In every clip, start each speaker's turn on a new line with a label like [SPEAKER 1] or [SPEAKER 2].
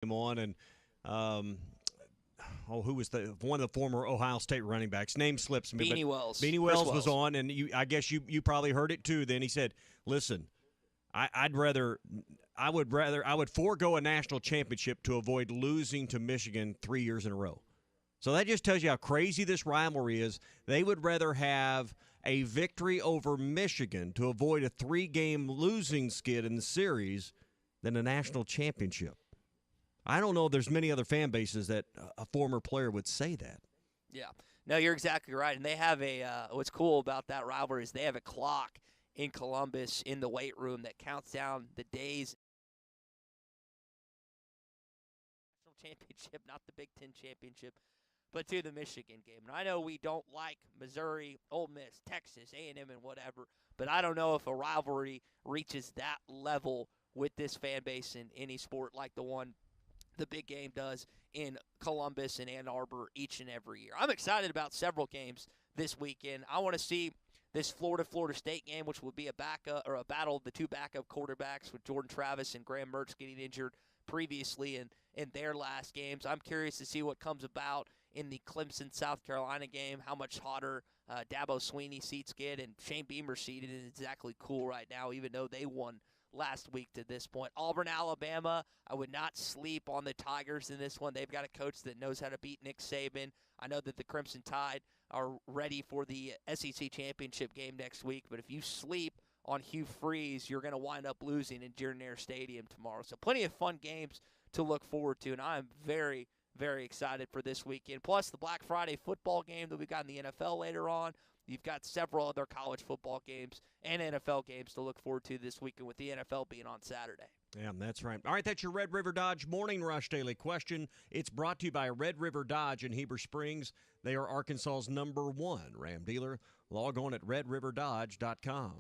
[SPEAKER 1] came on, and um, who was one of the former Ohio State running backs? Name slips me, but
[SPEAKER 2] Beanie Wells.
[SPEAKER 1] Beanie
[SPEAKER 2] Chris
[SPEAKER 1] Wells was
[SPEAKER 2] Wells.
[SPEAKER 1] on, and I guess you probably heard it too. Then he said, "Listen, I would forego a national championship to avoid losing to Michigan 3 years in a row." So that just tells you how crazy this rivalry is. They would rather have a victory over Michigan to avoid a 3-game losing skid in the series than a national championship. I don't know if there's many other fan bases that a former player would say that.
[SPEAKER 2] Yeah. No, you're exactly right. And they have what's cool about that rivalry is they have a clock in Columbus in the weight room that counts down the days. National championship, not the Big Ten championship, but to the Michigan game. And I know we don't like Missouri, Ole Miss, Texas, A&M, and whatever, but I don't know if a rivalry reaches that level with this fan base in any sport like the big game does in Columbus and Ann Arbor each and every year. I'm excited about several games this weekend. I want to see this Florida State game, which will be a battle of the two backup quarterbacks with Jordan Travis and Graham Mertz getting injured previously in their last games. I'm curious to see what comes about in the Clemson, South Carolina game, how much hotter Dabo Swinney seats get, and Shane Beamer seated is exactly cool right now, even though they won last week to this point. Auburn, Alabama, I would not sleep on the Tigers in this one. They've got a coach that knows how to beat Nick Saban. I know that the Crimson Tide are ready for the SEC championship game next week, but if you sleep on Hugh Freeze, you're going to wind up losing in Dearborn Stadium tomorrow. So plenty of fun games to look forward to, and I'm very, very excited for this weekend. Plus the Black Friday football game that we got in the NFL later on. You've got several other college football games and NFL games to look forward to this weekend, with the NFL being on Saturday.
[SPEAKER 1] Yeah, that's right. All right, that's your Red River Dodge Morning Rush Daily Question. It's brought to you by Red River Dodge in Heber Springs. They are Arkansas's #1 Ram dealer. Log on at redriverdodge.com.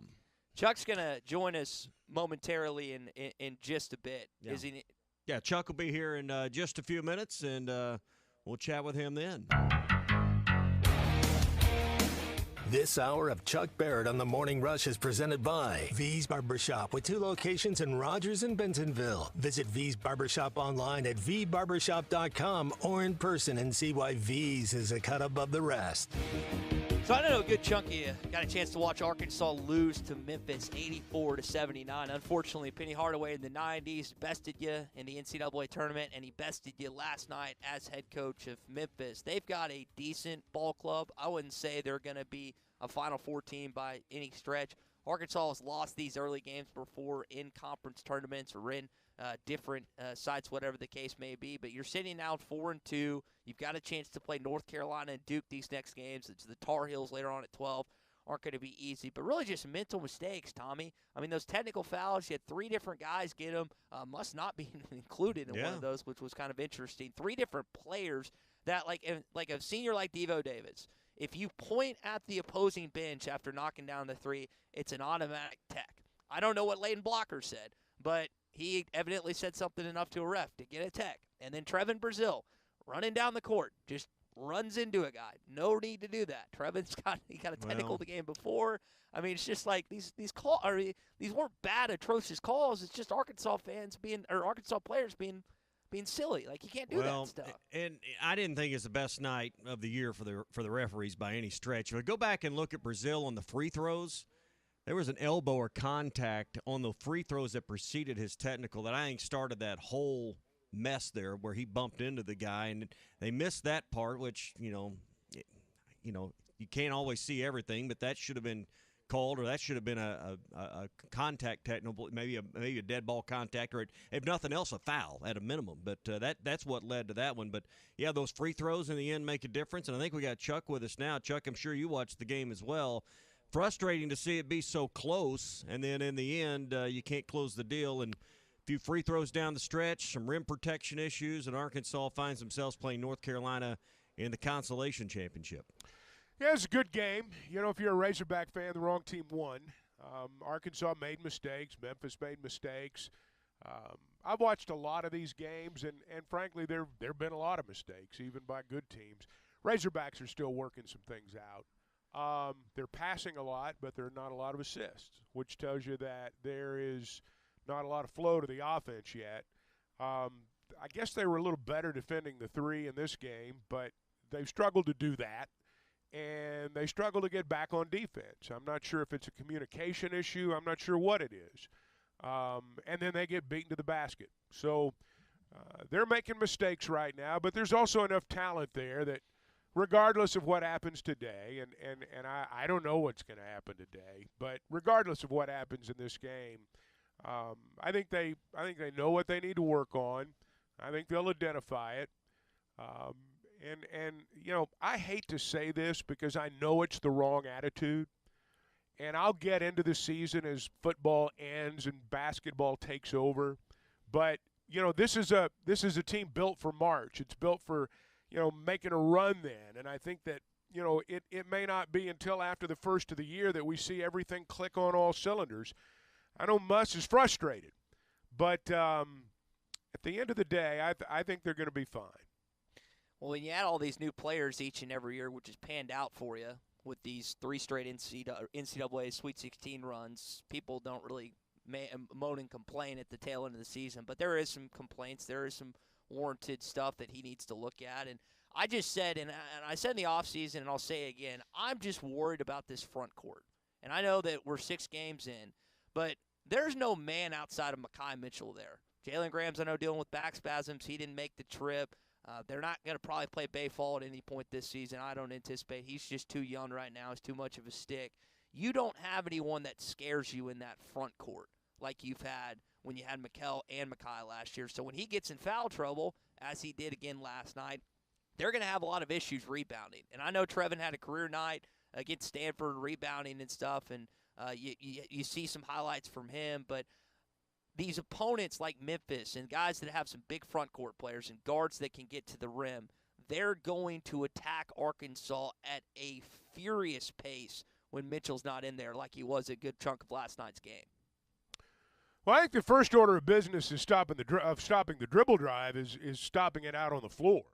[SPEAKER 2] Chuck's going to join us momentarily in just a bit.
[SPEAKER 1] Yeah.
[SPEAKER 2] Is he?
[SPEAKER 1] Yeah, Chuck will be here in just a few minutes, and we'll chat with him then.
[SPEAKER 3] This hour of Chuck Barrett on the Morning Rush is presented by V's Barbershop, with 2 locations in Rogers and Bentonville. Visit V's Barbershop online at vbarbershop.com or in person and see why V's is a cut above the rest.
[SPEAKER 2] So I know a good chunk of you got a chance to watch Arkansas lose to Memphis 84-79. Unfortunately, Penny Hardaway in the 90s bested you in the NCAA tournament, and he bested you last night as head coach of Memphis. They've got a decent ball club. I wouldn't say they're going to be a Final Four team by any stretch. Arkansas has lost these early games before in conference tournaments or in different sites, whatever the case may be. But you're sitting now 4-2. You've got a chance to play North Carolina and Duke these next games. It's the Tar Heels later on at 12. Aren't going to be easy, but really just mental mistakes, Tommy. I mean, those technical fouls, you had 3 different guys get them. Must not be included in one of those, which was kind of interesting. 3 different players that, like a senior like Devo Davis, if you point at the opposing bench after knocking down the 3, it's an automatic tech. I don't know what Layden Blocker said, but he evidently said something enough to a ref to get a tech. And then Trevin Brazil running down the court, just runs into a guy. No need to do that. Trevin's got a technical the game before. I mean, it's just like these weren't bad, atrocious calls. It's just Arkansas players being silly. Like, you can't do that stuff.
[SPEAKER 1] And I didn't think it's the best night of the year for the referees by any stretch. But go back and look at Brazil on the free throws. There was an elbow or contact on the free throws that preceded his technical that I think started that whole mess there, where he bumped into the guy, and they missed that part, which you can't always see everything, but that should have been called, or that should have been a contact technical, maybe a dead ball contact, or if nothing else, a foul at a minimum. But that's what led to that one. But yeah, those free throws in the end make a difference, and I think we got Chuck with us now. Chuck, I'm sure you watched the game as well. Frustrating to see it be so close, and then in the end, you can't close the deal. And a few free throws down the stretch, some rim protection issues, and Arkansas finds themselves playing North Carolina in the consolation championship.
[SPEAKER 4] Yeah, it was a good game. You know, if you're a Razorback fan, the wrong team won. Arkansas made mistakes. Memphis made mistakes. I've watched a lot of these games, and frankly, there have been a lot of mistakes, even by good teams. Razorbacks are still working some things out. They're passing a lot, but there are not a lot of assists, which tells you that there is not a lot of flow to the offense yet. I guess they were a little better defending the three in this game, but they've struggled to do that, and they struggle to get back on defense. I'm not sure if it's a communication issue. I'm not sure what it is. And then they get beaten to the basket. So they're making mistakes right now, but there's also enough talent there that regardless of what happens today, and I don't know what's going to happen today, but regardless of what happens in this game, I think they know what they need to work on. I think they'll identify it. And you know, I hate to say this because I know it's the wrong attitude. And I'll get into the season as football ends and basketball takes over. But, you know, this is a team built for March. It's built for, you know, making a run then. And I think that, you know, it may not be until after the first of the year that we see everything click on all cylinders. I know Muss is frustrated. But at the end of the day, I think they're going to be fine.
[SPEAKER 2] Well, when you add all these new players each and every year, which has panned out for you with these 3 straight NCAA Sweet 16 runs, people don't really moan and complain at the tail end of the season. But there is some complaints. There is some warranted stuff that he needs to look at. And I just said, and I said in the offseason, and I'll say it again, I'm just worried about this front court. And I know that we're 6 games in, but there's no man outside of Mekhi Mitchell there. Jalen Graham's, I know, dealing with back spasms. He didn't make the trip. They're not going to probably play Bayfall at any point this season. I don't anticipate. He's just too young right now. He's too much of a stick. You don't have anyone that scares you in that front court like you've had when you had Mikal and Mekhi last year. So when he gets in foul trouble, as he did again last night, they're going to have a lot of issues rebounding. And I know Trevin had a career night against Stanford rebounding and stuff, and you see some highlights from him, but these opponents like Memphis and guys that have some big front court players and guards that can get to the rim, they're going to attack Arkansas at a furious pace when Mitchell's not in there like he was a good chunk of last night's game.
[SPEAKER 4] Well, I think the first order of business is stopping the dribble drive is stopping it out on the floor.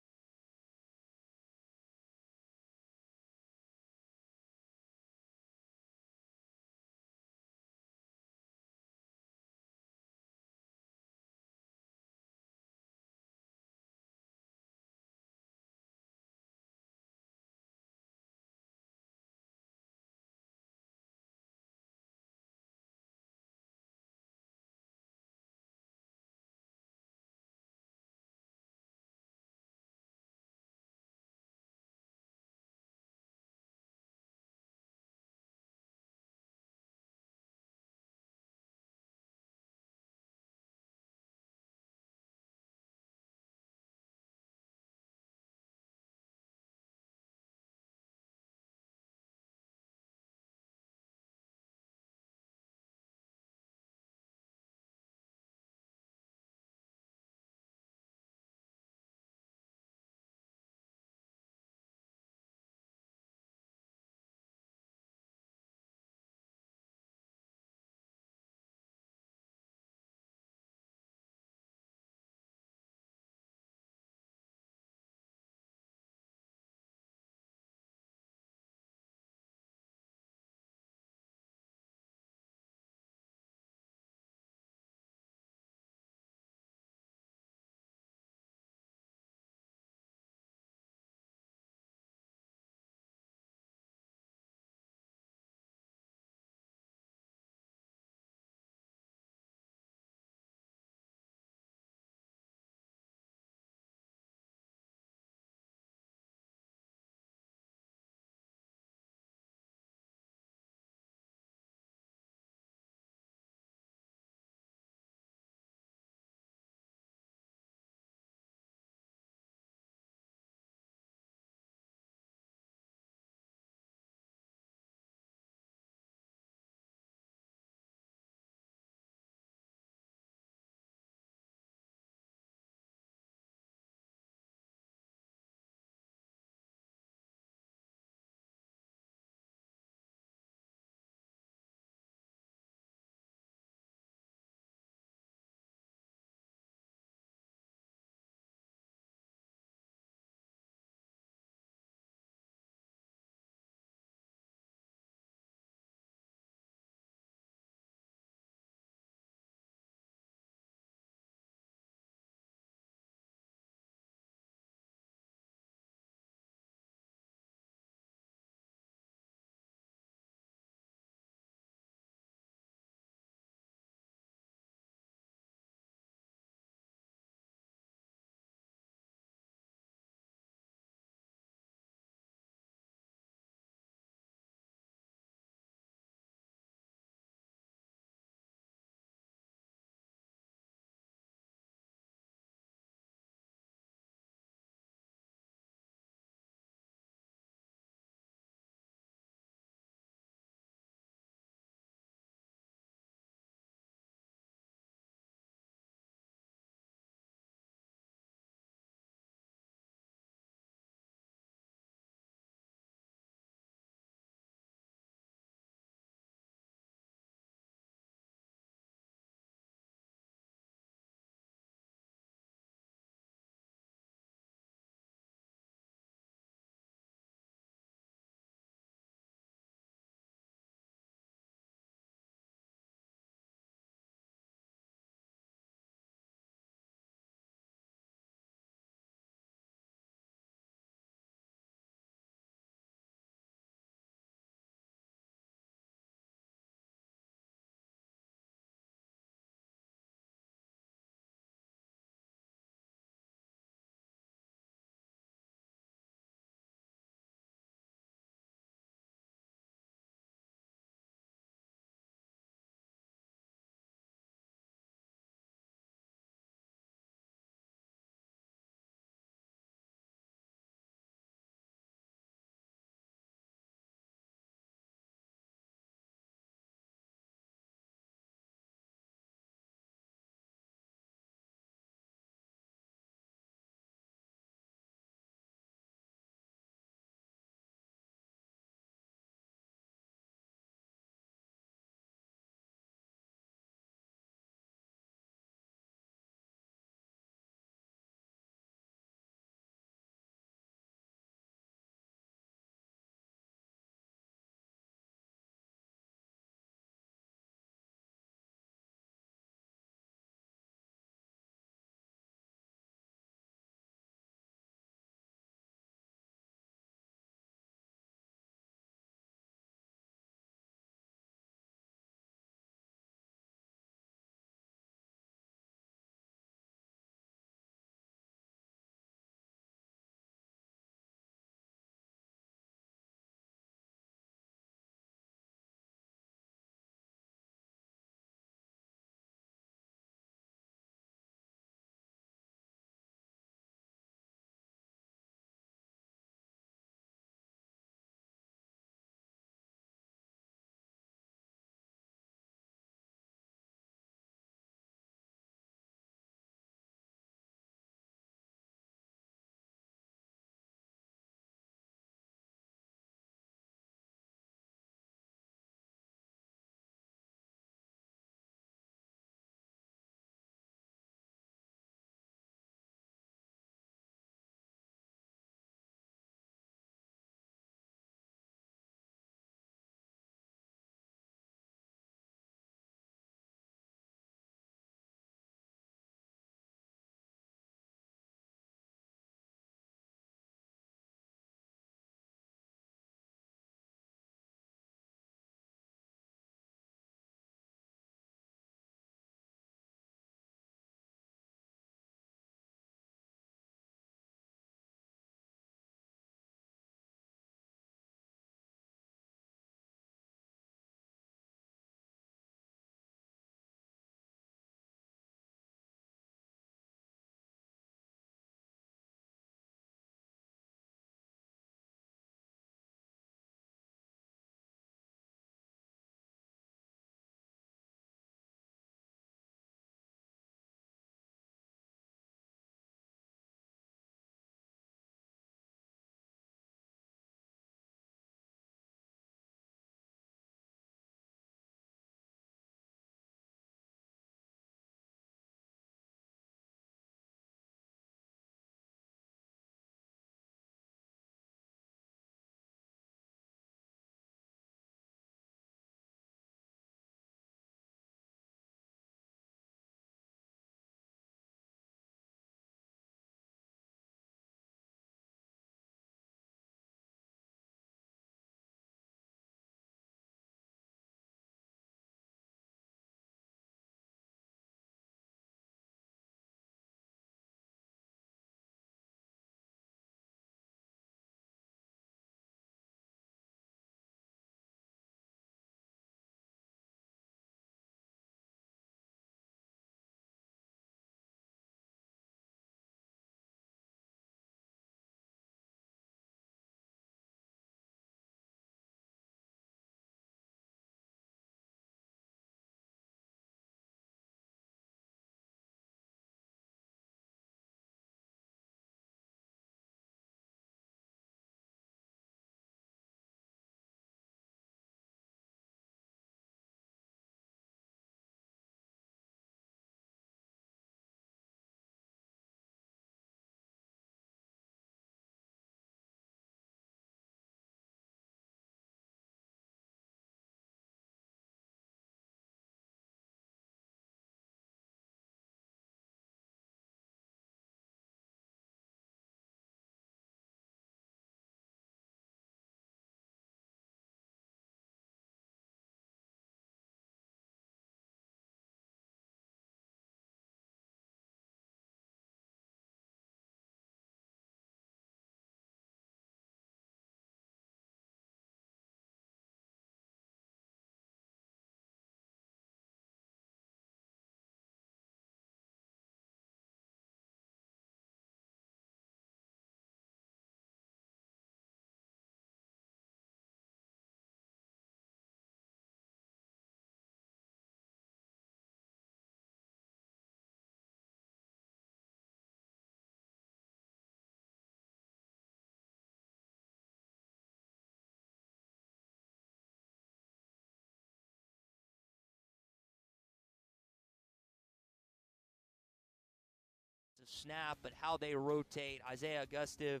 [SPEAKER 2] snap, but how they rotate Isaiah Auguste,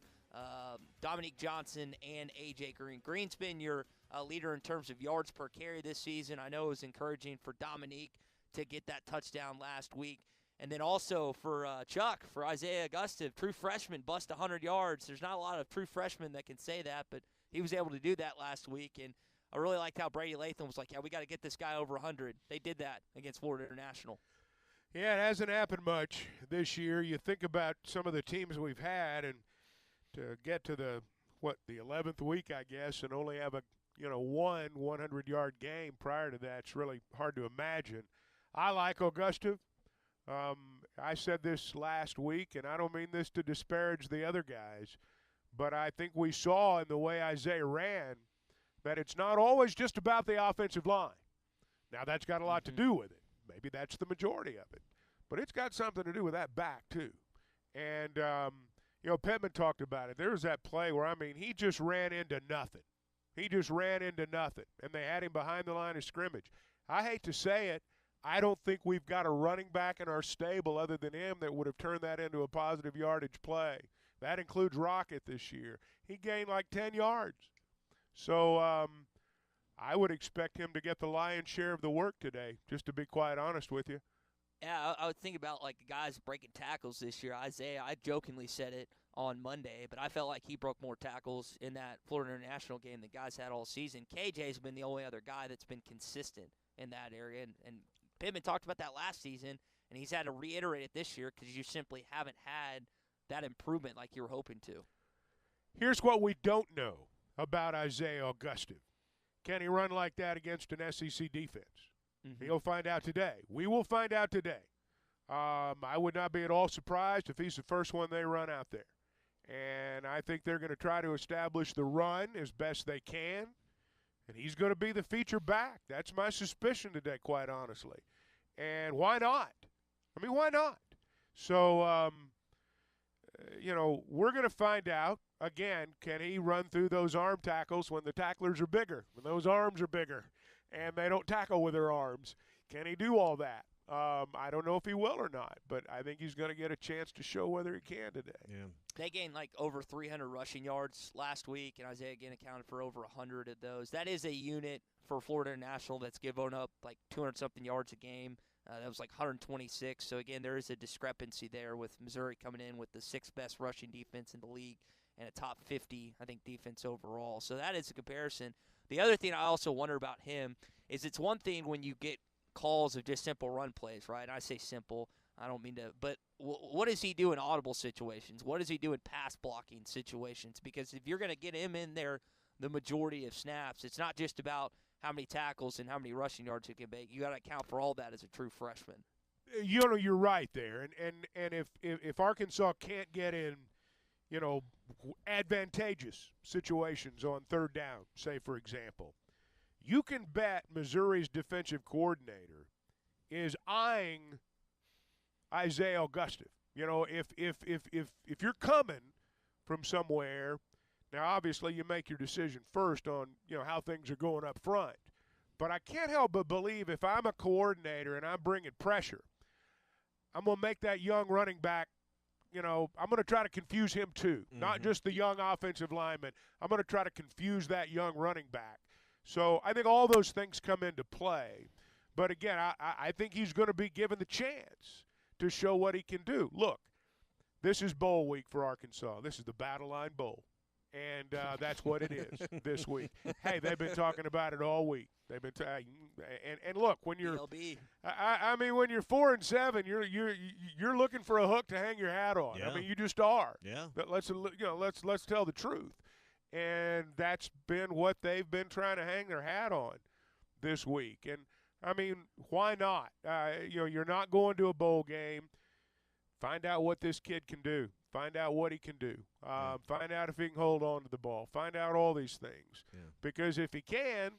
[SPEAKER 2] Dominique Johnson, and A.J. Green. Green's been your leader in terms of yards per carry this season. I know it was encouraging for Dominique to get that touchdown last week. And then also for Chuck, for Isaiah Auguste, true freshman, bust 100 yards. There's not a lot of true freshmen that can say that, but he was able to do that last week. And I really liked how Brady Latham was like, yeah, we got to get this guy over 100. They did that against Florida International.
[SPEAKER 4] Yeah, it hasn't happened much this year. You think about some of the teams we've had, and to get to the 11th week, I guess, and only have a one 100-yard game prior to that, it's really hard to imagine. I like Auguste. I said this last week, and I don't mean this to disparage the other guys, but I think we saw in the way Isaiah ran that it's not always just about the offensive line. Now, that's got a lot to do with it. Maybe that's the majority of it. But it's got something to do with that back, too. And, Pittman talked about it. There was that play where, he just ran into nothing. He just ran into nothing, and they had him behind the line of scrimmage. I hate to say it, I don't think we've got a running back in our stable other than him that would have turned that into a positive yardage play. That includes Rocket this year. He gained like 10 yards. So I would expect him to get the lion's share of the work today, just to be quite honest with you.
[SPEAKER 2] Yeah, I would think about like the guys breaking tackles this year. Isaiah, I jokingly said it on Monday, but I felt like he broke more tackles in that Florida International game than guys had all season. KJ's been the only other guy that's been consistent in that area, and Pittman talked about that last season, and he's had to reiterate it this year because you simply haven't had that improvement like you were hoping to.
[SPEAKER 4] Here's what we don't know about Isaiah Auguste. Can he run like that against an SEC defense? Mm-hmm. He'll find out today. We will find out today. I would not be at all surprised if he's the first one they run out there. And I think they're going to try to establish the run as best they can. And he's going to be the feature back. That's my suspicion today, quite honestly. And why not? Why not? So, we're going to find out. Again, can he run through those arm tackles when the tacklers are bigger, when those arms are bigger, and they don't tackle with their arms? Can he do all that? I don't know if he will or not, but I think he's going to get a chance to show whether he can today.
[SPEAKER 1] Yeah.
[SPEAKER 2] They gained like over 300 rushing yards last week, and Isaiah again accounted for over 100 of those. That is a unit for Florida International that's given up like 200-something yards a game. That was like 126. So, again, there is a discrepancy there with Missouri coming in with the sixth best rushing defense in the league and a top 50, I think, defense overall. So that is a comparison. The other thing I also wonder about him is it's one thing when you get calls of just simple run plays, right? And I say simple. I don't mean to – but what does he do in audible situations? What does he do in pass blocking situations? Because if you're going to get him in there the majority of snaps, it's not just about how many tackles and how many rushing yards he can make. You got to account for all that as a true freshman.
[SPEAKER 4] You're right there. And if Arkansas can't get in, advantageous situations on third down, say, for example, you can bet Missouri's defensive coordinator is eyeing Isaiah Auguste. If you're coming from somewhere, now obviously you make your decision first on how things are going up front. But I can't help but believe if I'm a coordinator and I'm bringing pressure, I'm going to make that young running back. I'm going to try to confuse him too, not just the young offensive lineman. I'm going to try to confuse that young running back. So I think all those things come into play. But, again, I think he's going to be given the chance to show what he can do. Look, this is bowl week for Arkansas. This is the Battle Line Bowl. And that's what it is this week. Hey, they've been talking about it all week. They've been and look, when you're when you're 4-7, you're looking for a hook to hang your hat on.
[SPEAKER 1] Yeah.
[SPEAKER 4] You just are.
[SPEAKER 1] Yeah.
[SPEAKER 4] But let's tell the truth. And that's been what they've been trying to hang their hat on this week. And why not? You're not going to a bowl game. Find out what this kid can do. Find out what he can do. Find out if he can hold on to the ball. Find out all these things. Yeah. Because if he can,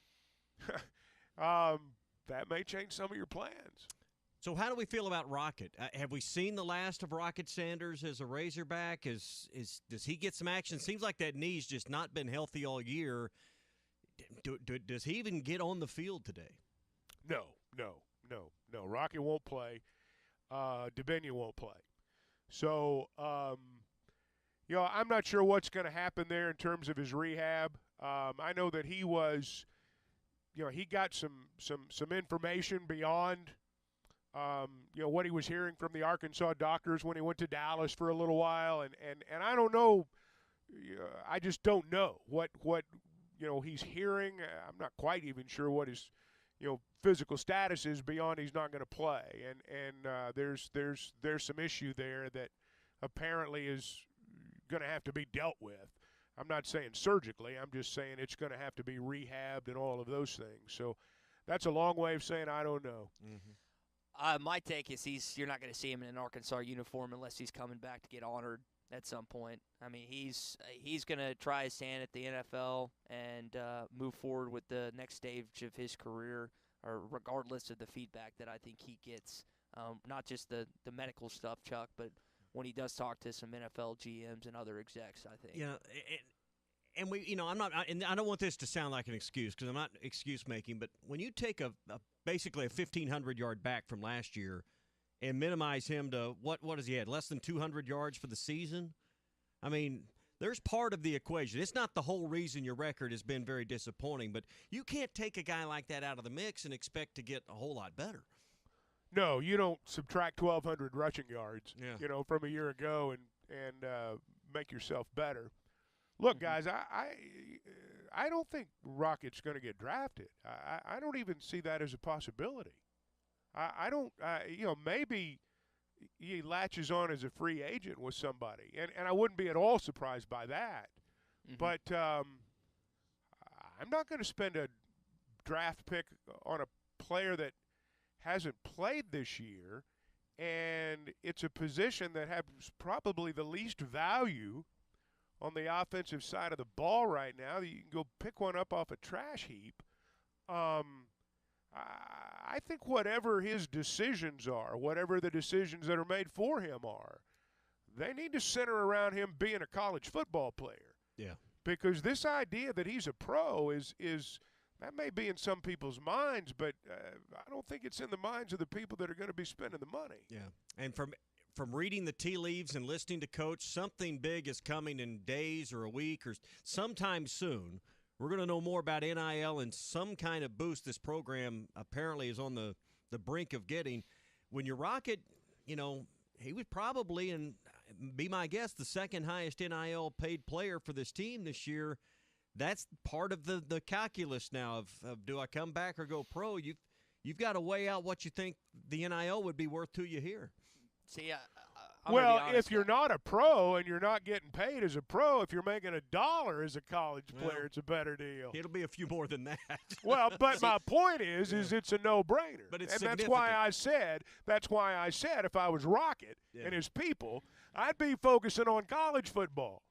[SPEAKER 4] that may change some of your plans.
[SPEAKER 1] So how do we feel about Rocket? Have we seen the last of Rocket Sanders as a Razorback? Does he get some action? Seems like that knee's just not been healthy all year. Does he even get on the field today?
[SPEAKER 4] No. Rocket won't play. DeBenya won't play. So, I'm not sure what's going to happen there in terms of his rehab. I know that he was, he got some information beyond, what he was hearing from the Arkansas doctors when he went to Dallas for a little while. And I don't know, I just don't know what he's hearing. I'm not quite even sure what his, physical status is beyond he's not going to play. And there's some issue there that apparently is going to have to be dealt with. I'm not saying surgically. I'm just saying it's going to have to be rehabbed and all of those things. So that's a long way of saying I don't know.
[SPEAKER 2] Mm-hmm. My take is you're not going to see him in an Arkansas uniform unless he's coming back to get honored at some point. I mean, he's going to try his hand at the NFL and move forward with the next stage of his career, or regardless of the feedback that I think he gets. Not just the medical stuff, Chuck, but when he does talk to some NFL GMs and other execs, I think.
[SPEAKER 1] Yeah, and we, and I don't want this to sound like an excuse because I'm not excuse making, but when you take basically a 1,500-yard back from last year and minimize him to what has he had, less than 200 yards for the season? I mean, there's part of the equation. It's not the whole reason your record has been very disappointing, but you can't take a guy like that out of the mix and expect to get a whole lot better.
[SPEAKER 4] No, you don't subtract 1,200 rushing yards, from a year ago and make yourself better. Look, guys, I don't think Rocket's going to get drafted. I don't even see that as a possibility. I don't, maybe he latches on as a free agent with somebody, and I wouldn't be at all surprised by that. Mm-hmm. But I'm not going to spend a draft pick on a player that hasn't played this year, and it's a position that has probably the least value on the offensive side of the ball right now. You can go pick one up off a trash heap. I think whatever his decisions are, whatever the decisions that are made for him are, they need to center around him being a college football player.
[SPEAKER 1] Yeah.
[SPEAKER 4] Because this idea that he's a pro is that may be in some people's minds, but I don't think it's in the minds of the people that are going to be spending the money.
[SPEAKER 1] Yeah, and from reading the tea leaves and listening to Coach, something big is coming in days or a week or sometime soon. We're going to know more about NIL and some kind of boost this program apparently is on the brink of getting. When you Rocket, he was probably, and be my guess, the second highest NIL paid player for this team this year. That's part of the calculus now of do I come back or go pro? You've got to weigh out what you think the NIL would be worth to you here.
[SPEAKER 2] See,
[SPEAKER 4] if you're not a pro and you're not getting paid as a pro, if you're making $1 as a college player, it's a better deal.
[SPEAKER 1] It'll be a few more than that.
[SPEAKER 4] Well, but my point is it's a no-brainer.
[SPEAKER 1] But it's
[SPEAKER 4] that's why I said if I was Rocket and his people, I'd be focusing on college football.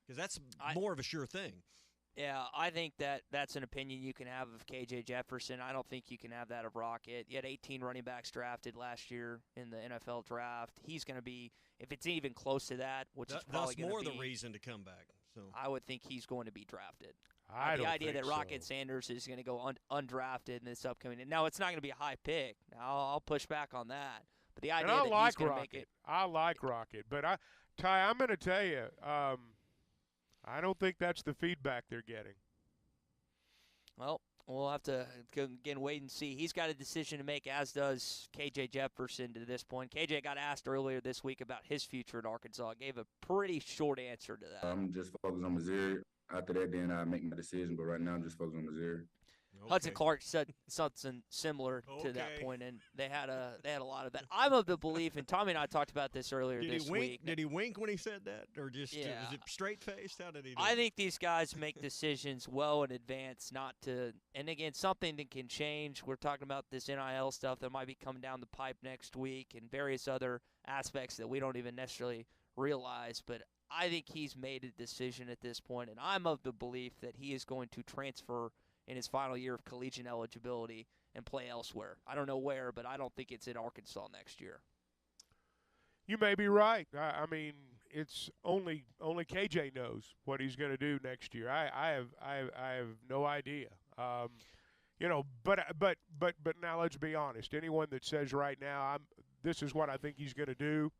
[SPEAKER 1] Because that's more of a sure thing.
[SPEAKER 2] Yeah, I think that's an opinion you can have of KJ Jefferson. I don't think you can have that of Rocket. You had 18 running backs drafted last year in the NFL draft. He's going to be, if it's even close to that, which is probably going to be.
[SPEAKER 1] That's more the reason to come back. So
[SPEAKER 2] I would think he's going to be drafted.
[SPEAKER 4] The idea
[SPEAKER 2] that Rocket Sanders is going to go undrafted in this upcoming. Now, it's not going to be a high pick. I'll push back on that. But the idea that he's going to make it.
[SPEAKER 4] I like Rocket. But, Ty, I'm going to tell you, I don't think that's the feedback they're getting.
[SPEAKER 2] Well, we'll have to again wait and see. He's got a decision to make, as does KJ Jefferson to this point. KJ got asked earlier this week about his future at Arkansas. Gave a pretty short answer to that.
[SPEAKER 5] I'm just focused on Missouri. After that, then I make my decision. But right now, I'm just focused on Missouri.
[SPEAKER 2] Okay. Hudson Clark said something similar to that point, and they had a lot of that. I'm of the belief, and Tommy and I talked about this earlier this week.
[SPEAKER 1] Did he wink when he said that, or just was it straight-faced? How did he do
[SPEAKER 2] I think these guys make decisions well in advance, not to – and, again, something that can change. We're talking about this NIL stuff that might be coming down the pipe next week and various other aspects that we don't even necessarily realize. But I think he's made a decision at this point, and I'm of the belief that he is going to transfer – in his final year of collegiate eligibility and play elsewhere. I don't know where, but I don't think it's in Arkansas next year.
[SPEAKER 4] You may be right. I mean, it's only KJ knows what he's going to do next year. I have no idea. But now let's be honest. Anyone that says right now, this is what I think he's going to do,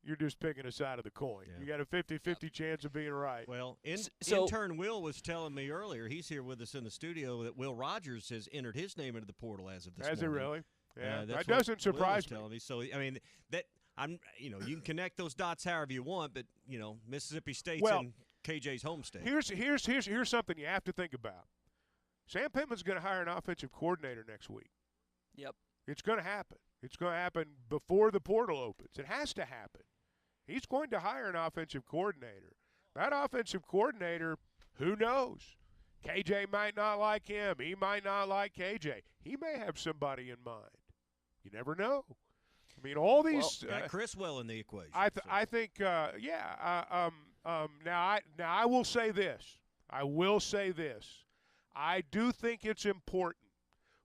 [SPEAKER 4] you're just picking a side of the coin.
[SPEAKER 1] Yeah.
[SPEAKER 4] You got a 50-50 chance of being right.
[SPEAKER 1] Well,
[SPEAKER 2] So-
[SPEAKER 1] intern Will was telling me earlier, he's here with us in the studio, that Will Rogers has entered his name into the portal as of this morning.
[SPEAKER 4] Has it really? Yeah,
[SPEAKER 1] That's
[SPEAKER 4] that doesn't
[SPEAKER 1] what Will was
[SPEAKER 4] surprise me.
[SPEAKER 1] telling me. So, I mean, you can connect those dots however you want, but, Mississippi State's in KJ's home state.
[SPEAKER 4] Here's something you have to think about. Sam Pittman's going to hire an offensive coordinator next week.
[SPEAKER 2] Yep.
[SPEAKER 4] It's going to happen. It's going to happen before the portal opens. It has to happen. He's going to hire an offensive coordinator. That offensive coordinator, who knows? KJ might not like him. He might not like KJ. He may have somebody in mind. You never know. I mean, all these.
[SPEAKER 1] Got Criswell in the equation.
[SPEAKER 4] I think, now I will say this. I do think it's important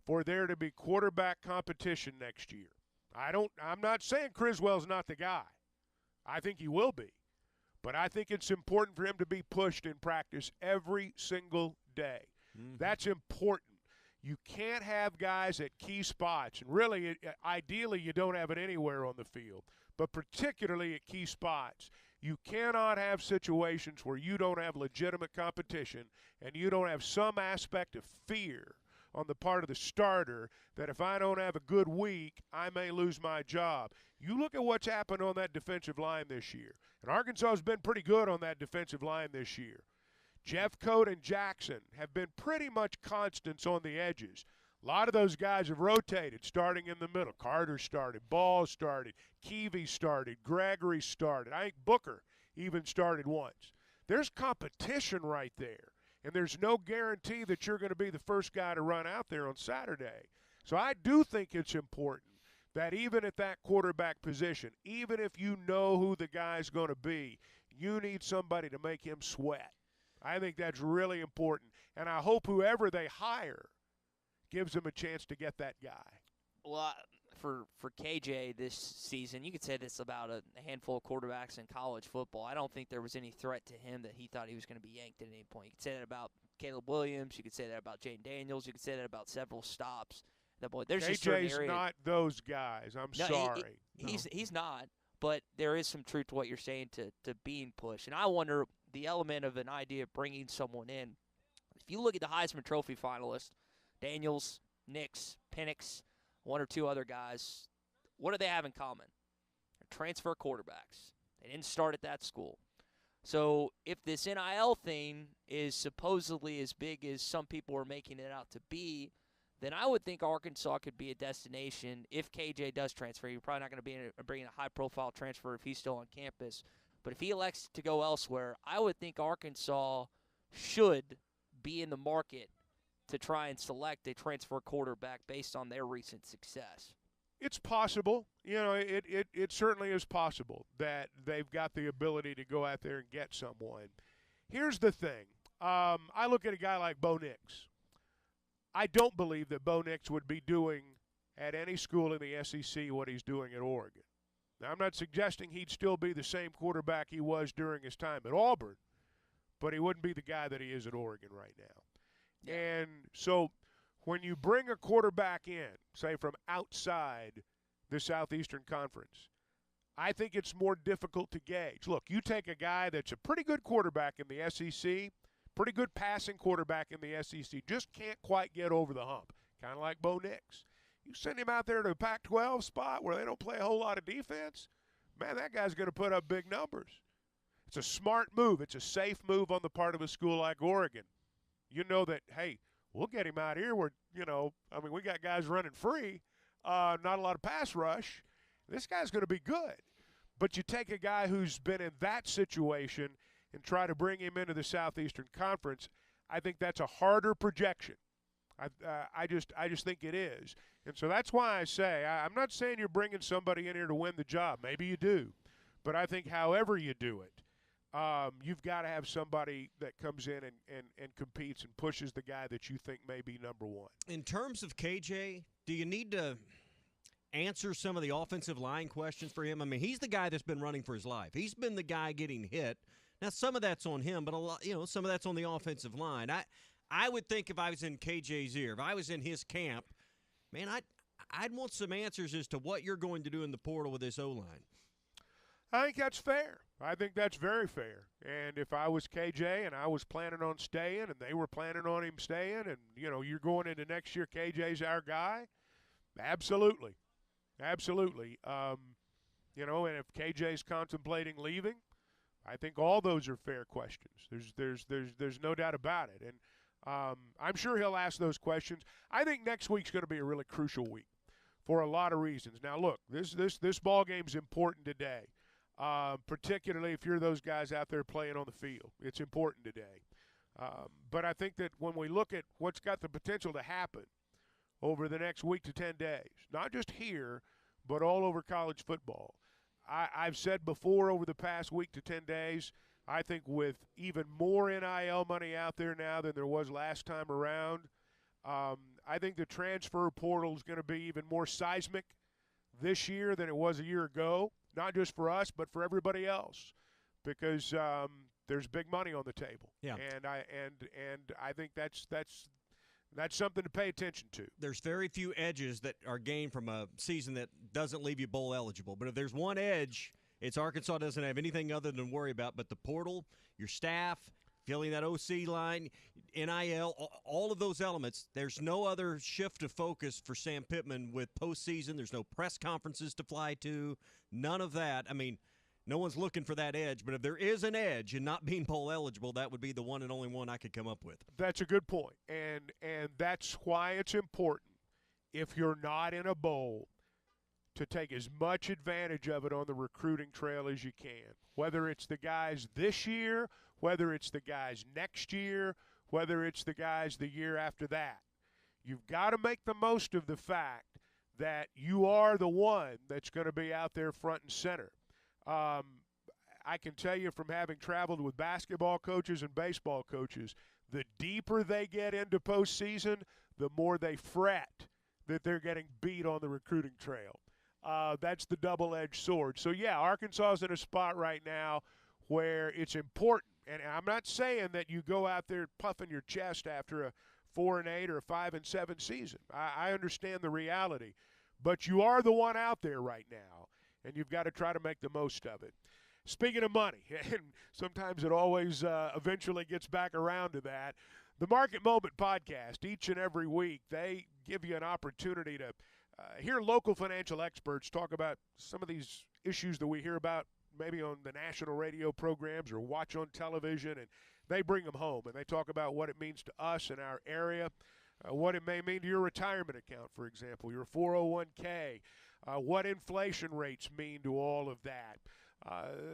[SPEAKER 4] for there to be quarterback competition next year. I'm not saying Criswell's not the guy. I think he will be. But I think it's important for him to be pushed in practice every single day. Mm-hmm. That's important. You can't have guys at key spots, and really, ideally, you don't have it anywhere on the field, but particularly at key spots. You cannot have situations where you don't have legitimate competition and you don't have some aspect of fear on the part of the starter that if I don't have a good week, I may lose my job. You look at what's happened on that defensive line this year, and Arkansas has been pretty good on that defensive line this year. Jeffcoat and Jackson have been pretty much constants on the edges. A lot of those guys have rotated, starting in the middle. Carter started, Ball started, Keevy started, Gregory started. I think Booker even started once. There's competition right there, and there's no guarantee that you're going to be the first guy to run out there on Saturday. So I do think it's important that even at that quarterback position, even if you know who the guy's going to be, you need somebody to make him sweat. I think that's really important, and I hope whoever they hire gives them a chance to get that guy.
[SPEAKER 2] Well, for KJ this season, you could say this about a handful of quarterbacks in college football. I don't think there was any threat to him that he thought he was going to be yanked at any point. You could say that about Caleb Williams. You could say that about Jane Daniels. You could say that about several stops. There's just
[SPEAKER 4] KJ's not those guys. I'm sorry.
[SPEAKER 2] He's not, but there is some truth to what you're saying to being pushed. And I wonder the element of an idea of bringing someone in. If you look at the Heisman Trophy finalists, Daniels, Nix, Penix, one or two other guys, what do they have in common? They're transfer quarterbacks. They didn't start at that school. So if this NIL thing is supposedly as big as some people are making it out to be, then I would think Arkansas could be a destination if KJ does transfer. You're probably not going to be bringing a high-profile transfer if he's still on campus. But if he elects to go elsewhere, I would think Arkansas should be in the market to try and select a transfer quarterback based on their recent success.
[SPEAKER 4] It's possible. It certainly is possible that they've got the ability to go out there and get someone. Here's the thing. I look at a guy like Bo Nix. I don't believe that Bo Nix would be doing at any school in the SEC what he's doing at Oregon. Now, I'm not suggesting he'd still be the same quarterback he was during his time at Auburn, but he wouldn't be the guy that he is at Oregon right now. Yeah. And so when you bring a quarterback in, say from outside the Southeastern Conference, I think it's more difficult to gauge. Look, you take a guy that's a pretty good quarterback in the SEC, pretty good passing quarterback in the SEC, just can't quite get over the hump, kind of like Bo Nix. You send him out there to a Pac-12 spot where they don't play a whole lot of defense, man, that guy's going to put up big numbers. It's a smart move. It's a safe move on the part of a school like Oregon. You know that, hey, we'll get him out here where, we got guys running free, not a lot of pass rush. This guy's going to be good. But you take a guy who's been in that situation and try to bring him into the Southeastern Conference, I think that's a harder projection. I just think it is. And so that's why I say, I'm not saying you're bringing somebody in here to win the job. Maybe you do. But I think however you do it, you've got to have somebody that comes in and competes and pushes the guy that you think may be number one.
[SPEAKER 1] In terms of KJ, do you need to answer some of the offensive line questions for him? I mean, he's the guy that's been running for his life. He's been the guy getting hit. Now, some of that's on him, but some of that's on the offensive line. I would think if I was in KJ's ear, if I was in his camp, man, I'd want some answers as to what you're going to do in the portal with this O-line.
[SPEAKER 4] I think that's fair. I think that's very fair. And if I was KJ and I was planning on staying and they were planning on him staying and, you're going into next year, KJ's our guy, absolutely. Absolutely. And if KJ's contemplating leaving, I think all those are fair questions. There's no doubt about it. And I'm sure he'll ask those questions. I think next week's going to be a really crucial week for a lot of reasons. Now, look, this ball game's important today. Particularly if you're those guys out there playing on the field. It's important today. But I think that when we look at what's got the potential to happen over the next week to 10 days, not just here, but all over college football, I've said before over the past week to 10 days, I think with even more NIL money out there now than there was last time around, I think the transfer portal is going to be even more seismic this year than it was a year ago. Not just for us, but for everybody else, because there's big money on the table.
[SPEAKER 1] Yeah.
[SPEAKER 4] And I think that's something to pay attention to.
[SPEAKER 1] There's very few edges that are gained from a season that doesn't leave you bowl eligible. But if there's one edge, it's Arkansas doesn't have anything other than worry about but the portal, your staff, filling that OC line, NIL, all of those elements. There's no other shift of focus for Sam Pittman with postseason. There's no press conferences to fly to, none of that. I mean, no one's looking for that edge, but if there is an edge in not being bowl eligible, that would be the one and only one I could come up with.
[SPEAKER 4] That's a good point, and that's why it's important, if you're not in a bowl, to take as much advantage of it on the recruiting trail as you can, whether it's the guys this year, whether it's the guys next year, whether it's the guys the year after that. You've got to make the most of the fact that you are the one that's going to be out there front and center. I can tell you from having traveled with basketball coaches and baseball coaches, the deeper they get into postseason, the more they fret that they're getting beat on the recruiting trail. That's the double-edged sword. So, yeah, Arkansas is in a spot right now where it's important. And I'm not saying that you go out there puffing your chest after a 4-8 or a 5-7 season. I understand the reality. But you are the one out there right now, and you've got to try to make the most of it. Speaking of money, and sometimes it always eventually gets back around to that, the Market Moment podcast, each and every week, they give you an opportunity to hear local financial experts talk about some of these issues that we hear about maybe on the national radio programs or watch on television, and they bring them home, and they talk about what it means to us in our area, what it may mean to your retirement account, for example, your 401k, what inflation rates mean to all of that.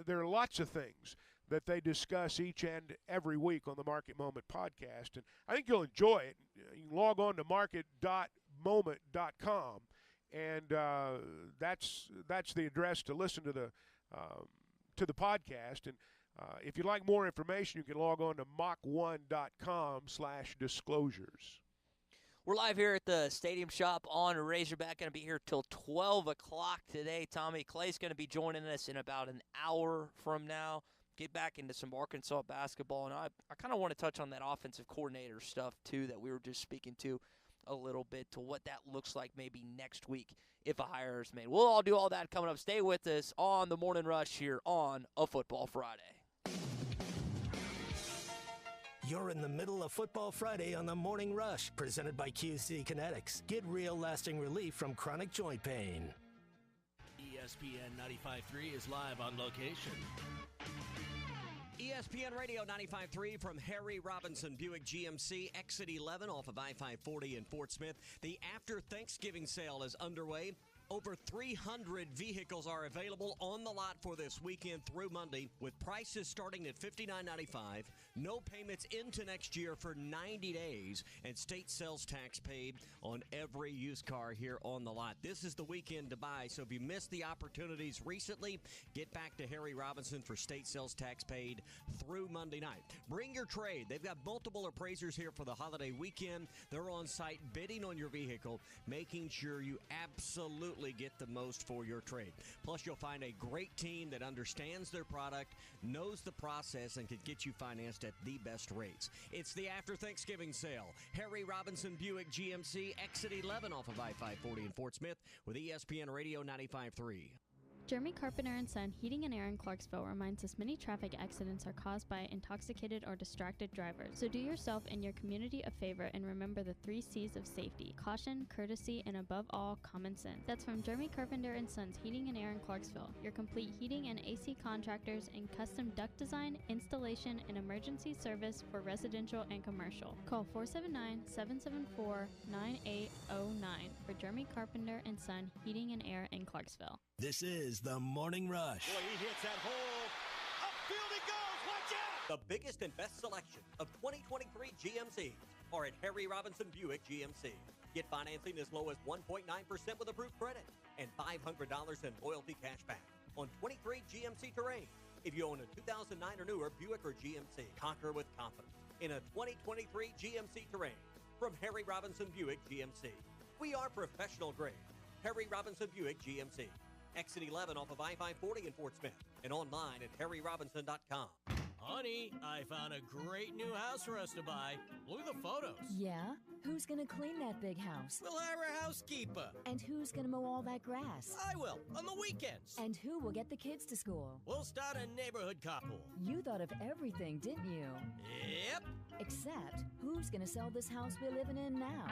[SPEAKER 4] There are lots of things that they discuss each and every week on the Market Moment podcast, and I think you'll enjoy it. You can log on to market.moment.com, and that's the address to listen to the podcast. And if you'd like more information, you can log on to mach1.com/disclosures.
[SPEAKER 2] We're live here at the Stadium Shoppe on Razorback. Going to be here till 12 o'clock today. Tommy Clay's going to be joining us in about an hour from now. Get back into some Arkansas basketball. And I kind of want to touch on that offensive coordinator stuff, too, that we were just speaking to a little bit, to what that looks like maybe next week if a hire is made. We'll all do all that coming up. Stay with us on the Morning Rush here on a Football Friday.
[SPEAKER 3] You're in the middle of Football Friday on the Morning Rush, presented by QC Kinetics. Get real lasting relief from chronic joint pain.
[SPEAKER 6] ESPN 95.3 is live on location.
[SPEAKER 1] ESPN Radio 95.3 from Harry Robinson Buick GMC, exit 11 off of I-540 in Fort Smith. The after Thanksgiving sale is underway. Over 300 vehicles are available on the lot for this weekend through Monday, with prices starting at $59.95, no payments into next year for 90 days, and state sales tax paid on every used car here on the lot. This is the weekend to buy, so if you missed the opportunities recently, get back to Harry Robinson for state sales tax paid through Monday night. Bring your trade. They've got multiple appraisers here for the holiday weekend. They're on site bidding on your vehicle, making sure you absolutely get the most for your trade. Plus, you'll find a great team that understands their product, knows the process, and can get you financed at the best rates. It's the after Thanksgiving sale. Harry Robinson Buick GMC, exit 11 off of I-540 in Fort Smith with ESPN Radio 95.3.
[SPEAKER 7] Jeremy Carpenter and Son Heating and Air in Clarksville reminds us many traffic accidents are caused by intoxicated or distracted drivers. So do yourself and your community a favor and remember the 3 C's of safety: caution, courtesy, and above all, common sense. That's from Jeremy Carpenter and Sons Heating and Air in Clarksville, your complete heating and AC contractors and custom duct design, installation, and emergency service for residential and commercial. Call 479-774-9809 for Jeremy Carpenter and Son Heating and Air in Clarksville.
[SPEAKER 6] This is the Morning Rush.
[SPEAKER 8] Boy, he hits that hole. Upfield it goes. Watch out! The biggest and best selection of 2023 GMCs are at Harry Robinson Buick GMC. Get financing as low as 1.9% with approved credit and $500 in loyalty cash back on 23 GMC Terrain. If you own a 2009 or newer Buick or GMC, conquer with confidence in a 2023 GMC Terrain from Harry Robinson Buick GMC. We are professional grade. Harry Robinson Buick GMC. Exit 11 off of I-540 in Fort Smith and online at harryrobinson.com.
[SPEAKER 6] Honey, I found a great new house for us to buy. Look at the photos.
[SPEAKER 9] Yeah? Who's gonna clean that big house?
[SPEAKER 6] We'll hire a housekeeper.
[SPEAKER 9] And who's gonna mow all that grass?
[SPEAKER 6] I will, on the weekends.
[SPEAKER 9] And who will get the kids to school?
[SPEAKER 6] We'll start a neighborhood carpool.
[SPEAKER 9] You thought of everything, didn't you?
[SPEAKER 6] Yep.
[SPEAKER 9] Except, who's gonna sell this house we're living in now?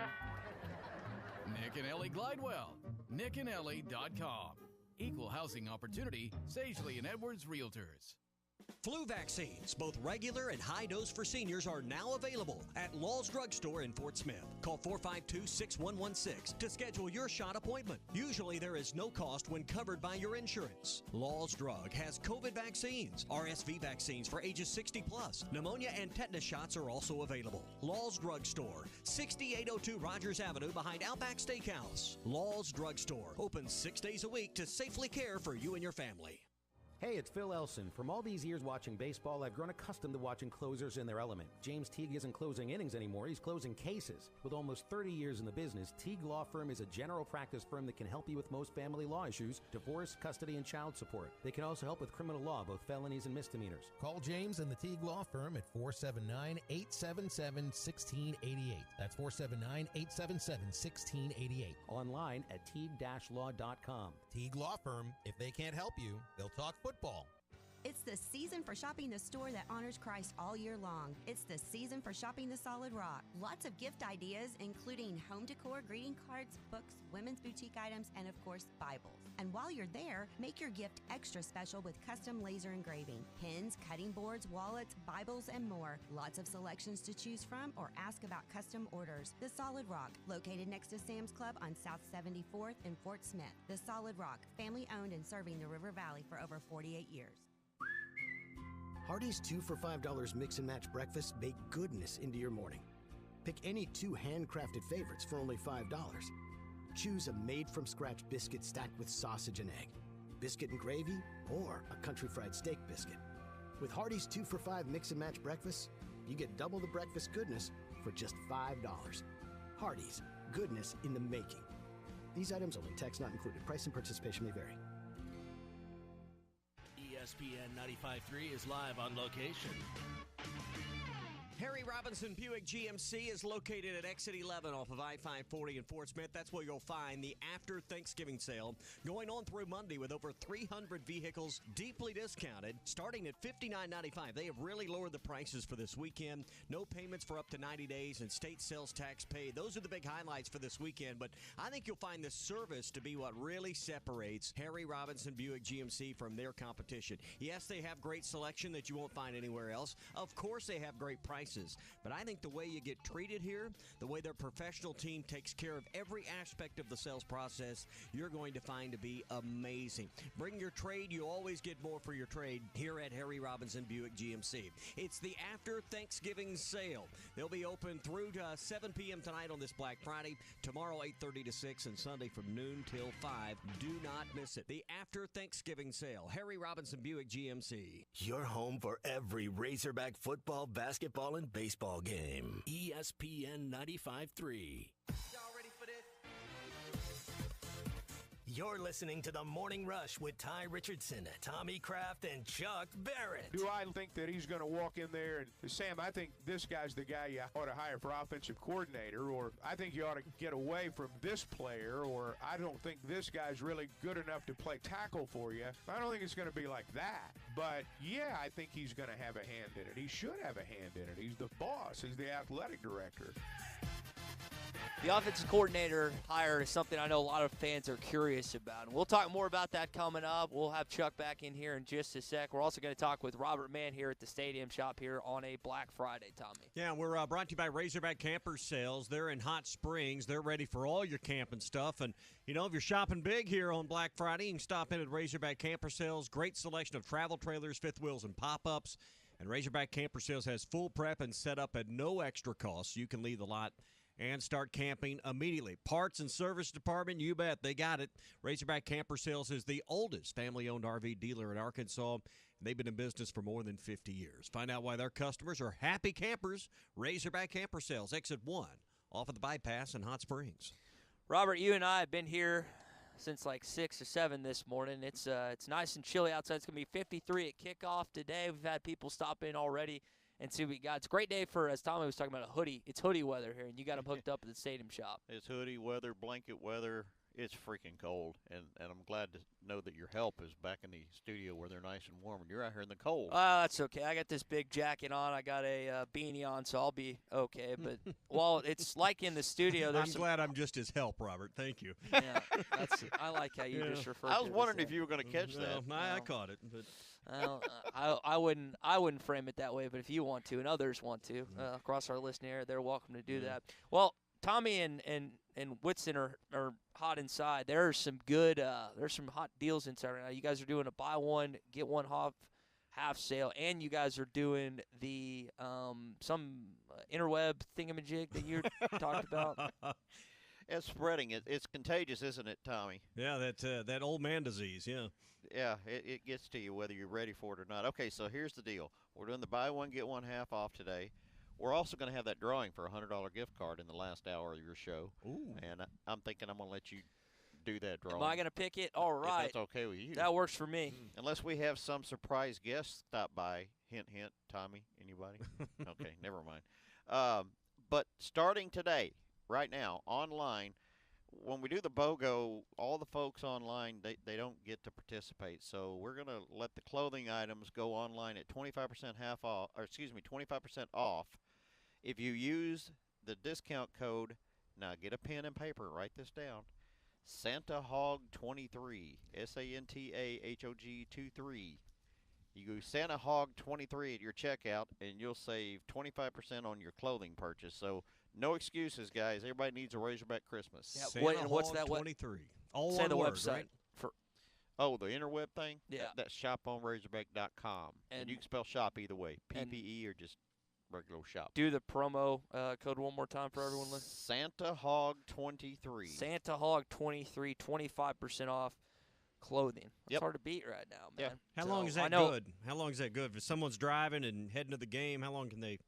[SPEAKER 10] Nick and Ellie Glidewell. nickandellie.com. Equal housing opportunity, Sagely and Edwards Realtors.
[SPEAKER 8] Flu vaccines, both regular and high dose for seniors, are now available at Law's Drug Store in Fort Smith. Call 452-6116 to schedule your shot appointment. Usually there is no cost when covered by your insurance. Law's Drug has COVID vaccines, RSV vaccines for ages 60 plus. Pneumonia and tetanus shots are also available. Law's Drug Store, 6802 Rogers Avenue behind Outback Steakhouse. Law's Drug Store, open 6 days a week to safely care for you and your family.
[SPEAKER 11] Hey, it's Phil Elson. From all these years watching baseball, I've grown accustomed to watching closers in their element. James Teague isn't closing innings anymore, he's closing cases. With almost 30 years in the business, Teague Law Firm is a general practice firm that can help you with most family law issues, divorce, custody, and child support. They can also help with criminal law, both felonies and misdemeanors.
[SPEAKER 12] Call James and the Teague Law Firm at 479-877-1688. That's 479-877-1688.
[SPEAKER 11] Online at teague-law.com.
[SPEAKER 12] Teague Law Firm, if they can't help you, they'll talk football.
[SPEAKER 13] It's the season for shopping the store that honors Christ all year long. It's the season for shopping the Solid Rock. Lots of gift ideas, including home decor, greeting cards, books, women's boutique items, and of course, Bibles. And while you're there, make your gift extra special with custom laser engraving, pins, cutting boards, wallets, Bibles, and more. Lots of selections to choose from, or ask about custom orders. The Solid Rock, located next to Sam's Club on South 74th in Fort Smith. The Solid Rock, family owned and serving the River Valley for over 48 years.
[SPEAKER 14] Hardee's 2 for $5 mix and match breakfast bake goodness into your morning. Pick any 2 handcrafted favorites for only $5. Choose a made-from-scratch biscuit stacked with sausage and egg, biscuit and gravy, or a country fried steak biscuit. With Hardee's 2 for $5 mix and match breakfast, you get double the breakfast goodness for just $5. Hardee's, goodness in the making. These items only, tax not included. Price and participation may vary.
[SPEAKER 6] ESPN 95.3 is live on location.
[SPEAKER 8] Harry Robinson Buick GMC is located at exit 11 off of I-540 in Fort Smith. That's where you'll find the after Thanksgiving sale going on through Monday with over 300 vehicles deeply discounted, starting at $59.95. They have really lowered the prices for this weekend. No payments for up to 90 days and state sales tax paid. Those are the big highlights for this weekend, but I think you'll find the service to be what really separates Harry Robinson Buick GMC from their competition. Yes, they have great selection that you won't find anywhere else. Of course, they have great prices. But I think the way you get treated here, the way their professional team takes care of every aspect of the sales process, you're going to find to be amazing. Bring your trade. You always get more for your trade here at Harry Robinson Buick GMC. It's the after Thanksgiving sale. They'll be open through to 7 p.m. tonight on this Black Friday, tomorrow 8:30 to 6, and Sunday from noon till 5. Do not miss it. The after Thanksgiving sale, Harry Robinson Buick GMC.
[SPEAKER 3] Your home for every Razorback football, basketball, and baseball game.
[SPEAKER 6] ESPN 95.3.
[SPEAKER 8] Y'all ready for this?
[SPEAKER 3] You're listening to The Morning Rush with Ty Richardson, Tommy Kraft, and Chuck Barrett.
[SPEAKER 4] Do I think that he's going to walk in there and, Sam, I think this guy's the guy you ought to hire for offensive coordinator, or I think you ought to get away from this player, or I don't think this guy's really good enough to play tackle for you. I don't think it's going to be like that. But, yeah, I think he's going to have a hand in it. He should have a hand in it. He's the boss. He's the athletic director.
[SPEAKER 2] The offensive coordinator hire is something I know a lot of fans are curious about. And we'll talk more about that coming up. We'll have Chuck back in here in just a sec. We're also going to talk with Robert Mann here at the Stadium Shop here on a Black Friday, Tommy.
[SPEAKER 1] Yeah, we're brought to you by Razorback Camper Sales. They're in Hot Springs. They're ready for all your camping stuff. And, you know, if you're shopping big here on Black Friday, you can stop in at Razorback Camper Sales. Great selection of travel trailers, fifth wheels, and pop-ups. And Razorback Camper Sales has full prep and setup at no extra cost, so you can leave the lot and start camping immediately. Parts and service department, you bet, they got it. Razorback Camper Sales is the oldest family-owned RV dealer in Arkansas. They've been in business for more than 50 years. Find out why their customers are happy campers. Razorback Camper Sales, exit 1, off of the bypass in Hot Springs.
[SPEAKER 2] Robert, you and I have been here since like 6 or 7 this morning. It's nice and chilly outside. It's going to be 53 at kickoff today. We've had people stop in already and see what we got. It's a great day for, as Tommy was talking about, a hoodie. It's hoodie weather here, and you got them hooked up at the Stadium Shop.
[SPEAKER 15] It's hoodie weather, blanket weather. It's freaking cold, and I'm glad to know that your help is back in the studio where they're nice and warm, and you're out here in the cold.
[SPEAKER 2] That's okay. I got this big jacket on. I got a beanie on, so I'll be okay. But, well, it's like in the studio.
[SPEAKER 1] I'm glad I'm just his help, Robert. Thank you.
[SPEAKER 2] Yeah, I like how you just referred to it.
[SPEAKER 15] I was wondering if you were going to catch that.
[SPEAKER 1] I caught it, but
[SPEAKER 2] I wouldn't frame it that way, but if you want to and others want to, across our listening area, they're welcome to do that. Well, Tommy and Whitson are hot inside. There's some good there's some hot deals inside right now. You guys are doing a buy one get one half sale, and you guys are doing the some interweb thingamajig that you talked about.
[SPEAKER 15] It's spreading. It's contagious, isn't it, Tommy?
[SPEAKER 1] Yeah, that old man disease, yeah.
[SPEAKER 15] Yeah, it gets to you whether you're ready for it or not. Okay, so here's the deal. We're doing the buy one, get one half off today. We're also going to have that drawing for a $100 gift card in the last hour of your show.
[SPEAKER 1] Ooh.
[SPEAKER 15] And I'm thinking I'm going to let you do that drawing.
[SPEAKER 2] Am I going to pick it? All right.
[SPEAKER 15] If that's okay with you.
[SPEAKER 2] That works for me.
[SPEAKER 15] Unless we have some surprise guest stop by. Hint, hint, Tommy, anybody? Okay, never mind. But starting today, right now, online, when we do the BOGO, all the folks online, they don't get to participate. So we're going to let the clothing items go online at 25% off, 25% off. If you use the discount code, now get a pen and paper, write this down, SantaHog23, SantaHog 23. You go SantaHog23 at your checkout, and you'll save 25% on your clothing purchase. So no excuses, guys. Everybody needs a Razorback Christmas.
[SPEAKER 2] Yeah, what's that?
[SPEAKER 1] 23. All
[SPEAKER 2] say
[SPEAKER 1] one
[SPEAKER 2] the
[SPEAKER 1] word,
[SPEAKER 2] website.
[SPEAKER 1] Right?
[SPEAKER 15] The interweb thing?
[SPEAKER 2] Yeah.
[SPEAKER 15] That's shoponrazorback.com. And you can spell shop either way, PPE or just regular shop.
[SPEAKER 2] Do the promo code one more time for everyone listening.
[SPEAKER 15] SantaHog23.
[SPEAKER 2] SantaHog23, 25% off clothing. It's hard to beat right now, man.
[SPEAKER 1] Yeah. How long is that good? How long is that good? If someone's driving and heading to the game, how long can they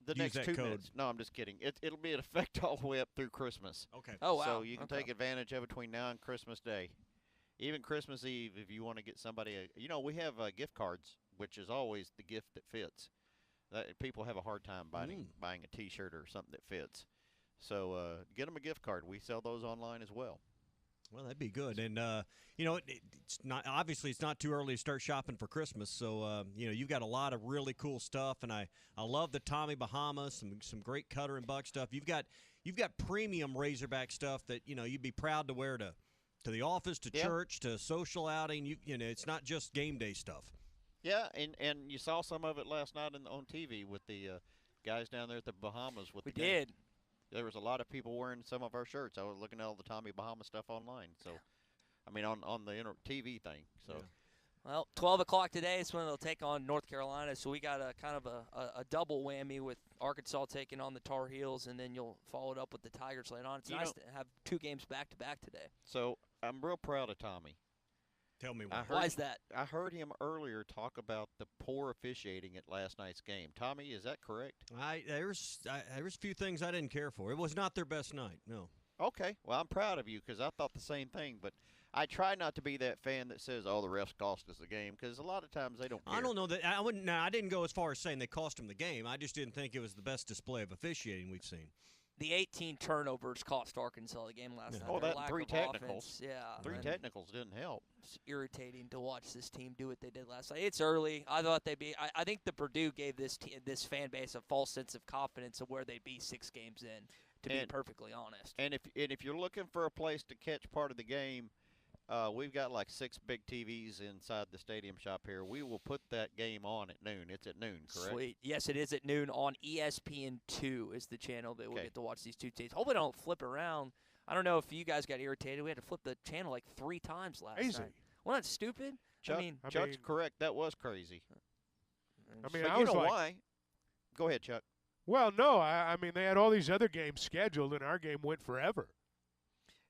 [SPEAKER 15] The
[SPEAKER 1] use
[SPEAKER 15] next
[SPEAKER 1] that
[SPEAKER 15] 2
[SPEAKER 1] code?
[SPEAKER 15] minutes. No, I'm just kidding. It'll be in effect all the way up through Christmas.
[SPEAKER 1] Okay.
[SPEAKER 2] Oh, wow.
[SPEAKER 15] So you can take advantage of it between now and Christmas Day. Even Christmas Eve, if you want to get somebody we have gift cards, which is always the gift that fits. People have a hard time buying a T-shirt or something that fits. So get them a gift card. We sell those online as well.
[SPEAKER 1] Well, that'd be good. And, it's not too early to start shopping for Christmas. So, you've got a lot of really cool stuff. And I love the Tommy Bahama, some great Cutter and Buck stuff. You've got premium Razorback stuff that, you'd be proud to wear to the office, to church, to social outing. It's not just game day stuff.
[SPEAKER 15] Yeah, and you saw some of it last night on TV with the guys down there at the Bahamas.
[SPEAKER 2] We did.
[SPEAKER 15] There was a lot of people wearing some of our shirts. I was looking at all the Tommy Bahama stuff online. So, I mean, on the TV thing. So,
[SPEAKER 2] Well, 12 o'clock today is when they'll take on North Carolina. So we got a kind of a double whammy with Arkansas taking on the Tar Heels, and then you'll follow it up with the Tigers later on. It's nice to have 2 games back-to-back today.
[SPEAKER 15] So I'm real proud of Tommy.
[SPEAKER 1] Tell me why.
[SPEAKER 2] Why is that?
[SPEAKER 15] I heard him earlier talk about the poor officiating at last night's game. Tommy, is that correct?
[SPEAKER 1] There was a few things I didn't care for. It was not their best night, no.
[SPEAKER 15] Okay, well, I'm proud of you because I thought the same thing, but I try not to be that fan that says, "Oh, the refs cost us the game," because a lot of times they don't care.
[SPEAKER 1] I don't know that I wouldn't. No, I didn't go as far as saying they cost them the game. I just didn't think it was the best display of officiating we've seen.
[SPEAKER 2] The 18 turnovers cost Arkansas the game last night.
[SPEAKER 15] Oh,
[SPEAKER 2] Their
[SPEAKER 15] that
[SPEAKER 2] lack
[SPEAKER 15] and 3
[SPEAKER 2] of
[SPEAKER 15] technicals.
[SPEAKER 2] offense, yeah.
[SPEAKER 15] Three
[SPEAKER 2] and
[SPEAKER 15] technicals didn't help.
[SPEAKER 2] It's irritating to watch this team do what they did last night. It's early. I thought they'd be. I think the Purdue gave this fan base a false sense of confidence of where they'd be 6 games in. To be perfectly honest.
[SPEAKER 15] And if you're looking for a place to catch part of the game, we've got like 6 big TVs inside the Stadium Shop here. We will put that game on at noon. It's at noon, correct?
[SPEAKER 2] Sweet. Yes, it is at noon on ESPN2 is the channel that we'll get to watch these two teams. Hope we don't flip around. I don't know if you guys got irritated. We had to flip the channel like 3 times last night. Wasn't that stupid?
[SPEAKER 15] Chuck's correct. That was crazy.
[SPEAKER 4] I mean,
[SPEAKER 15] but
[SPEAKER 4] I
[SPEAKER 15] you
[SPEAKER 4] was
[SPEAKER 15] know
[SPEAKER 4] like,
[SPEAKER 15] why. Go ahead, Chuck.
[SPEAKER 4] Well, no, I mean, they had all these other games scheduled, and our game went forever.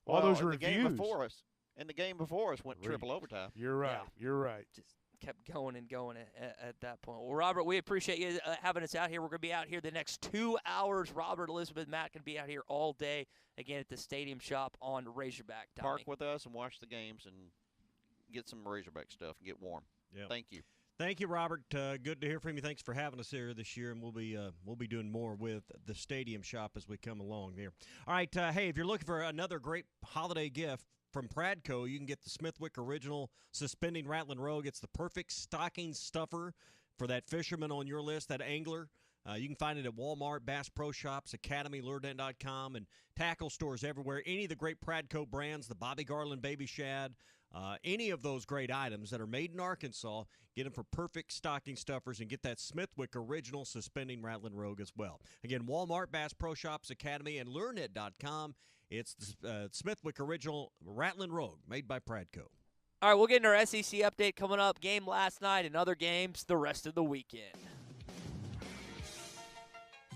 [SPEAKER 4] All those
[SPEAKER 15] and
[SPEAKER 4] reviews.
[SPEAKER 15] The game before us, and the game before us went triple overtime.
[SPEAKER 4] You're right.
[SPEAKER 2] Yeah.
[SPEAKER 4] You're right.
[SPEAKER 2] Just kept going and going at that point. Well, Robert, we appreciate you having us out here. We're going to be out here the next 2 hours. Robert, Elizabeth, Matt can be out here all day, again, at the Stadium Shop on Razorback. Tommy.
[SPEAKER 15] Park with us and watch the games and get some Razorback stuff and get warm.
[SPEAKER 1] Yep.
[SPEAKER 15] Thank you.
[SPEAKER 1] Thank you, Robert. Good to hear from you. Thanks for having us here this year, and we'll be doing more with the Stadium Shop as we come along here. All right, hey, if you're looking for another great holiday gift from Pradco, you can get the Smithwick Original Suspending Rattling Rogue. It's the perfect stocking stuffer for that fisherman on your list, that angler. You can find it at Walmart, Bass Pro Shops, Academy, LureNet.com, and tackle stores everywhere. Any of the great Pradco brands, the Bobby Garland Baby Shad, any of those great items that are made in Arkansas, get them for perfect stocking stuffers and get that Smithwick Original Suspending Rattling Rogue as well. Again, Walmart, Bass Pro Shops, Academy, and LureNet.com. It's the Smithwick Original Rattling Rogue made by Pradco.
[SPEAKER 2] All right, we'll get into our SEC update coming up. Game last night and other games the rest of the weekend.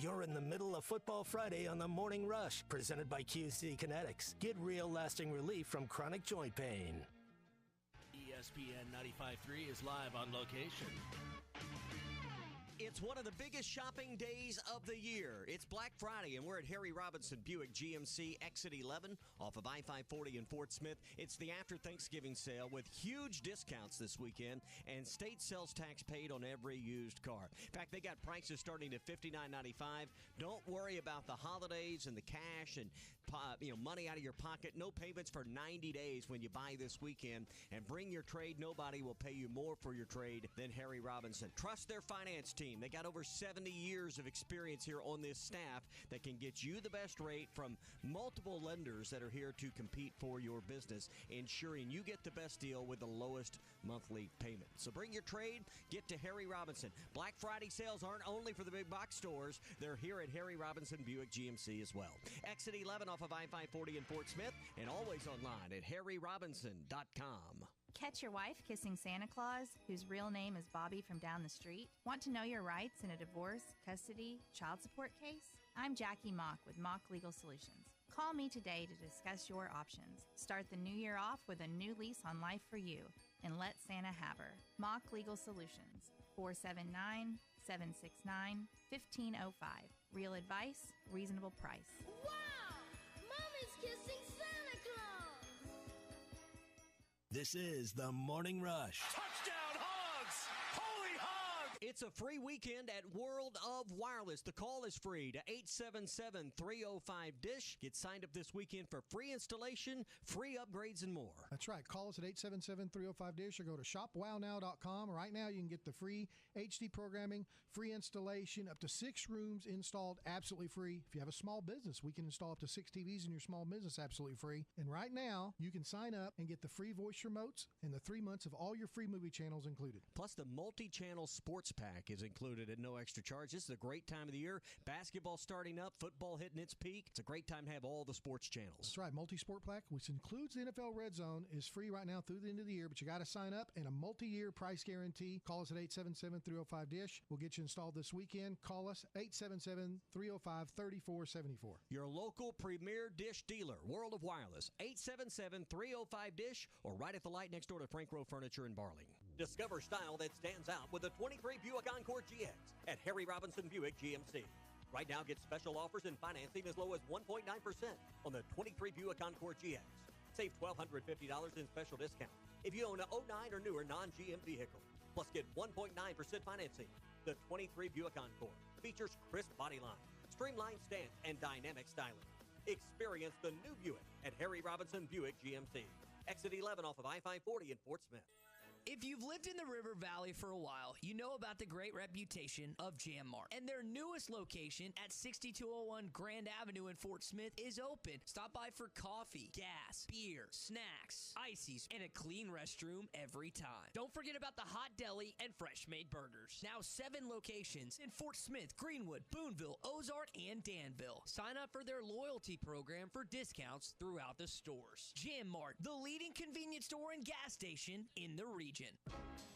[SPEAKER 3] You're in the middle of Football Friday on the Morning Rush, presented by QC Kinetics. Get real lasting relief from chronic joint pain.
[SPEAKER 6] ESPN 95.3 is live on location.
[SPEAKER 8] It's one of the biggest shopping days of the year. It's Black Friday, and we're at Harry Robinson Buick GMC Exit 11 off of I-540 in Fort Smith. It's the after Thanksgiving sale with huge discounts this weekend and state sales tax paid on every used car. In fact, they got prices starting at $59.95. Don't worry about the holidays and the cash and money out of your pocket. No payments for 90 days when you buy this weekend. And bring your trade. Nobody will pay you more for your trade than Harry Robinson. Trust their finance team. They got over 70 years of experience here on this staff that can get you the best rate from multiple lenders that are here to compete for your business, ensuring you get the best deal with the lowest monthly payment. So bring your trade, get to Harry Robinson. Black Friday sales aren't only for the big box stores. They're here at Harry Robinson Buick GMC as well. Exit 11 off of I-540 in Fort Smith, and always online at harryrobinson.com.
[SPEAKER 16] Catch your wife kissing Santa Claus, whose real name is Bobby from down the street? Want to know your rights in a divorce, custody, child support case? I'm Jackie Mock with Mock Legal Solutions. Call me today to discuss your options. Start the new year off with a new lease on life for you, and let Santa have her. Mock Legal Solutions, 479-769-1505. Real advice, reasonable price.
[SPEAKER 17] Wow! Mommy's kissing Santa Claus!
[SPEAKER 3] This is the Morning Rush.
[SPEAKER 8] Touchdown, Hogs! Holy hog! It's a free weekend at World of Wireless. The call is free to 877-305-DISH. Get signed up this weekend for free installation, free upgrades, and more.
[SPEAKER 18] That's right. Call us at 877-305-DISH or go to shopwownow.com. Right now, you can get the free HD programming, free installation, up to 6 rooms installed absolutely free. If you have a small business, we can install up to 6 TVs in your small business absolutely free. And right now, you can sign up and get the free voice remotes and the 3 months of all your free movie channels included.
[SPEAKER 8] Plus, the multi-channel sports pack is included at no extra charge. This is a great time of the year. Basketball starting up, football hitting its peak. It's a great time to have all the sports channels.
[SPEAKER 18] That's right. Multi-sport pack, which includes the NFL Red Zone, is free right now through the end of the year, but you got to sign up and a multi-year price guarantee. Call us at 877-305-DISH. We'll get you installed this weekend. Call us 877-305-3474.
[SPEAKER 8] Your local premier dish dealer, World of Wireless, 877-305-DISH, or right at the light next door to Frank Rowe Furniture in Barling. Discover style that stands out with the 23 Buick Encore GX at Harry Robinson Buick GMC. Right now, get special offers and financing as low as 1.9% on the 23 Buick Encore GX. Save $1,250 in special discount if you own a 09 or newer non-GM vehicle. Plus, get 1.9% financing. The 23 Buick Encore features crisp body line, streamlined stance, and dynamic styling. Experience the new Buick at Harry Robinson Buick GMC. Exit 11 off of I-540 in Fort Smith.
[SPEAKER 19] If you've lived in the River Valley for a while, you know about the great reputation of Jam Mart. And their newest location at 6201 Grand Avenue in Fort Smith is open. Stop by for coffee, gas, beer, snacks, ices, and a clean restroom every time. Don't forget about the hot deli and fresh-made burgers. Now 7 locations in Fort Smith, Greenwood, Boonville, Ozark, and Danville. Sign up for their loyalty program for discounts throughout the stores. Jam Mart, the leading convenience store and gas station in the region.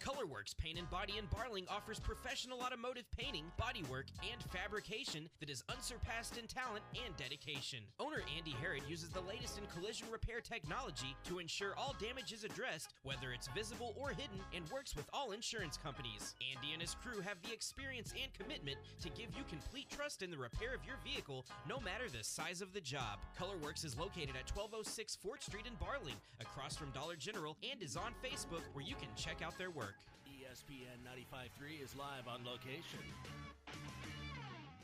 [SPEAKER 20] Colorworks Paint and Body in Barling offers professional automotive painting, bodywork, and fabrication that is unsurpassed in talent and dedication. Owner Andy Harrod uses the latest in collision repair technology to ensure all damage is addressed, whether it's visible or hidden, and works with all insurance companies. Andy and his crew have the experience and commitment to give you complete trust in the repair of your vehicle, no matter the size of the job. Colorworks is located at 1206 4th Street in Barling, across from Dollar General, and is on Facebook, where you can check out their work.
[SPEAKER 6] ESPN 95.3 is live on location.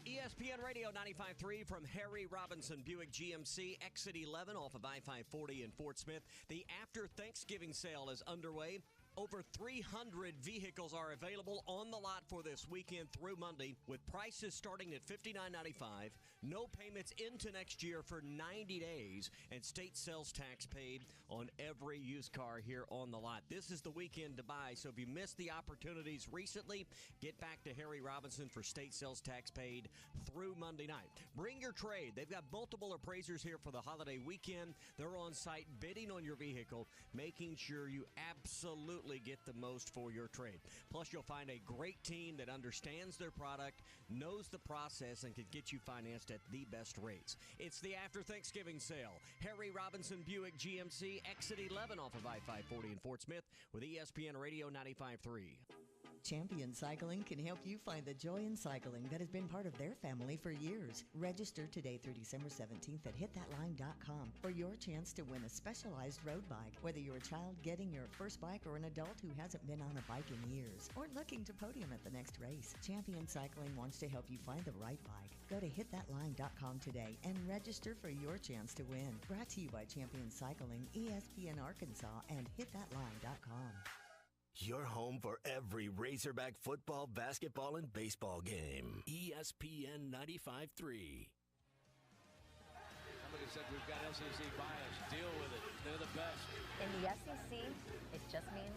[SPEAKER 8] ESPN Radio 95.3 from Harry Robinson Buick GMC, exit 11 off of I-540 in Fort Smith. The after Thanksgiving sale is underway. Over 300 vehicles are available on the lot for this weekend through Monday, with prices starting at $59.95, no payments into next year for 90 days, and state sales tax paid on every used car here on the lot. This is the weekend to buy, so if you missed the opportunities recently, get back to Harry Robinson for state sales tax paid through Monday night. Bring your trade. They've got multiple appraisers here for the holiday weekend. They're on site bidding on your vehicle, making sure you absolutely get the most for your trade. Plus, you'll find a great team that understands their product, knows the process, and can get you financed at the best rates. It's the after Thanksgiving sale. Harry Robinson Buick GMC, exit 11 off of I-540 in Fort Smith with ESPN Radio 95.3.
[SPEAKER 21] Champion Cycling can help you find the joy in cycling that has been part of their family for years. Register today through December 17th at hitthatline.com for your chance to win a specialized road bike. Whether you're a child getting your first bike or an adult who hasn't been on a bike in years or looking to podium at the next race, Champion Cycling wants to help you find the right bike. Go to hitthatline.com today and register for your chance to win. Brought to you by Champion Cycling, ESPN Arkansas, and hitthatline.com.
[SPEAKER 3] Your home for every Razorback football, basketball, and baseball game.
[SPEAKER 6] ESPN 95.3.
[SPEAKER 22] Somebody said we've got SEC bias. Deal with it. They're the best.
[SPEAKER 23] In the SEC, it just means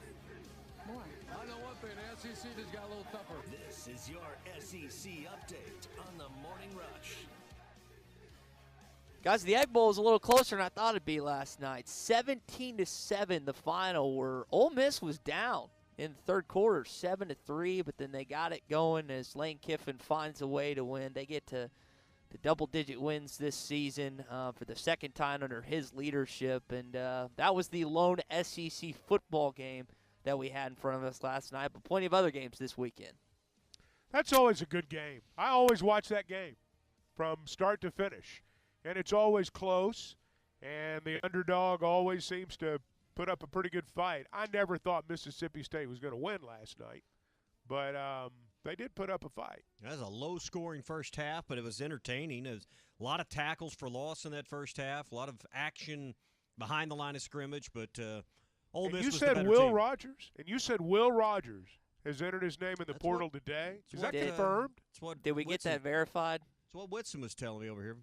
[SPEAKER 23] more.
[SPEAKER 22] I know one thing. The SEC just got a little tougher.
[SPEAKER 3] This is your SEC update on the Morning Rush.
[SPEAKER 2] Guys, the Egg Bowl is a little closer than I thought it'd be last night. 17-7, the final, where Ole Miss was down in the third quarter, 7-3, but then they got it going as Lane Kiffin finds a way to win. They get to the double-digit wins this season for the second time under his leadership, and that was the lone SEC football game that we had in front of us last night, but plenty of other games this weekend.
[SPEAKER 4] That's always a good game. I always watch that game from start to finish. And it's always close, and the underdog always seems to put up a pretty good fight. I never thought Mississippi State was going to win last night, but they did put up a fight.
[SPEAKER 1] That was a low-scoring first half, but it was entertaining. It was a lot of tackles for loss in that first half, a lot of action behind the line of scrimmage, but Ole Miss was the better team.
[SPEAKER 4] And you said Will Rogers has entered his name in the portal today. Is that confirmed?
[SPEAKER 2] Did we get that verified?
[SPEAKER 1] That's what Whitson was telling me over here.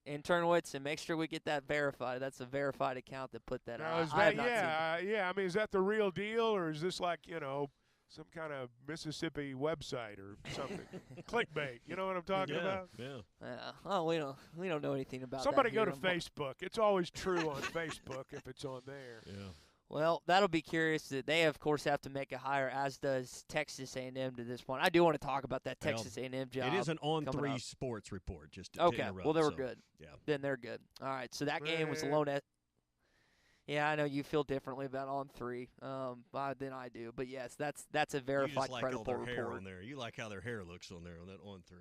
[SPEAKER 2] Intern Whitson, make sure we get that verified. That's a verified account that put that
[SPEAKER 4] Now,
[SPEAKER 2] out.
[SPEAKER 4] is that, I mean, is that the real deal, or is this like, some kind of Mississippi website or something? Clickbait. You know what I'm talking about?
[SPEAKER 1] Yeah.
[SPEAKER 2] Oh, we don't know anything about
[SPEAKER 4] Somebody
[SPEAKER 2] that.
[SPEAKER 4] Somebody go to Facebook. It's always true on Facebook if it's on there.
[SPEAKER 1] Yeah.
[SPEAKER 2] Well, that'll be curious. That they, of course, have to make a hire, as does Texas A&M to this point. I do want to talk about that Texas A&M job.
[SPEAKER 1] It is an On-3
[SPEAKER 2] up.
[SPEAKER 1] sports report, just to
[SPEAKER 2] okay.
[SPEAKER 1] interrupt,
[SPEAKER 2] Well, they were
[SPEAKER 1] so,
[SPEAKER 2] good.
[SPEAKER 1] Yeah.
[SPEAKER 2] Then they're good. All right, so that game was alone at – yeah, I know you feel differently about On-3 than I do. But, yes, that's a verified
[SPEAKER 1] you just like
[SPEAKER 2] credible
[SPEAKER 1] all their hair
[SPEAKER 2] report.
[SPEAKER 1] on there. You like how their hair looks on there on that On-3.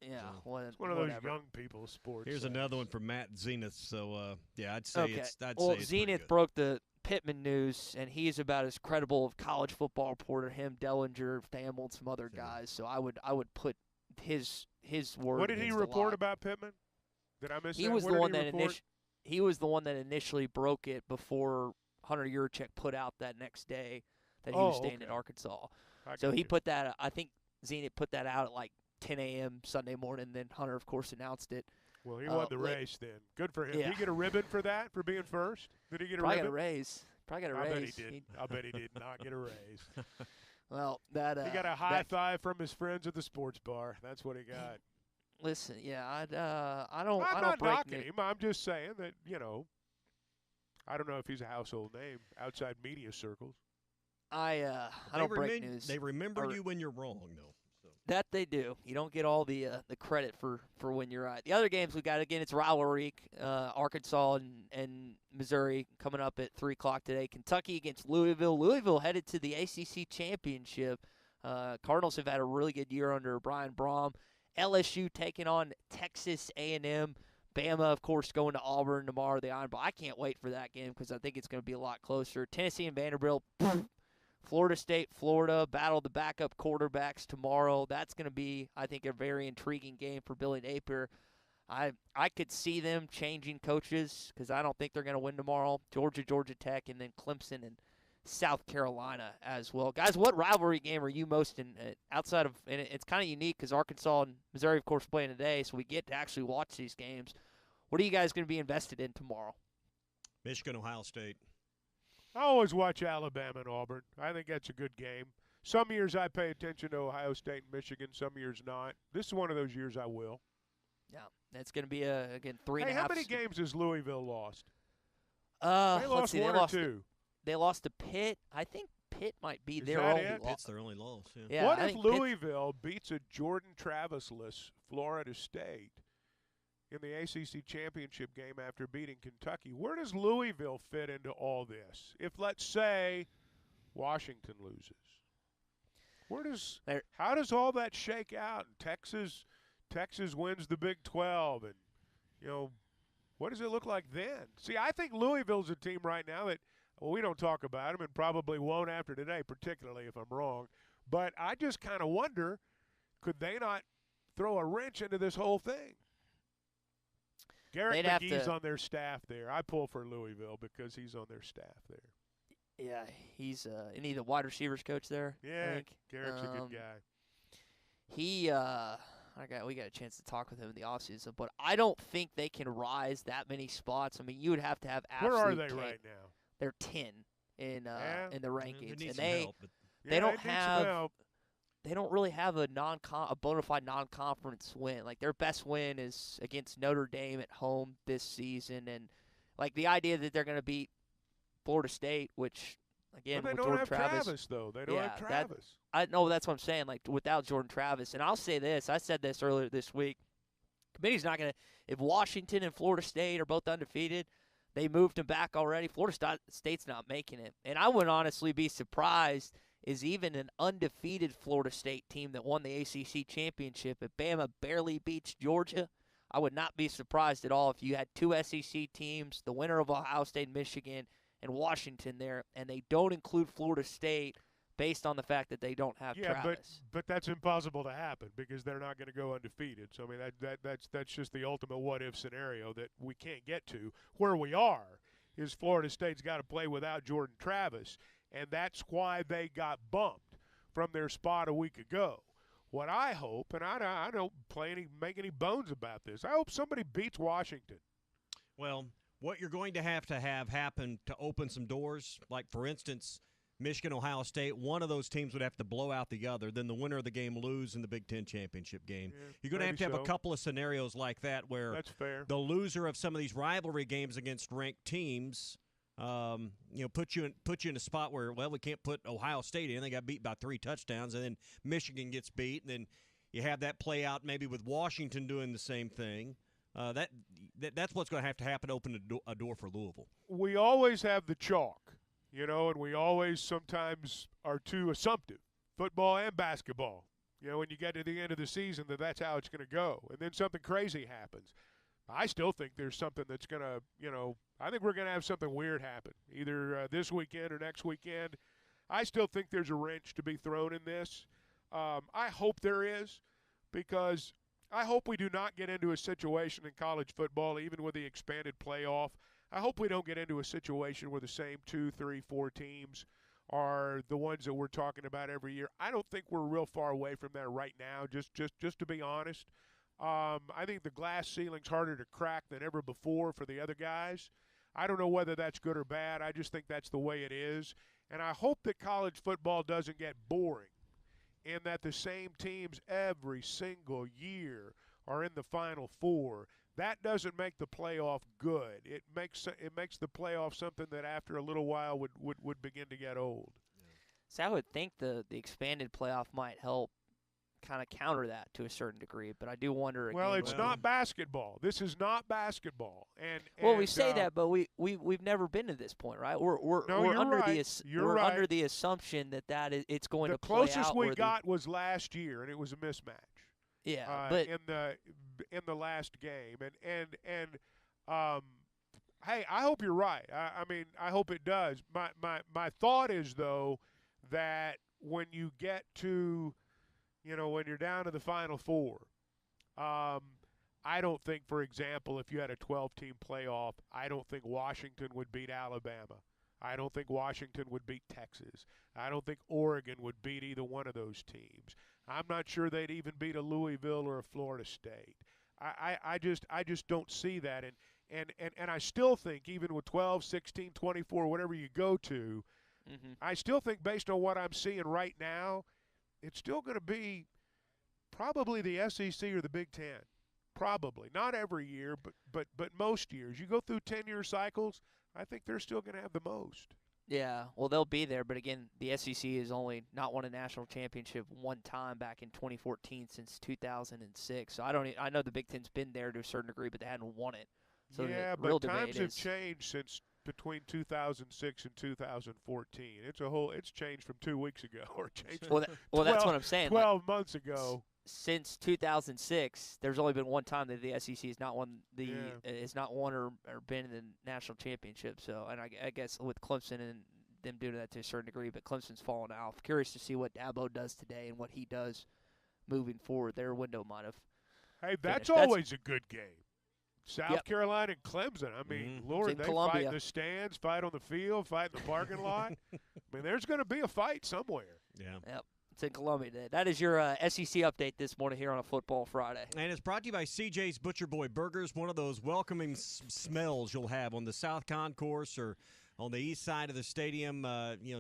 [SPEAKER 2] Yeah,
[SPEAKER 1] So.
[SPEAKER 4] It's one of those young people sports.
[SPEAKER 1] Here's another one from Matt Zenith. So, I'd say
[SPEAKER 2] okay.
[SPEAKER 1] it's
[SPEAKER 2] well,
[SPEAKER 1] say it's
[SPEAKER 2] Zenith broke the Pittman news, and he's about as credible of college football reporter, him, Dellinger, Thamel, and some other guys. So I would put his word.
[SPEAKER 4] What did he report about Pittman? Did I miss
[SPEAKER 2] he
[SPEAKER 4] that?
[SPEAKER 2] Was
[SPEAKER 4] what
[SPEAKER 2] the
[SPEAKER 4] did
[SPEAKER 2] one
[SPEAKER 4] he
[SPEAKER 2] that
[SPEAKER 4] report?
[SPEAKER 2] he was the one that initially broke it before Hunter Yurchek put out that next day that he was staying in Arkansas. So he put that. I think Zenith put that out at like 10 a.m. Sunday morning. Then Hunter, of course, announced it.
[SPEAKER 4] Well, he won the race then. Good for him.
[SPEAKER 2] Yeah.
[SPEAKER 4] Did he get a ribbon for that, for being first? Did he get a
[SPEAKER 2] Probably
[SPEAKER 4] ribbon?
[SPEAKER 2] Got a raise. Probably got a raise.
[SPEAKER 4] I bet he did. I bet he did not get a raise.
[SPEAKER 2] Well, that
[SPEAKER 4] he got a high five from his friends at the sports bar. That's what he got.
[SPEAKER 2] Listen, yeah, I
[SPEAKER 4] I'm
[SPEAKER 2] don't
[SPEAKER 4] not
[SPEAKER 2] break
[SPEAKER 4] knocking him. I'm just saying that, I don't know if he's a household name outside media circles.
[SPEAKER 2] I don't break news.
[SPEAKER 1] They remember you when you're wrong, though. So.
[SPEAKER 2] That they do. You don't get all the credit for when you're right. The other games we got, again, it's rivalry week. Arkansas and Missouri coming up at 3 o'clock today. Kentucky against Louisville. Louisville headed to the ACC championship. Cardinals have had a really good year under Brian Brom. LSU taking on Texas A&M. Bama, of course, going to Auburn tomorrow, the Iron Bowl. I can't wait for that game because I think it's going to be a lot closer. Tennessee and Vanderbilt. Florida State, Florida, battle the backup quarterbacks tomorrow. That's going to be, I think, a very intriguing game for Billy Napier. I could see them changing coaches because I don't think they're going to win tomorrow. Georgia, Georgia Tech, and then Clemson and South Carolina as well. Guys, what rivalry game are you most in outside of – and it's kind of unique because Arkansas and Missouri, of course, playing today, so we get to actually watch these games. What are you guys going to be invested in tomorrow?
[SPEAKER 1] Michigan, Ohio State.
[SPEAKER 4] I always watch Alabama and Auburn. I think that's a good game. Some years I pay attention to Ohio State and Michigan, some years not. This is one of those years I will.
[SPEAKER 2] Yeah, that's going to be, again, 3.5.
[SPEAKER 4] Hey, how many games has Louisville lost?
[SPEAKER 2] They
[SPEAKER 4] lost one or two.
[SPEAKER 2] They lost to Pitt. I think Pitt might be their
[SPEAKER 4] that
[SPEAKER 2] only
[SPEAKER 4] it?
[SPEAKER 2] loss.
[SPEAKER 1] Pitt's their only loss, yeah.
[SPEAKER 4] What if Louisville beats a Jordan Travis-less Florida State in the ACC championship game after beating Kentucky? Where does Louisville fit into all this? If, let's say, Washington loses, how does all that shake out? And Texas wins the Big 12, and what does it look like then? See, I think Louisville's a team right now that we don't talk about them and probably won't after today, particularly if I'm wrong. But I just kind of wonder, could they not throw a wrench into this whole thing? Garrett McGee's on their staff there. I pull for Louisville because he's on their staff there.
[SPEAKER 2] Yeah, he's isn't he the wide receivers coach there?
[SPEAKER 4] Yeah, Garrett's a good guy.
[SPEAKER 2] We got a chance to talk with him in the offseason, but I don't think they can rise that many spots. I mean, you would have to have absolute.
[SPEAKER 4] Where are they right now?
[SPEAKER 2] They're 10 in the rankings, and
[SPEAKER 4] they don't have.
[SPEAKER 2] They don't really have a bona fide non-conference win. Like, their best win is against Notre Dame at home this season, and like the idea that they're going to beat Florida State, which again
[SPEAKER 4] But they
[SPEAKER 2] with
[SPEAKER 4] don't
[SPEAKER 2] Jordan
[SPEAKER 4] have
[SPEAKER 2] Travis,
[SPEAKER 4] though. They don't have Travis.
[SPEAKER 2] I know that's what I'm saying. Like, without Jordan Travis, and I'll say this: I said this earlier this week. Committee's not going to. If Washington and Florida State are both undefeated, they moved them back already. Florida State's not making it, and I would honestly be surprised. Is even an undefeated Florida State team that won the ACC championship. If Bama barely beats Georgia, I would not be surprised at all if you had two SEC teams, the winner of Ohio State, Michigan, and Washington there, and they don't include Florida State based on the fact that they don't have Travis.
[SPEAKER 4] But that's impossible to happen because they're not going to go undefeated. So, I mean, that's just the ultimate what-if scenario that we can't get to. Where we are is Florida State's got to play without Jordan Travis, and that's why they got bumped from their spot a week ago. What I hope, and I don't make any bones about this, I hope somebody beats Washington.
[SPEAKER 1] Well, what you're going to have happen to open some doors, like, for instance, Michigan, Ohio State, one of those teams would have to blow out the other, then the winner of the game lose in the Big Ten championship game.
[SPEAKER 4] Yeah,
[SPEAKER 1] you're going to have a couple of scenarios like that where
[SPEAKER 4] that's fair.
[SPEAKER 1] The loser of some of these rivalry games against ranked teams put you in a spot where, well, we can't put Ohio State in. They got beat by 3 touchdowns, and then Michigan gets beat, and then you have that play out maybe with Washington doing the same thing. That's what's going to have to happen to open a door for Louisville.
[SPEAKER 4] We always have the chalk, and we always sometimes are too assumptive, football and basketball. when you get to the end of the season, that's how it's going to go. And then something crazy happens. I still think there's something that's going to, I think we're going to have something weird happen, either this weekend or next weekend. I still think there's a wrench to be thrown in this. I hope there is, because I hope we do not get into a situation in college football, even with the expanded playoff. I hope we don't get into a situation where the same 2, 3, 4 teams are the ones that we're talking about every year. I don't think we're real far away from that right now, just to be honest. I think the glass ceiling's harder to crack than ever before for the other guys. I don't know whether that's good or bad. I just think that's the way it is. And I hope that college football doesn't get boring and that the same teams every single year are in the Final Four. That doesn't make the playoff good. It makes the playoff something that after a little while would begin to get old.
[SPEAKER 2] So I would think the expanded playoff might help kind of counter that to a certain degree, but I do wonder.
[SPEAKER 4] Well, it's not basketball. This is not basketball,
[SPEAKER 2] we say that, but we've never been to this point, right? We're under under the assumption that it's going to play out.
[SPEAKER 4] The closest we got was last year, and it was a mismatch.
[SPEAKER 2] Yeah, but
[SPEAKER 4] in the last game, hey, I hope you're right. I mean, I hope it does. My thought is though that when you get to when you're down to the Final Four, I don't think, for example, if you had a 12-team playoff, I don't think Washington would beat Alabama. I don't think Washington would beat Texas. I don't think Oregon would beat either one of those teams. I'm not sure they'd even beat a Louisville or a Florida State. I just don't see that. And I still think even with 12, 16, 24, whatever you go to, I still think based on what I'm seeing right now, it's still going to be probably the SEC or the Big Ten. Probably. Not every year, but most years. You go through 10-year cycles, I think they're still going to have the most.
[SPEAKER 2] Yeah, well, they'll be there, but again, the SEC has only not won a national championship one time back in 2014 since 2006. So I know the Big Ten's been there to a certain degree, but they hadn't won it. So
[SPEAKER 4] yeah, but times have changed since between 2006 and 2014. It's changed from 2 weeks ago, or changed.
[SPEAKER 2] Well, that's what I'm saying.
[SPEAKER 4] 12 months ago.
[SPEAKER 2] Since 2006, there's only been one time that the SEC has not won or been in the national championship. So, and I guess with Clemson and them doing that to a certain degree, but Clemson's fallen out. I'm curious to see what Dabo does today and what he does moving forward. Their window might have.
[SPEAKER 4] Hey, that's always a good game. South Carolina and Clemson. I mean, Lord, they
[SPEAKER 2] Columbia.
[SPEAKER 4] fight in the stands, fight on the field, fight in the parking lot. I mean, there's going to be a fight somewhere.
[SPEAKER 1] Yeah.
[SPEAKER 2] Yep. It's in Columbia today. That is your SEC update this morning here on a Football Friday.
[SPEAKER 1] And it's brought to you by CJ's Butcher Boy Burgers, one of those welcoming smells you'll have on the South Concourse or on the east side of the stadium.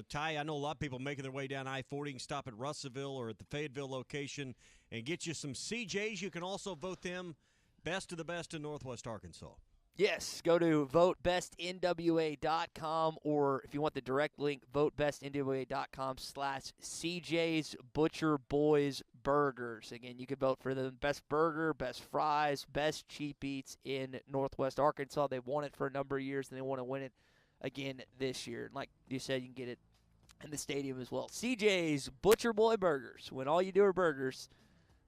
[SPEAKER 1] Ty, I know a lot of people making their way down I-40. You can stop at Russellville or at the Fayetteville location and get you some CJ's. You can also vote them best of the best in Northwest Arkansas.
[SPEAKER 2] Yes, go to votebestnwa.com, or if you want the direct link, votebestnwa.com/CJ's Butcher Boys Burgers. Again, you can vote for the best burger, best fries, best cheap eats in Northwest Arkansas. They've won it for a number of years, and they want to win it again this year. Like you said, you can get it in the stadium as well. CJ's Butcher Boy Burgers. When all you do are burgers,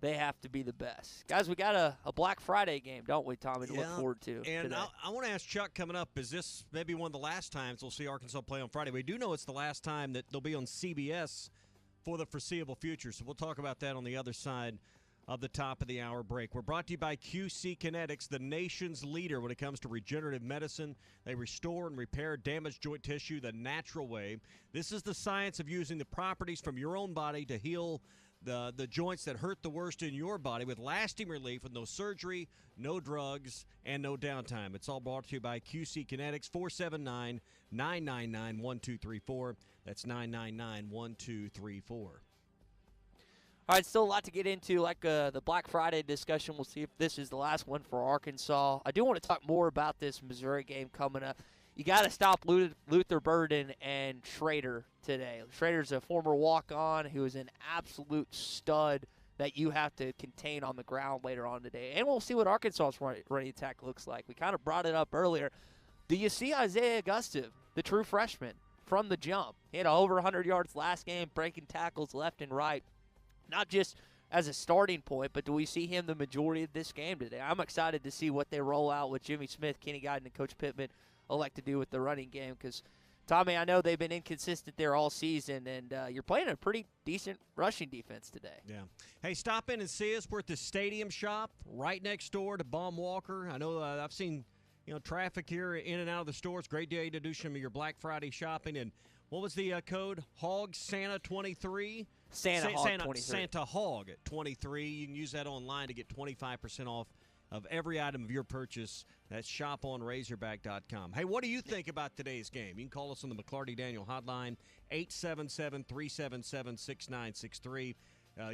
[SPEAKER 2] they have to be the best. Guys, we got a Black Friday game, don't we, Tommy, to look forward to
[SPEAKER 1] And
[SPEAKER 2] today.
[SPEAKER 1] I want to ask Chuck coming up, is this maybe one of the last times we'll see Arkansas play on Friday? We do know it's the last time that they'll be on CBS for the foreseeable future, so we'll talk about that on the other side of the top of the hour break. We're brought to you by QC Kinetics, the nation's leader when it comes to regenerative medicine. They restore and repair damaged joint tissue the natural way. This is the science of using the properties from your own body to heal the joints that hurt the worst in your body with lasting relief with no surgery, no drugs, and no downtime. It's all brought to you by QC Kinetics, 479-999-1234. That's 999-1234.
[SPEAKER 2] All right, still a lot to get into, like the Black Friday discussion. We'll see if this is the last one for Arkansas. I do want to talk more about this Missouri game coming up. You got to stop Luther Burden and Schrader today. Schrader's a former walk-on who is an absolute stud that you have to contain on the ground later on today. And we'll see what Arkansas's running attack looks like. We kind of brought it up earlier. Do you see Isaiah Augusta, the true freshman, from the jump? He had over 100 yards last game, breaking tackles left and right. Not just as a starting point, but do we see him the majority of this game today? I'm excited to see what they roll out with Jimmy Smith, Kenny Guiden, and Coach Pittman elect to do with the running game because, Tommy, I know they've been inconsistent there all season, and you're playing a pretty decent rushing defense today.
[SPEAKER 1] Yeah. Hey, stop in and see us. We're at the Stadium Shop right next door to Baum Walker. I know I've seen traffic here in and out of the store. It's a great day to do some of your Black Friday shopping. And what was the code? Hog Santa 23?
[SPEAKER 2] Santa Hog 23.
[SPEAKER 1] Santa Hog at 23. You can use that online to get 25% off of every item of your purchase. That's shoponrazorback.com. Hey, what do you think about today's game? You can call us on the McClarty Daniel hotline, 877-377-6963.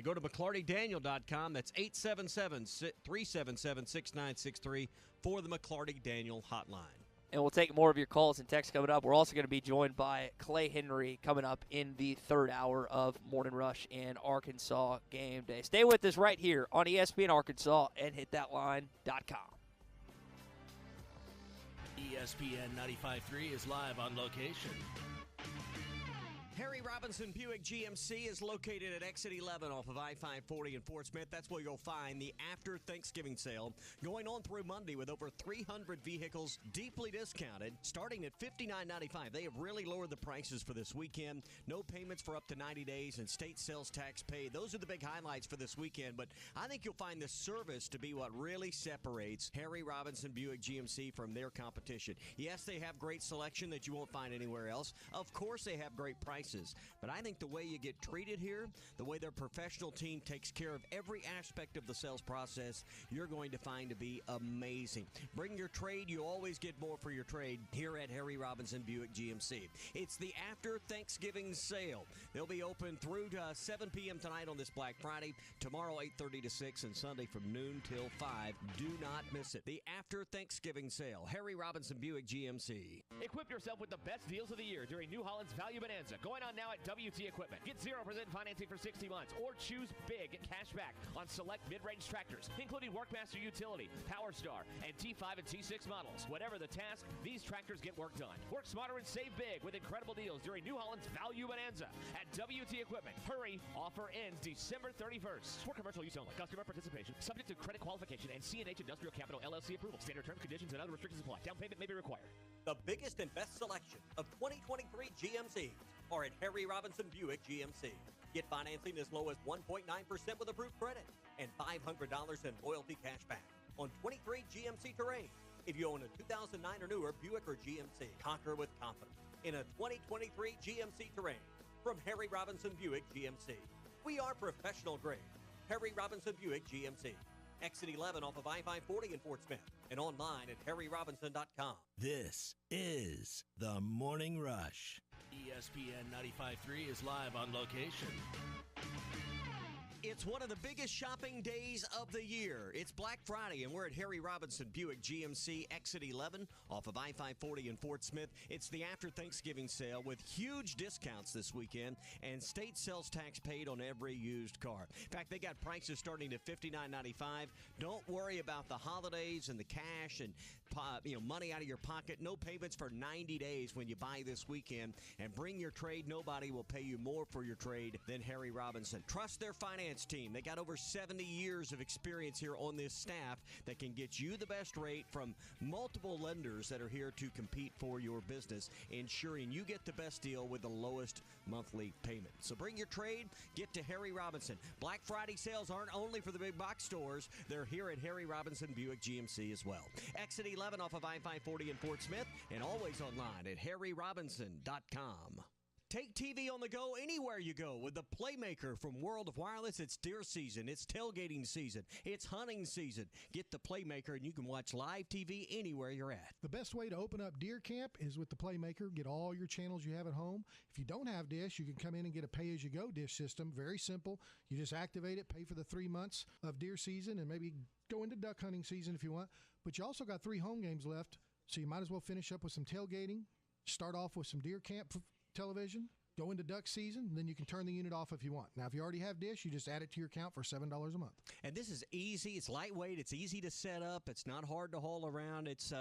[SPEAKER 1] Go to McClartyDaniel.com. That's 877-377-6963 for the McClarty Daniel hotline.
[SPEAKER 2] And we'll take more of your calls and texts coming up. We're also going to be joined by Clay Henry coming up in the third hour of Morning Rush and Arkansas Game Day. Stay with us right here on ESPN Arkansas and hitthatline.com.
[SPEAKER 6] ESPN 95.3 is live on location.
[SPEAKER 8] Harry Robinson Buick GMC is located at Exit 11 off of I-540 in Fort Smith. That's where you'll find the after Thanksgiving sale going on through Monday with over 300 vehicles deeply discounted, starting at $59.95. They have really lowered the prices for this weekend. No payments for up to 90 days and state sales tax paid. Those are the big highlights for this weekend, but I think you'll find the service to be what really separates Harry Robinson Buick GMC from their competition. Yes, they have great selection that you won't find anywhere else. Of course, they have great prices. But I think the way you get treated here, the way their professional team takes care of every aspect of the sales process, you're going to find to be amazing. Bring your trade. You always get more for your trade here at Harry Robinson Buick GMC. It's the after Thanksgiving sale. They'll be open through to 7 p.m. tonight on this Black Friday, tomorrow 8:30 to 6, and Sunday from noon till 5. Do not miss it. The after Thanksgiving sale. Harry Robinson Buick GMC.
[SPEAKER 5] Equip yourself with the best deals of the year during New Holland's Value Bonanza. Going on now at WT Equipment. Get 0% financing for 60 months or choose big cash back on select mid-range tractors, including Workmaster Utility, Power Star, and T5 and T6 models. Whatever the task, these tractors get work done. Work smarter and save big with incredible deals during New Holland's Value Bonanza at WT Equipment. Hurry, offer ends December 31st. For commercial use only. Customer participation subject to credit qualification and C&H Industrial Capital LLC approval. Standard terms, conditions, and other restrictions apply. Down payment may be required.
[SPEAKER 8] The biggest and best selection of 2023 GMCs are at Harry Robinson Buick GMC. Get financing as low as 1.9% with approved credit and $500 in loyalty cash back on 23 GMC Terrain. If you own a 2009 or newer Buick or GMC, conquer with confidence in a 2023 GMC Terrain from Harry Robinson Buick GMC. We are professional grade. Harry Robinson Buick GMC. Exit 11 off of I-540 in Fort Smith and online at harryrobinson.com.
[SPEAKER 6] This is the Morning Rush. ESPN 95.3 is live on location.
[SPEAKER 8] It's one of the biggest shopping days of the year. It's Black Friday, and we're at Harry Robinson Buick GMC Exit 11 off of I-540 in Fort Smith. It's the after Thanksgiving sale with huge discounts this weekend and state sales tax paid on every used car. In fact, they got prices starting at $59.95. Don't worry about the holidays and the cash and money out of your pocket. No payments for 90 days when you buy this weekend. And bring your trade. Nobody will pay you more for your trade than Harry Robinson. Trust their finance team. They got over 70 years of experience here on this staff that can get you the best rate from multiple lenders that are here to compete for your business, ensuring you get the best deal with the lowest monthly payment. So bring your trade, get to Harry Robinson. Black Friday sales aren't only for the big box stores. They're here at Harry Robinson Buick GMC as well. Exit 11 off of I-540 in Fort Smith and always online at harryrobinson.com. Take TV on the go anywhere you go with the Playmaker from World of Wireless. It's deer season. It's tailgating season. It's hunting season. Get the Playmaker and you can watch live TV anywhere you're at.
[SPEAKER 18] The best way to open up deer camp is with the Playmaker. Get all your channels you have at home. If you don't have Dish, you can come in and get a pay-as-you-go Dish system. Very simple. You just activate it, pay for the 3 months of deer season, and maybe go into duck hunting season if you want. But you also got 3 home games left, so you might as well finish up with some tailgating, start off with some deer camp television, go into duck season, then you can turn the unit off if you want. Now, if you already have dish, you just add it to your account for $7 a month.
[SPEAKER 8] And this is easy. It's lightweight. It's easy to set up. It's not hard to haul around. It's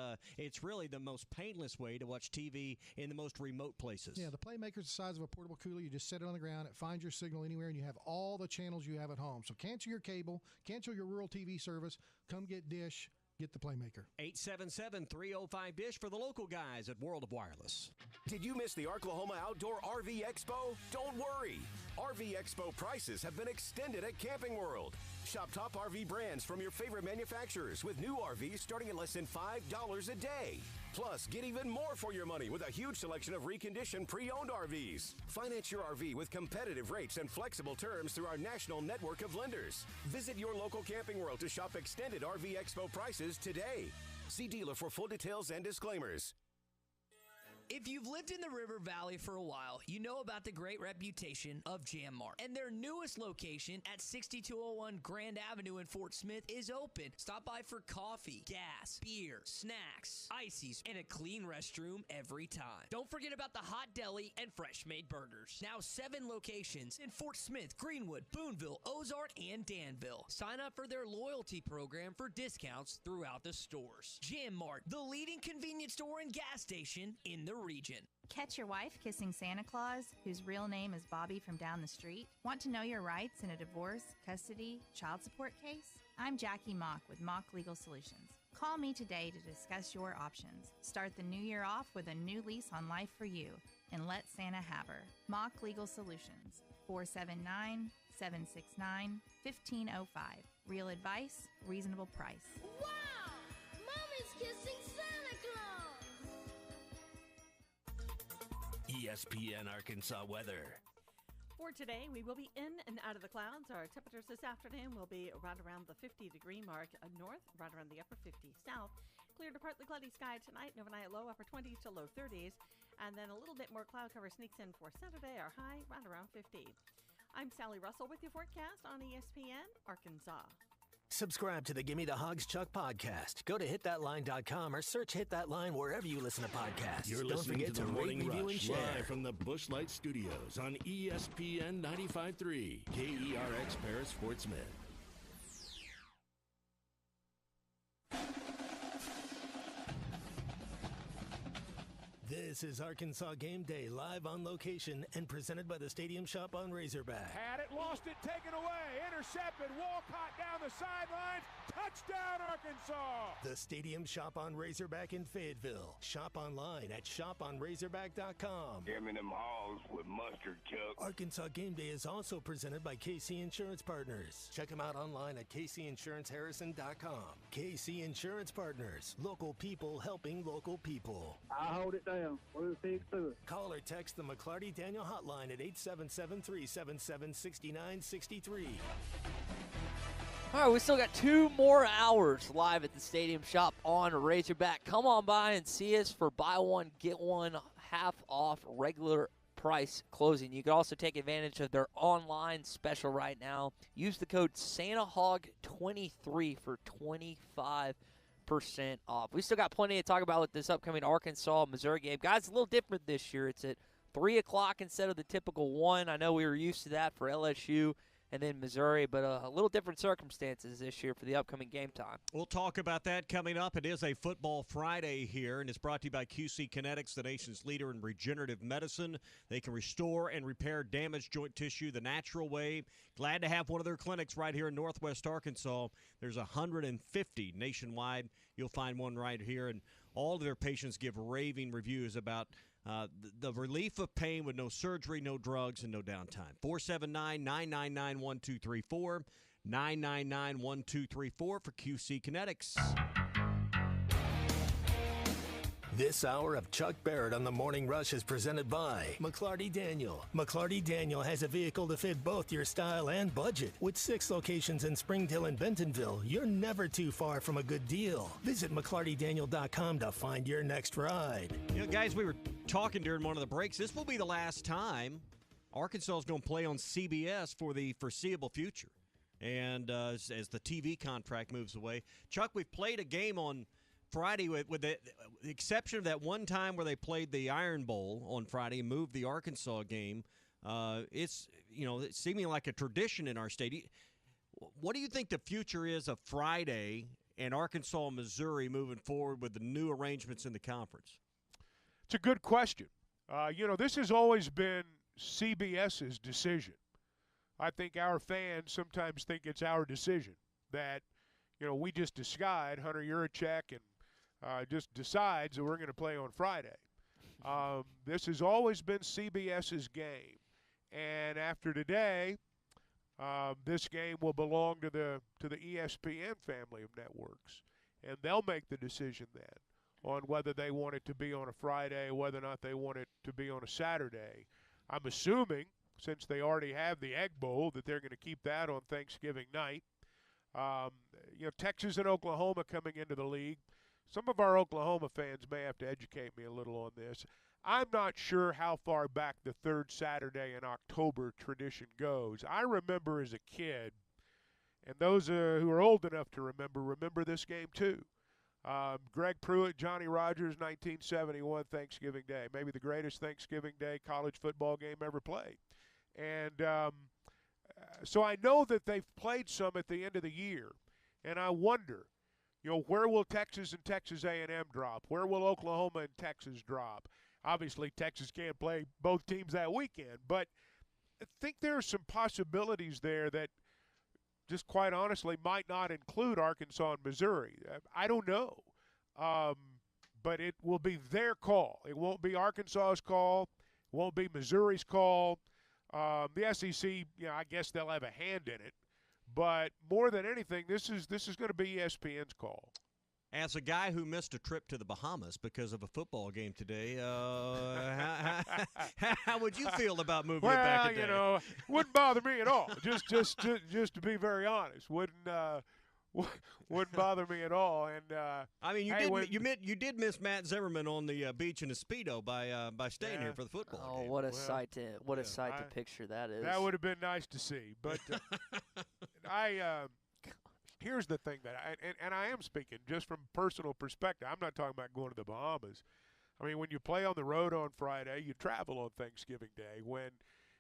[SPEAKER 8] really the most painless way to watch TV in the most remote places.
[SPEAKER 18] Yeah, the Playmaker's the size of a portable cooler. You just set it on the ground. It finds your signal anywhere, and you have all the channels you have at home. So cancel your cable, cancel your rural TV service, come get dish. Get the Playmaker.
[SPEAKER 8] 877-305-DISH for the local guys at World of Wireless.
[SPEAKER 7] Did you miss the Oklahoma Outdoor RV Expo? Don't worry. RV Expo prices have been extended at Camping World. Shop top RV brands from your favorite manufacturers with new RVs starting at less than $5 a day. Plus, get even more for your money with a huge selection of reconditioned pre-owned RVs. Finance your RV with competitive rates and flexible terms through our national network of lenders. Visit your local Camping World to shop extended RV Expo prices today. See dealer for full details and disclaimers.
[SPEAKER 19] If you've lived in the River Valley for a while, you know about the great reputation of Jam Mart. And their newest location at 6201 Grand Avenue in Fort Smith is open. Stop by for coffee, gas, beer, snacks, ices, and a clean restroom every time. Don't forget about the hot deli and fresh-made burgers. Now 7 locations in Fort Smith, Greenwood, Boonville, Ozark, and Danville. Sign up for their loyalty program for discounts throughout the stores. Jam Mart, the leading convenience store and gas station in the region.
[SPEAKER 16] Catch your wife kissing Santa Claus, whose real name is Bobby from down the street? Want to know your rights in a divorce, custody, child support case? I'm Jackie Mock with Mock Legal Solutions. Call me today to discuss your options. Start the new year off with a new lease on life for you, and let Santa have her. Mock Legal Solutions, 479-769-1505. Real advice, reasonable price.
[SPEAKER 17] Wow! Mommy's kissing Santa Claus!
[SPEAKER 6] ESPN Arkansas weather.
[SPEAKER 9] For today, we will be in and out of the clouds. Our temperatures this afternoon will be right around the 50-degree mark north, right around the upper 50s south. Clear to partly cloudy sky tonight, an overnight low upper 20s to low 30s. And then a little bit more cloud cover sneaks in for Saturday, our high right around 50. I'm Sally Russell with your forecast on ESPN Arkansas.
[SPEAKER 3] Subscribe to the Gimme the Hogs Chuck podcast. Go to hitthatline.com or search Hit That Line wherever you listen to podcasts.
[SPEAKER 6] You're
[SPEAKER 3] Don't
[SPEAKER 6] listening
[SPEAKER 3] forget
[SPEAKER 6] to the
[SPEAKER 3] rate,
[SPEAKER 6] Morning
[SPEAKER 3] review, and
[SPEAKER 6] Rush
[SPEAKER 3] share.
[SPEAKER 6] live from the Busch Light Studios on ESPN 95.3 KERX Paris Fort Smith.
[SPEAKER 3] This is Arkansas Game Day, live on location and presented by the Stadium Shoppe on Razorback.
[SPEAKER 4] Had it, lost it, taken away, intercepted, Walcott down the sidelines, touchdown Arkansas!
[SPEAKER 3] The Stadium Shoppe on Razorback in Fayetteville. Shop online at shoponrazorback.com.
[SPEAKER 10] Give me them hogs with mustard, Chuck.
[SPEAKER 3] Arkansas Game Day is also presented by KC Insurance Partners. Check them out online at kcinsuranceharrison.com. KC Insurance Partners, local people helping local people.
[SPEAKER 24] I'll hold it down. What is the to it?
[SPEAKER 3] Call or text the McClarty Daniel hotline at 877-377-6963.
[SPEAKER 2] All right, we still got 2 more hours live at the Stadium Shoppe on Razorback. Come on by and see us for buy one, get one half off regular price closing. You can also take advantage of their online special right now. Use the code SantaHog23 for 25% off. We still got plenty to talk about with this upcoming Arkansas-Missouri game. Guys, a little different this year. It's at 3 o'clock instead of the typical 1. I know we were used to that for LSU and then Missouri, but a little different circumstances this year for the upcoming game time.
[SPEAKER 1] We'll talk about that coming up. It is a Football Friday here, and it's brought to you by QC Kinetics, the nation's leader in regenerative medicine. They can restore and repair damaged joint tissue the natural way. Glad to have one of their clinics right here in Northwest Arkansas. There's 150 nationwide. You'll find one right here, and all of their patients give raving reviews about the relief of pain with no surgery, no drugs, and no downtime. 479-999-1234, 999-1234 for QC Kinetics.
[SPEAKER 3] This hour of Chuck Barrett on the Morning Rush is presented by McClarty Daniel. McClarty Daniel has a vehicle to fit both your style and budget. With 6 locations in Springdale and Bentonville, you're never too far from a good deal. Visit McClartyDaniel.com to find your next ride.
[SPEAKER 1] You know, guys, we were talking during one of the breaks. This will be the last time Arkansas is going to play on CBS for the foreseeable future. And as the TV contract moves away, Chuck, we've played a game on Friday, with the exception of that one time where they played the Iron Bowl on Friday and moved the Arkansas game, it's seeming like a tradition in our state. What do you think the future is of Friday and Arkansas and Missouri moving forward with the new arrangements in the conference?
[SPEAKER 4] It's a good question. This has always been CBS's decision. I think our fans sometimes think it's our decision that, we just decide, Hunter Yurachek and just decides that we're going to play on Friday. This has always been CBS's game. And after today, this game will belong to the ESPN family of networks. And they'll make the decision then on whether they want it to be on a Friday, whether or not they want it to be on a Saturday. I'm assuming, since they already have the Egg Bowl, that they're going to keep that on Thanksgiving night. Texas and Oklahoma coming into the league. Some of our Oklahoma fans may have to educate me a little on this. I'm not sure how far back the third Saturday in October tradition goes. I remember as a kid, and those who are old enough to remember this game too. Greg Pruitt, Johnny Rogers, 1971 Thanksgiving Day. Maybe the greatest Thanksgiving Day college football game ever played. And so I know that they've played some at the end of the year. And I wonder, where will Texas and Texas A&M drop? Where will Oklahoma and Texas drop? Obviously, Texas can't play both teams that weekend. But I think there are some possibilities there that just quite honestly might not include Arkansas and Missouri. I don't know. But it will be their call. It won't be Arkansas's call. It won't be Missouri's call. The SEC, I guess they'll have a hand in it. But more than anything, this is going to be ESPN's call.
[SPEAKER 1] As a guy who missed a trip to the Bahamas because of a football game today, how would you feel about moving it back a day?
[SPEAKER 4] Well, wouldn't bother me at all. Just to be very honest, wouldn't bother me at all. And
[SPEAKER 1] I mean, you did miss Matt Zimmerman on the beach in a Speedo by staying here for the football game.
[SPEAKER 2] What a sight to picture that is.
[SPEAKER 4] That would have been nice to see. But here's the thing that I am speaking just from personal perspective. I'm not talking about going to the Bahamas. I mean, when you play on the road on Friday, you travel on Thanksgiving Day. When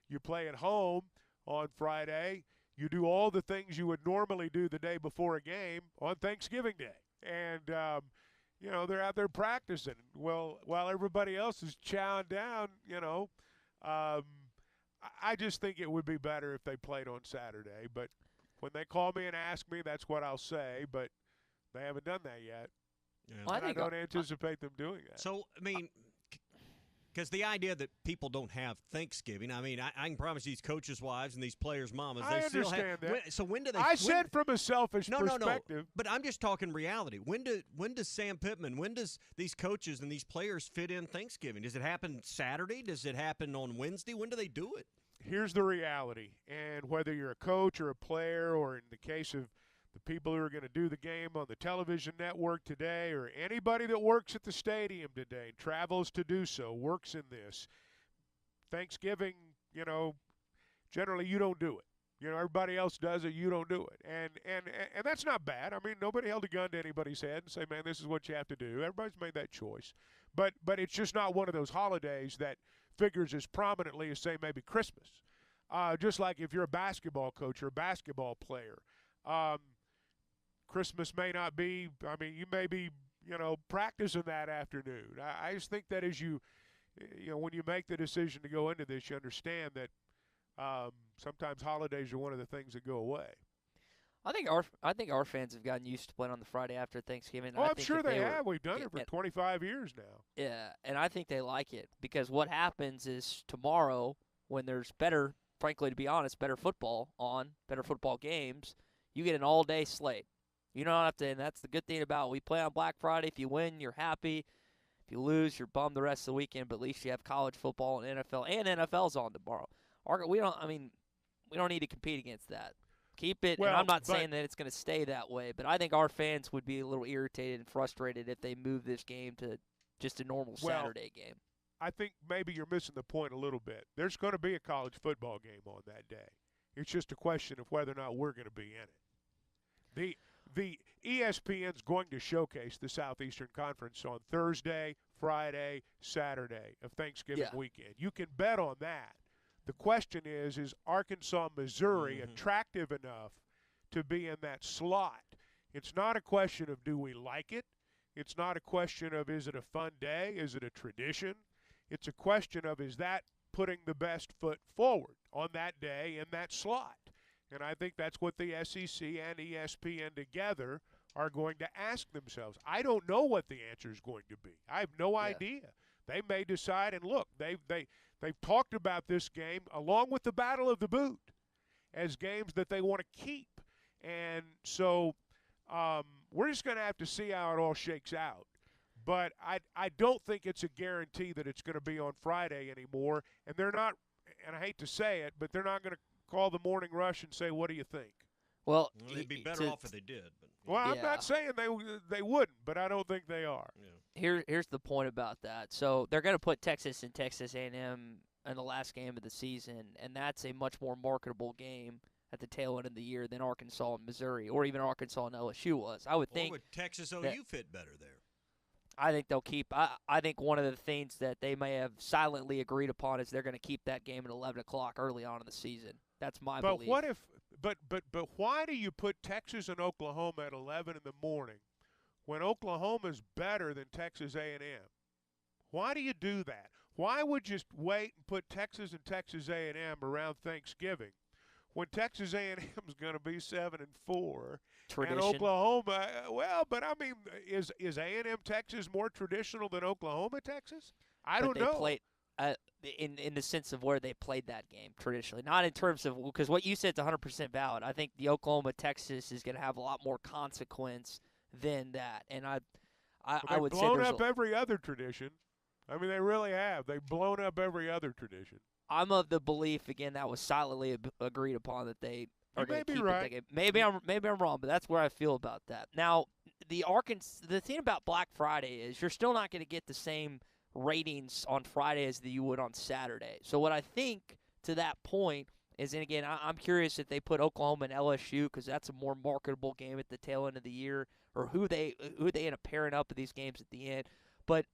[SPEAKER 4] you play at home on Friday, you do all the things you would normally do the day before a game on Thanksgiving Day. And, they're out there practicing. Well, while everybody else is chowing down, I just think it would be better if they played on Saturday. But when they call me and ask me, that's what I'll say. But they haven't done that yet. Yeah. Well, I don't anticipate them doing that.
[SPEAKER 1] So, I mean, because the idea that people don't have Thanksgiving, I mean, I can promise these coaches' wives and these players' mamas, they still have. So when do they?
[SPEAKER 4] I said from a selfish perspective.
[SPEAKER 1] No. But I'm just talking reality. When does Sam Pittman? When does these coaches and these players fit in Thanksgiving? Does it happen Saturday? Does it happen on Wednesday? When do they do it?
[SPEAKER 4] Here's the reality, and whether you're a coach or a player, or in the case of the people who are going to do the game on the television network today, or anybody that works at the stadium today, travels to do so, works in this, Thanksgiving, generally you don't do it. Everybody else does it, you don't do it. And that's not bad. I mean, nobody held a gun to anybody's head and say, man, this is what you have to do. Everybody's made that choice. But it's just not one of those holidays that figures as prominently as, say, maybe Christmas. Just like if you're a basketball coach or a basketball player, Christmas may not be, I mean, you may be, practicing that afternoon. I just think that as when you make the decision to go into this, you understand that sometimes holidays are one of the things that go away.
[SPEAKER 2] I think our fans have gotten used to playing on the Friday after Thanksgiving.
[SPEAKER 4] Oh, I'm sure they have. We've done it for 25 years now.
[SPEAKER 2] Yeah, and I think they like it because what happens is tomorrow when there's frankly, to be honest, better football games, you get an all-day slate. You don't have to, and that's the good thing about it. We play on Black Friday. If you win, you're happy. If you lose, you're bummed the rest of the weekend, but at least you have college football and NFL, and NFL's on tomorrow. We don't need to compete against that. Keep it, and I'm not saying that it's going to stay that way, but I think our fans would be a little irritated and frustrated if they move this game to just a normal Saturday game.
[SPEAKER 4] I think maybe you're missing the point a little bit. There's going to be a college football game on that day. It's just a question of whether or not we're going to be in it. the ESPN's going to showcase the Southeastern Conference on Thursday, Friday, Saturday of Thanksgiving weekend. You can bet on that. The question is Arkansas, Missouri attractive enough to be in that slot? It's not a question of do we like it. It's not a question of is it a fun day, is it a tradition. It's a question of is that putting the best foot forward on that day in that slot. And I think that's what the SEC and ESPN together are going to ask themselves. I don't know what the answer is going to be. I have no idea. They may decide, and look, they've talked about this game along with the Battle of the Boot as games that they want to keep. And so we're just going to have to see how it all shakes out. But I don't think it's a guarantee that it's going to be on Friday anymore. And they're not, and I hate to say it, but they're not going to call the Morning Rush and say, what do you think?
[SPEAKER 2] Well,
[SPEAKER 1] they'd be better off if they did. But,
[SPEAKER 4] well, I'm not saying they wouldn't, but I don't think they are.
[SPEAKER 2] Here's the point about that. So they're going to put Texas and Texas A&M in the last game of the season, and that's a much more marketable game at the tail end of the year than Arkansas and Missouri, or even Arkansas and LSU was. I would think.
[SPEAKER 1] Or would Texas OU fit better there?
[SPEAKER 2] I think they'll keep. I think one of the things that they may have silently agreed upon is they're going to keep that game at 11 o'clock early on in the season. That's my belief.
[SPEAKER 4] But what if? But why do you put Texas and Oklahoma at 11 in the morning when Oklahoma's better than Texas A&M? Why do you do that? Why would you wait and put Texas and Texas A&M around Thanksgiving when Texas A&M is going to be 7-4?
[SPEAKER 2] Tradition.
[SPEAKER 4] And Oklahoma, well, but I mean, is A&M Texas more traditional than Oklahoma Texas? I don't know.
[SPEAKER 2] Played, in the sense of where they played that game traditionally, not in terms of because what you said is 100% valid. I think the Oklahoma Texas is going to have a lot more consequence than that, and I would say
[SPEAKER 4] they've blown up every other tradition. I mean, they really have. They've blown up every other tradition.
[SPEAKER 2] I'm of the belief again that was silently agreed upon that they.
[SPEAKER 4] You may be right.
[SPEAKER 2] Maybe I'm wrong, but that's where I feel about that. Now, the thing about Black Friday is you're still not going to get the same ratings on Friday as you would on Saturday. So what I think to that point is, and again, I'm curious if they put Oklahoma and LSU because that's a more marketable game at the tail end of the year, or who they end up pairing up in these games at the end. But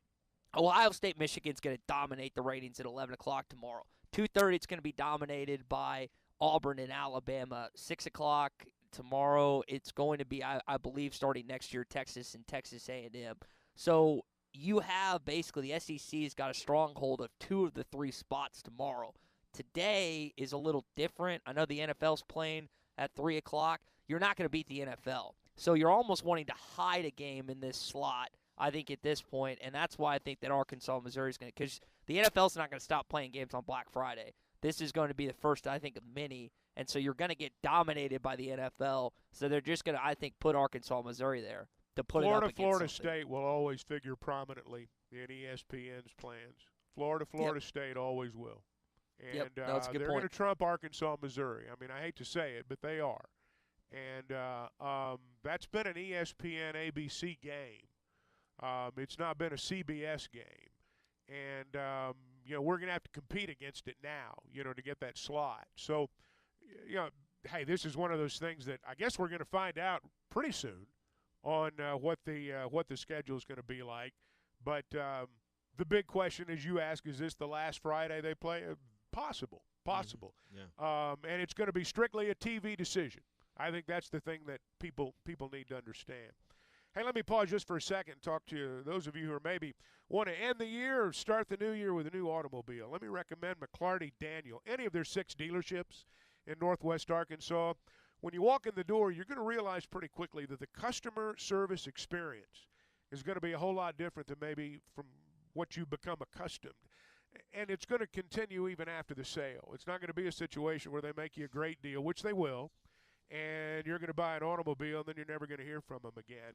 [SPEAKER 2] Ohio State, Michigan's going to dominate the ratings at 11 o'clock tomorrow. 2:30, it's going to be dominated by Auburn and Alabama. 6 o'clock tomorrow, it's going to be, I believe, starting next year, Texas and Texas A&M. So you have basically the SEC's got a stronghold of 2 of the 3 spots tomorrow. Today is a little different. I know the NFL's playing at 3 o'clock. You're not going to beat the NFL. So you're almost wanting to hide a game in this slot, I think, at this point, and that's why I think that Arkansas and Missouri is going to, because the NFL's not going to stop playing games on Black Friday. This is going to be the first, I think, of many, and so you're going to get dominated by the NFL. So they're just going to, I think, put Arkansas and Missouri there to put it up against
[SPEAKER 4] Florida
[SPEAKER 2] something.
[SPEAKER 4] State will always figure prominently in ESPN's plans. Florida State always will. And
[SPEAKER 2] that's a good
[SPEAKER 4] they're going to trump Arkansas, Missouri. I mean, I hate to say it, but they are. And that's been an ESPN ABC game. It's not been a CBS game. And, we're going to have to compete against it now, to get that slot. So, hey, this is one of those things that I guess we're going to find out pretty soon on what the schedule is going to be like. But the big question, as you ask, is this the last Friday they play? Possible. Yeah. And it's going to be strictly a TV decision. I think that's the thing that people need to understand. Hey, let me pause just for a second and talk to those of you who are maybe want to end the year or start the new year with a new automobile. Let me recommend McClarty Daniel, any of their 6 dealerships in Northwest Arkansas. When you walk in the door, you're going to realize pretty quickly that the customer service experience is going to be a whole lot different than maybe from what you've become accustomed. And it's going to continue even after the sale. It's not going to be a situation where they make you a great deal, which they will, and you're going to buy an automobile and then you're never going to hear from them again.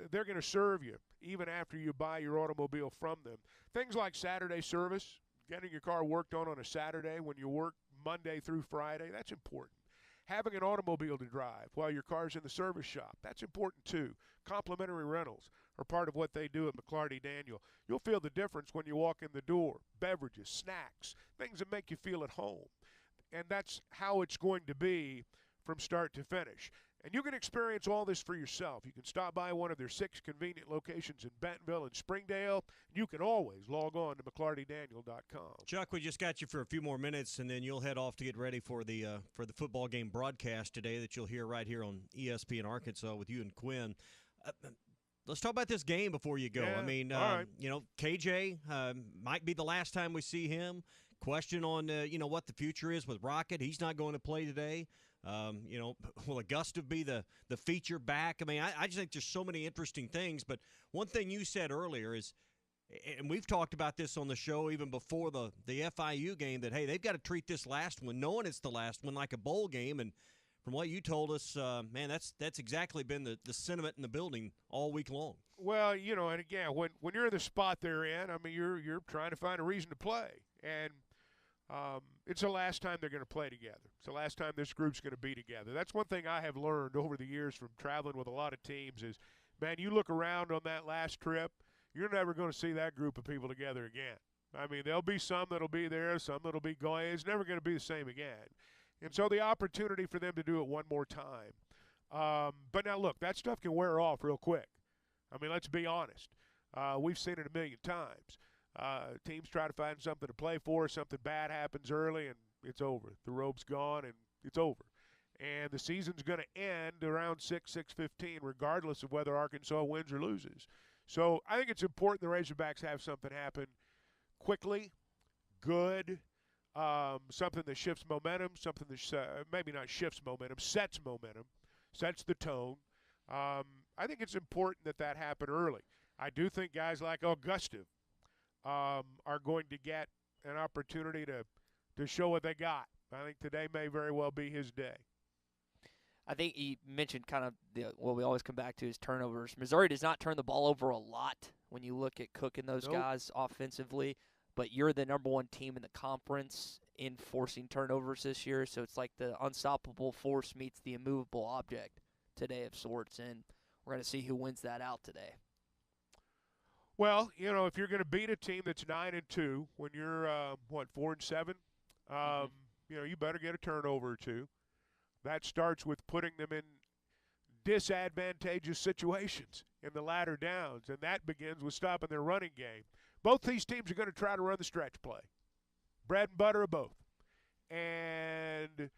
[SPEAKER 4] They're going to serve you even after you buy your automobile from them. Things like Saturday service, getting your car worked on a Saturday when you work Monday through Friday, that's important. Having an automobile to drive while your car's in the service shop, that's important too. Complimentary rentals are part of what they do at McClarty Daniel. You'll feel the difference when you walk in the door. Beverages, snacks, things that make you feel at home. And that's how it's going to be from start to finish. And you can experience all this for yourself. You can stop by one of their 6 convenient locations in Bentonville and Springdale. You can always log on to McClartyDaniel.com.
[SPEAKER 1] Chuck, we just got you for a few more minutes, and then you'll head off to get ready for the football game broadcast today that you'll hear right here on ESPN Arkansas with you and Quinn. Let's talk about this game before you go.
[SPEAKER 4] Yeah,
[SPEAKER 1] I mean,
[SPEAKER 4] all right.
[SPEAKER 1] KJ might be the last time we see him. Question on, what the future is with Rocket. He's not going to play today. Will Augusta be the feature back? I mean, I just think there's so many interesting things. But one thing you said earlier is, and we've talked about this on the show even before the FIU game, that, hey, they've got to treat this last one, knowing it's the last one, like a bowl game. And from what you told us, man, that's exactly been the sentiment in the building all week long.
[SPEAKER 4] Well, and again, when you're in the spot they're in, I mean, you're trying to find a reason to play. And it's the last time they're going to play together. It's the last time this group's going to be together. That's one thing I have learned over the years from traveling with a lot of teams is, man, you look around on that last trip, you're never going to see that group of people together again. I mean, there'll be some that'll be there, some that'll be going. It's never going to be the same again. And so the opportunity for them to do it one more time. But now, look, that stuff can wear off real quick. I mean, let's be honest. We've seen it a million times. Teams try to find something to play for. Something bad happens early, and it's over. The rope's gone, and it's over. And the season's going to end around 6:15, regardless of whether Arkansas wins or loses. So I think it's important the Razorbacks have something happen quickly, good, something that shifts momentum, something that maybe not shifts momentum, sets the tone. I think it's important that happen early. I do think guys like Augusta are going to get an opportunity to show what they got. I think today may very well be his day.
[SPEAKER 2] I think he mentioned kind of what we always come back to is turnovers. Missouri does not turn the ball over a lot when you look at Cook and those guys offensively, but you're the number 1 team in the conference in forcing turnovers this year, so it's like the unstoppable force meets the immovable object today of sorts, and we're going to see who wins that out today.
[SPEAKER 4] Well, if you're going to beat a team that's 9-2 when you're 4-7, you better get a turnover or two. That starts with putting them in disadvantageous situations in the latter downs, and that begins with stopping their running game. Both these teams are going to try to run the stretch play. Bread and butter of both. And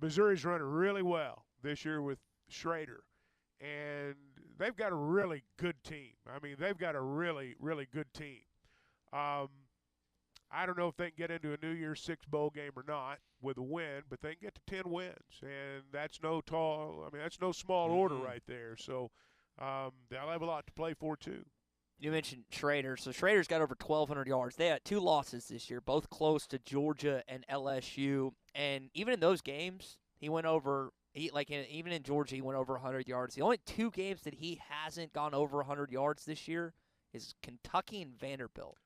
[SPEAKER 4] Missouri's running really well this year with Schrader. And they've got a really good team. I mean, they've got a really, really good team. I don't know if they can get into a New Year's Six bowl game or not with a win, but they can get to 10 wins, and that's no small order right there. So they'll have a lot to play for too.
[SPEAKER 2] You mentioned Schrader. So Schrader's got over 1,200 yards. They had 2 losses this year, both close to Georgia and LSU. And even in those games, he went over. Even in Georgia, he went over 100 yards. The only 2 games that he hasn't gone over 100 yards this year is Kentucky and Vanderbilt.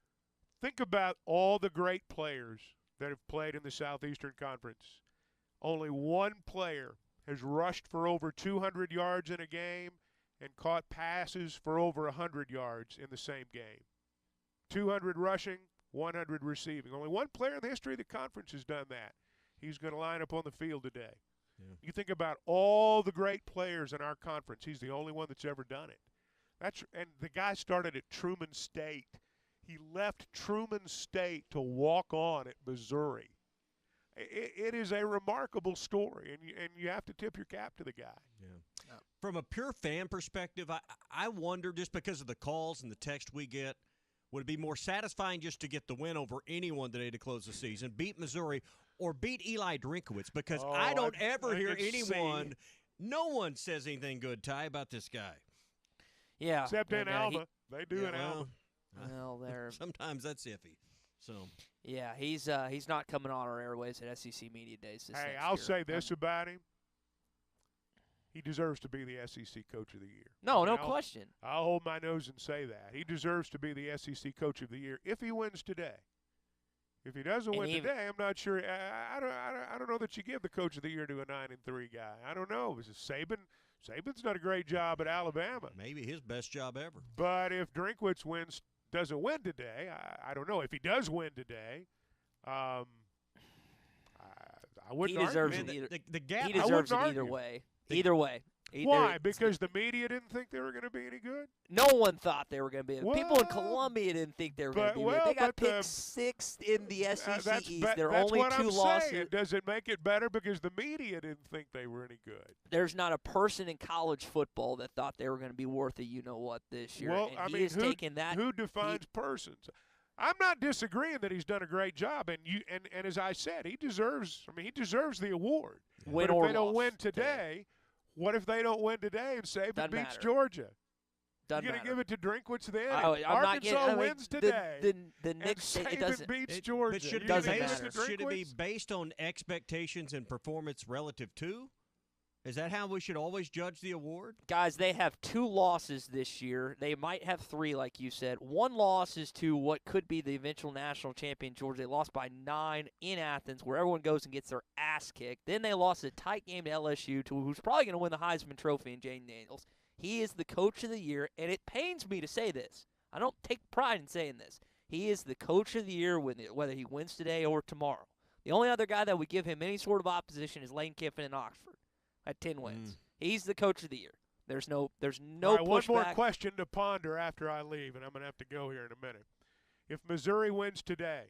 [SPEAKER 4] Think about all the great players that have played in the Southeastern Conference. Only one player has rushed for over 200 yards in a game and caught passes for over 100 yards in the same game. 200 rushing, 100 receiving. Only one player in the history of the conference has done that. He's going to line up on the field today. Yeah. You think about all the great players in our conference. He's the only one that's ever done it. And the guy started at Truman State. He left Truman State to walk on at Missouri. It is a remarkable story, and you have to tip your cap to the guy.
[SPEAKER 1] Yeah. From a pure fan perspective, I wonder, just because of the calls and the text we get, would it be more satisfying just to get the win over anyone today to close the season, beat Missouri, or beat Eli Drinkowitz? Because I don't ever hear anyone, no one says anything good, Ty, about this guy.
[SPEAKER 2] Yeah.
[SPEAKER 4] Except in Alba. They do in Alba.
[SPEAKER 2] Well,
[SPEAKER 1] sometimes that's iffy. So
[SPEAKER 2] yeah, he's not coming on our airways at SEC Media Days.
[SPEAKER 4] Hey, I'll say this about him: he deserves to be the SEC Coach of the Year.
[SPEAKER 2] No question.
[SPEAKER 4] I'll hold my nose and say that he deserves to be the SEC Coach of the Year if he wins today. If he doesn't win today, I'm not sure. I don't know that you give the Coach of the Year to a 9-3 guy. I don't know. This is Saban. Saban's done a great job at Alabama.
[SPEAKER 1] Maybe his best job ever.
[SPEAKER 4] But if Drinkwitz doesn't win today, I don't know. If he does win today, I wouldn't
[SPEAKER 2] he deserves
[SPEAKER 4] argue.
[SPEAKER 2] it either.
[SPEAKER 1] The gap.
[SPEAKER 2] He deserves it either way. Either way.
[SPEAKER 4] Why? Because the media didn't think they were going to be any good?
[SPEAKER 2] No one thought they were going to be. People in Columbia didn't think they were going to be good. They got picked sixth in the SEC East. There are only two losses.
[SPEAKER 4] Saying. Does it make it better because the media didn't think they were any good?
[SPEAKER 2] There's not a person in college football that thought they were going to be worth a you-know-what this year.
[SPEAKER 4] Well,
[SPEAKER 2] and he taken that.
[SPEAKER 4] Who defines persons? I'm not disagreeing that he's done a great job, and as I said, he deserves the award.
[SPEAKER 2] Win
[SPEAKER 4] but
[SPEAKER 2] or
[SPEAKER 4] if they don't
[SPEAKER 2] loss
[SPEAKER 4] win today, what if they don't win today and Saban beats Georgia? You're going to give it to Drinkwitz then? Arkansas wins today.
[SPEAKER 2] The Knicks,
[SPEAKER 4] and
[SPEAKER 2] it doesn't.
[SPEAKER 4] Beats Georgia.
[SPEAKER 1] But should it be based on expectations and performance relative to? Is that how we should always judge the award?
[SPEAKER 2] Guys, they have 2 losses this year. They might have 3, like you said. 1 loss is to what could be the eventual national champion, Georgia. They lost by 9 in Athens, where everyone goes and gets their ass kicked. Then they lost a tight game to LSU, who's probably going to win the Heisman Trophy in Jane Daniels. He is the coach of the year, and it pains me to say this. I don't take pride in saying this. He is the coach of the year whether he wins today or tomorrow. The only other guy that would give him any sort of opposition is Lane Kiffin in Oxford at 10 wins. He's the coach of the year. There's no
[SPEAKER 4] All right,
[SPEAKER 2] pushback.
[SPEAKER 4] one more question to ponder after I leave, and I'm going to have to go here in a minute. If Missouri wins today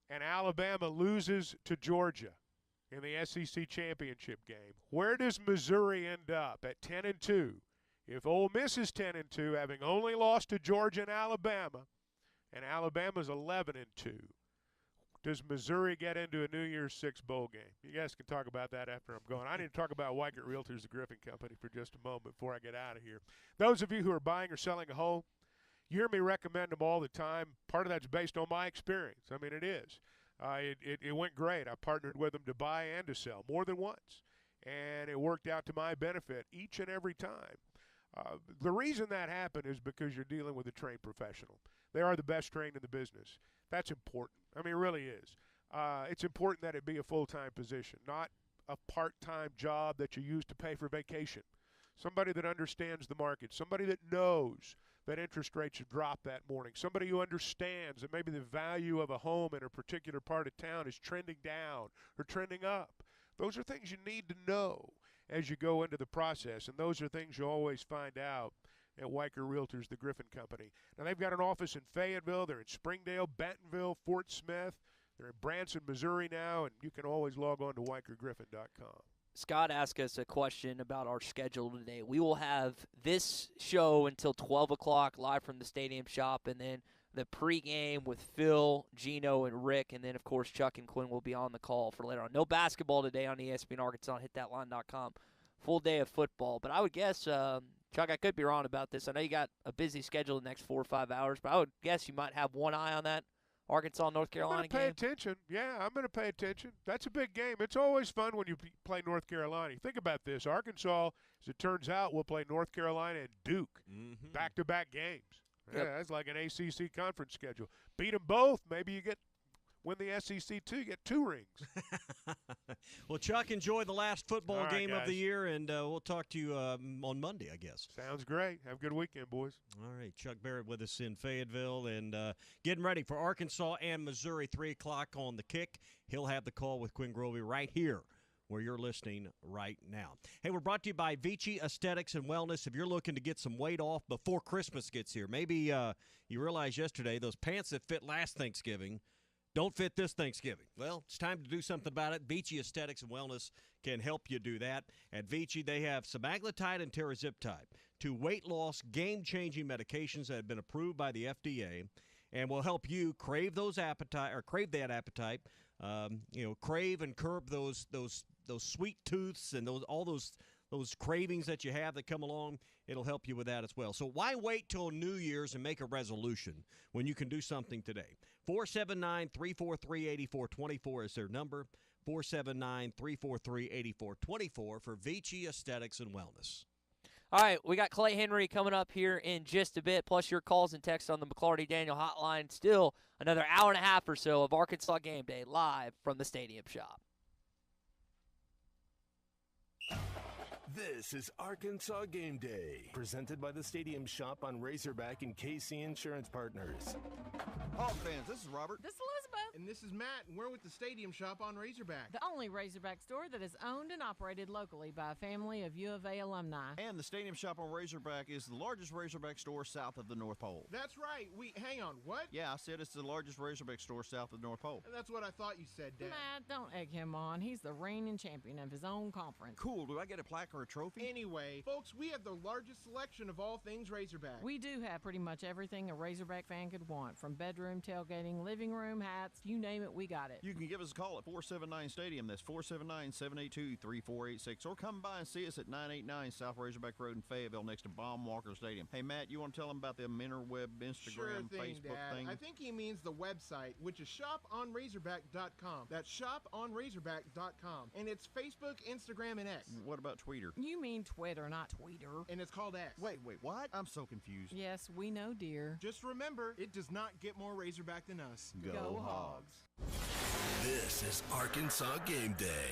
[SPEAKER 4] and Alabama loses to Georgia in the SEC championship game, where does Missouri end up at 10-2? If Ole Miss is 10-2, having only lost to Georgia and Alabama's 11-2, does Missouri get into a New Year's Six bowl game? You guys can talk about that after I'm gone. I need to talk about Weichert Realtors, the Griffin Company, for just a moment before I get out of here. Those of you who are buying or selling a home, you hear me recommend them all the time. Part of that's based on my experience. I mean, it is. It went great. I partnered with them to buy and to sell more than once, and it worked out to my benefit each and every time. The reason that happened is because you're dealing with a trained professional. They are the best trained in the business. That's important. I mean, it really is. It's important that it be a full-time position, not a part-time job that you use to pay for vacation. Somebody that understands the market, somebody that knows that interest rates have dropped that morning, somebody who understands that maybe the value of a home in a particular part of town is trending down or trending up. Those are things you need to know as you go into the process, and those are things you always find out at Weichert Realtors, the Griffin Company. Now, they've got an office in Fayetteville. They're in Springdale, Bentonville, Fort Smith. They're in Branson, Missouri now, and you can always log on to WeichertGriffin.com.
[SPEAKER 2] Scott asked us a question about our schedule today. We will have this show until 12 o'clock live from the Stadium Shoppe, and then the pregame with Phil, Gino, and Rick, and then, of course, Chuck and Quinn will be on the call for later on. No basketball today on ESPN Arkansas. HitThatLine.com. Full day of football. But I would guess, Chuck, I could be wrong about this. I know you got a busy schedule the next 4 or 5 hours, but I would guess you might have one eye on that Arkansas-North Carolina game.
[SPEAKER 4] I'm going to pay attention. Yeah, I'm going to pay attention. That's a big game. It's always fun when you play North Carolina. Think about this. Arkansas, as it turns out, will play North Carolina and Duke back-to-back games. Yeah, that's like an ACC conference schedule. Beat them both, maybe you win the SEC too. You get 2 rings.
[SPEAKER 1] Well, Chuck, enjoy the last football game of the
[SPEAKER 4] guys.
[SPEAKER 1] year, and we'll talk to you on Monday, I guess.
[SPEAKER 4] Sounds great. Have a good weekend, boys.
[SPEAKER 1] All right, Chuck Barrett with us in Fayetteville, and getting ready for Arkansas and Missouri, 3 o'clock on the kick. He'll have the call with Quinn Grovey right here, where you're listening right now. Hey, we're brought to you by Vici Aesthetics and Wellness. If you're looking to get some weight off before Christmas gets here, maybe you realized yesterday those pants that fit last Thanksgiving don't fit this Thanksgiving. Well, it's time to do something about it. Vici Aesthetics and Wellness can help you do that. At Vici, they have semaglutide and teraziptide, 2 weight loss, game-changing medications that have been approved by the FDA and will help you crave that appetite, crave and curb those sweet tooths and all those cravings that you have that come along. It'll help you with that as well. So why wait till New Year's and make a resolution when you can do something today? 479-343-8424 is their number. 479-343-8424 for Vici Aesthetics and Wellness.
[SPEAKER 2] All right, we got Clay Henry coming up here in just a bit, plus your calls and texts on the McClarty Daniel hotline. Still another hour and a half or so of Arkansas Game Day live from the Stadium Shoppe.
[SPEAKER 3] This is Arkansas Game Day, presented by the Stadium Shoppe on Razorback and KC Insurance Partners.
[SPEAKER 11] Hawk fans, this is Robert.
[SPEAKER 12] This is Elizabeth.
[SPEAKER 11] And this is Matt, and we're with the Stadium Shoppe on Razorback.
[SPEAKER 12] The only Razorback store that is owned and operated locally by a family of U of A alumni.
[SPEAKER 13] And the Stadium Shoppe on Razorback is the largest Razorback store south of the North Pole.
[SPEAKER 11] That's right. Hang on, what?
[SPEAKER 13] Yeah, I said it's the largest Razorback store south of the North Pole.
[SPEAKER 11] That's what I thought you said, Dad.
[SPEAKER 12] Matt, don't egg him on. He's the reigning champion of his own conference.
[SPEAKER 13] Cool. Do I get a plaque or a trophy?
[SPEAKER 11] Anyway, folks, we have the largest selection of all things Razorback.
[SPEAKER 12] We do have pretty much everything a Razorback fan could want, from bedroom, tailgating, living room, hats, you name it, we got it.
[SPEAKER 13] You can give us a call at 479 Stadium. That's 479-782-3486. Or come by and see us at 989 South Razorback Road in Fayetteville next to Baum Walker Stadium. Hey, Matt, you want to tell them about the interweb, Instagram,
[SPEAKER 11] Sure thing,
[SPEAKER 13] Facebook
[SPEAKER 11] Dad.
[SPEAKER 13] thing?
[SPEAKER 11] I think he means the website, which is shoponrazorback.com. That's shoponrazorback.com. And it's Facebook, Instagram, and X.
[SPEAKER 13] What about Twitter?
[SPEAKER 12] You mean Twitter, not Tweeter.
[SPEAKER 11] And it's called X.
[SPEAKER 13] Wait, what? I'm so confused.
[SPEAKER 12] Yes, we know, dear.
[SPEAKER 11] Just remember, it does not get more Razorback than us.
[SPEAKER 13] Go Hogs.
[SPEAKER 6] This is Arkansas Game Day.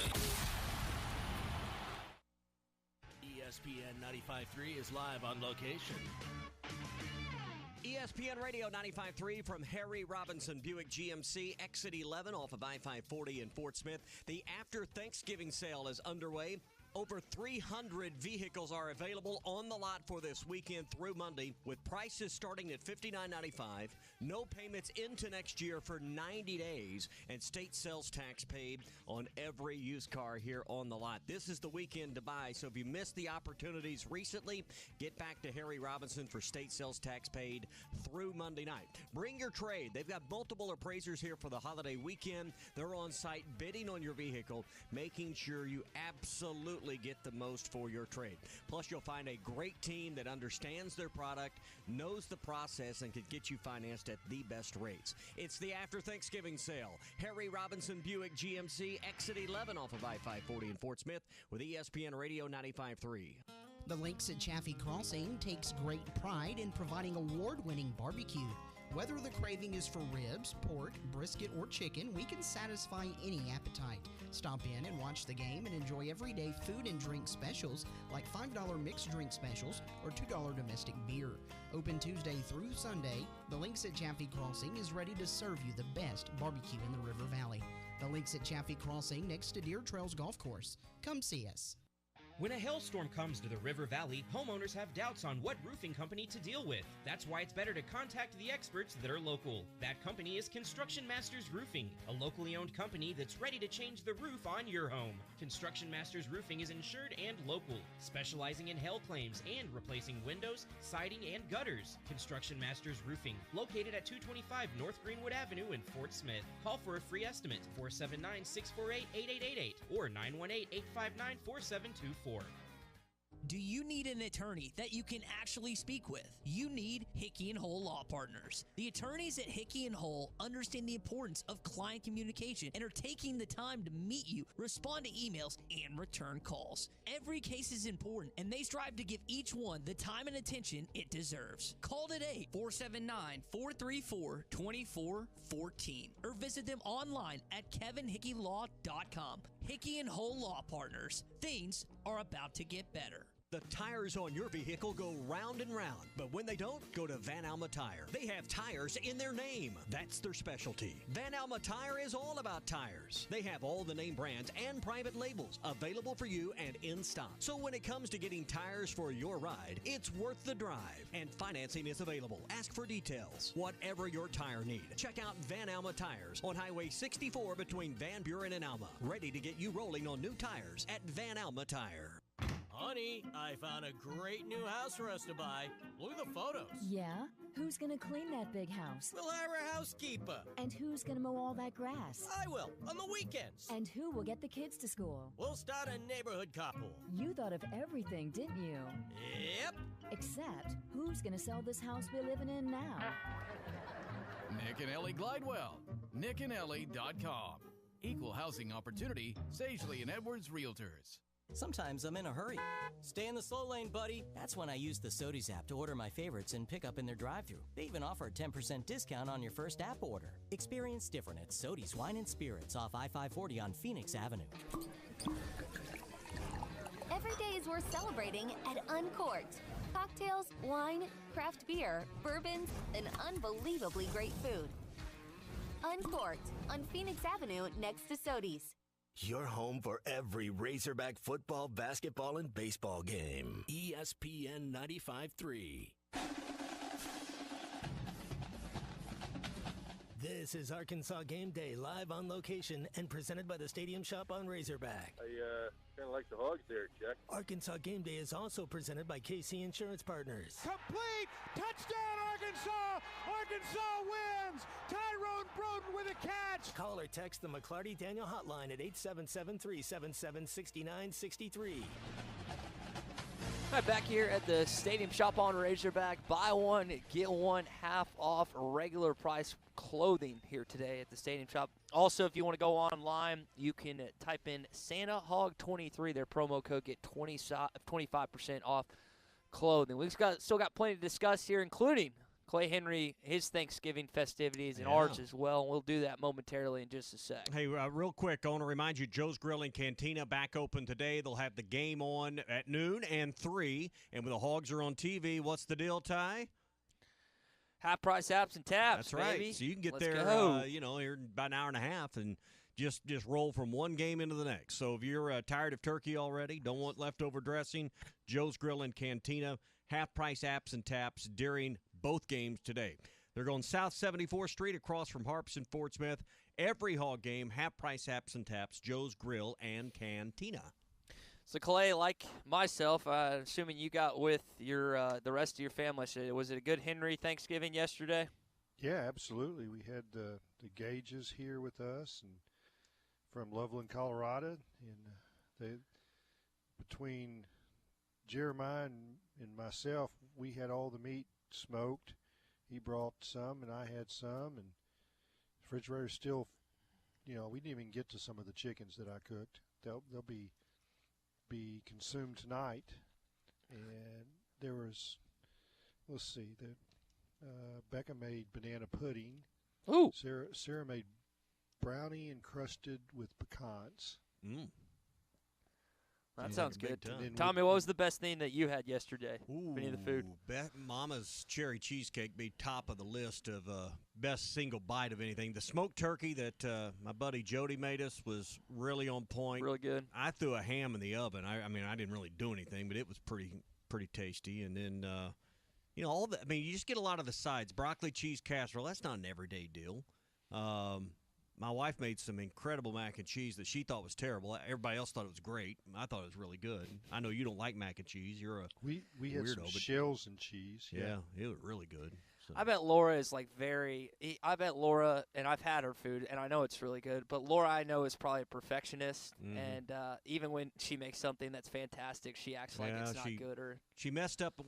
[SPEAKER 6] ESPN 95.3 is live on location.
[SPEAKER 8] ESPN Radio 95.3 from Harry Robinson Buick GMC, exit 11 off of I-540 in Fort Smith. The after Thanksgiving sale is underway. Over 300 vehicles are available on the lot for this weekend through Monday, with prices starting at $59.95, no payments into next year for 90 days, and state sales tax paid on every used car here on the lot. This is the weekend to buy, so if you missed the opportunities recently, get back to Harry Robinson for state sales tax paid through Monday night. Bring your trade. They've got multiple appraisers here for the holiday weekend. They're on site bidding on your vehicle, making sure you absolutely get the most for your trade. Plus, you'll find a great team that understands their product, knows the process, and can get you financed at the best rates. It's the after Thanksgiving sale. Harry Robinson Buick GMC, exit 11 off of I-540 in Fort Smith with ESPN Radio 95.3.
[SPEAKER 14] The Links at Chaffee Crossing takes great pride in providing award-winning barbecue. Whether the craving is for ribs, pork, brisket, or chicken, we can satisfy any appetite. Stop in and watch the game and enjoy everyday food and drink specials like $5 mixed drink specials or $2 domestic beer. Open Tuesday through Sunday, the Links at Chaffee Crossing is ready to serve you the best barbecue in the River Valley. The Links at Chaffee Crossing next to Deer Trails Golf Course. Come see us.
[SPEAKER 20] When a hailstorm comes to the River Valley, homeowners have doubts on what roofing company to deal with. That's why it's better to contact the experts that are local. That company is Construction Masters Roofing, a locally owned company that's ready to change the roof on your home. Construction Masters Roofing is insured and local, specializing in hail claims and replacing windows, siding, and gutters. Construction Masters Roofing, located at 225 North Greenwood Avenue in Fort Smith. Call for a free estimate, 479-648-8888 or 918-859-4724.
[SPEAKER 19] Do you need an attorney that you can actually speak with? You need Hickey & Hull Law Partners. The attorneys at Hickey & Hull understand the importance of client communication and are taking the time to meet you, respond to emails, and return calls. Every case is important, and they strive to give each one the time and attention it deserves. Call today, 479-434-2414, or visit them online at kevinhickeylaw.com. Hickey & Hull Law Partners. Things are about to get better.
[SPEAKER 8] The tires on your vehicle go round and round, but when they don't, go to Van Alma Tire. They have tires in their name. That's their specialty. Van Alma Tire is all about tires. They have all the name brands and private labels available for you and in stock. So when it comes to getting tires for your ride, it's worth the drive, and financing is available. Ask for details. Whatever your tire need, check out Van Alma Tires on Highway 64 between Van Buren and Alma. Ready to get you rolling on new tires at Van Alma Tire.
[SPEAKER 25] Honey, I found a great new house for us to buy. Look at the photos.
[SPEAKER 26] Yeah? Who's gonna clean that big house?
[SPEAKER 25] We'll have our housekeeper.
[SPEAKER 26] And who's gonna mow all that grass?
[SPEAKER 25] I will, on the weekends.
[SPEAKER 26] And who will get the kids to school?
[SPEAKER 25] We'll start a neighborhood carpool.
[SPEAKER 26] You thought of everything, didn't you?
[SPEAKER 25] Yep.
[SPEAKER 26] Except, who's gonna sell this house we're living in now?
[SPEAKER 27] Nick and Ellie Glidewell. nickandellie.com. Equal housing opportunity, Sagely and Edwards Realtors.
[SPEAKER 28] Sometimes I'm in a hurry. Stay in the slow lane, buddy. That's when I use the Sodies app to order my favorites and pick up in their drive-thru. They even offer a 10% discount on your first app order. Experience different at Sodies Wine and Spirits off I-540 on Phoenix Avenue.
[SPEAKER 23] Every day is worth celebrating at Uncorked. Cocktails, wine, craft beer, bourbons, and unbelievably great food. Uncorked on Phoenix Avenue next to Sodi's.
[SPEAKER 3] Your home for every Razorback football, basketball, and baseball game.
[SPEAKER 6] ESPN 95.3.
[SPEAKER 3] This is Arkansas Game Day, live on location and presented by the Stadium Shoppe on Razorback.
[SPEAKER 5] I kind of like the hogs there, Chuck.
[SPEAKER 3] Arkansas Game Day is also presented by KC Insurance Partners.
[SPEAKER 4] Complete! Touchdown, Arkansas! Arkansas wins! Tyrone Broden with a catch!
[SPEAKER 3] Call or text the McClarty Daniel hotline at 877-377-6963.
[SPEAKER 2] All right, back here at the Stadium Shoppe on Razorback. Buy one, get one half off regular price clothing here today at the Stadium Shoppe. Also, if you want to go online, you can type in Santa Hog 23. Their promo code, get 25% off clothing. We've still got plenty to discuss here, including Clay Henry, his Thanksgiving festivities, and ours as well. We'll do that momentarily in just a sec.
[SPEAKER 1] Hey, real quick, I want to remind you, Joe's Grill and Cantina back open today. They'll have the game on at noon and 3, and when the Hogs are on TV, what's the deal, Ty?
[SPEAKER 2] Half price apps and taps,
[SPEAKER 1] That's right.
[SPEAKER 2] baby.
[SPEAKER 1] So you can get
[SPEAKER 2] Let's
[SPEAKER 1] there,
[SPEAKER 2] go.
[SPEAKER 1] here in about an hour and a half and just roll from one game into the next. So if you're tired of turkey already, don't want leftover dressing, Joe's Grill and Cantina, half price apps and taps during both games today. They're going South 74th Street across from Harps and Fort Smith. Every Hog game, half price apps and taps, Joe's Grill and Cantina.
[SPEAKER 2] So, Clay, like myself, assuming you got with your the rest of your family, so was it a good Henry Thanksgiving yesterday?
[SPEAKER 7] Yeah, absolutely. We had the Gages here with us and from Loveland, Colorado. And between Jeremiah and myself, we had all the meat smoked. He brought some, and I had some. And the refrigerator's still, we didn't even get to some of the chickens that I cooked. They'll be consumed tonight. And there was, let's see, Becca made banana pudding.
[SPEAKER 2] Ooh.
[SPEAKER 7] Sarah made brownie encrusted with pecans.
[SPEAKER 2] That sounds good. Tommy, what was the best thing that you had yesterday? Any of the food?
[SPEAKER 1] Mama's cherry cheesecake be top of the list of best single bite of anything. The smoked turkey that my buddy Jody made us was really on point.
[SPEAKER 2] Really good.
[SPEAKER 1] I threw a ham in the oven. I mean, I didn't really do anything, but it was pretty tasty. And then, all the. I mean, you just get a lot of the sides. Broccoli cheese casserole. That's not an everyday deal. My wife made some incredible mac and cheese that she thought was terrible. Everybody else thought it was great. I thought it was really good. I know you don't like mac and cheese. You're a
[SPEAKER 7] we
[SPEAKER 1] weirdo,
[SPEAKER 7] had some shells and cheese.
[SPEAKER 1] Yeah, it was really good. So.
[SPEAKER 2] I bet Laura is I bet Laura, and I've had her food, and I know it's really good, but Laura I know is probably a perfectionist, and even when she makes something that's fantastic, she acts like it's not good. Or
[SPEAKER 1] she messed up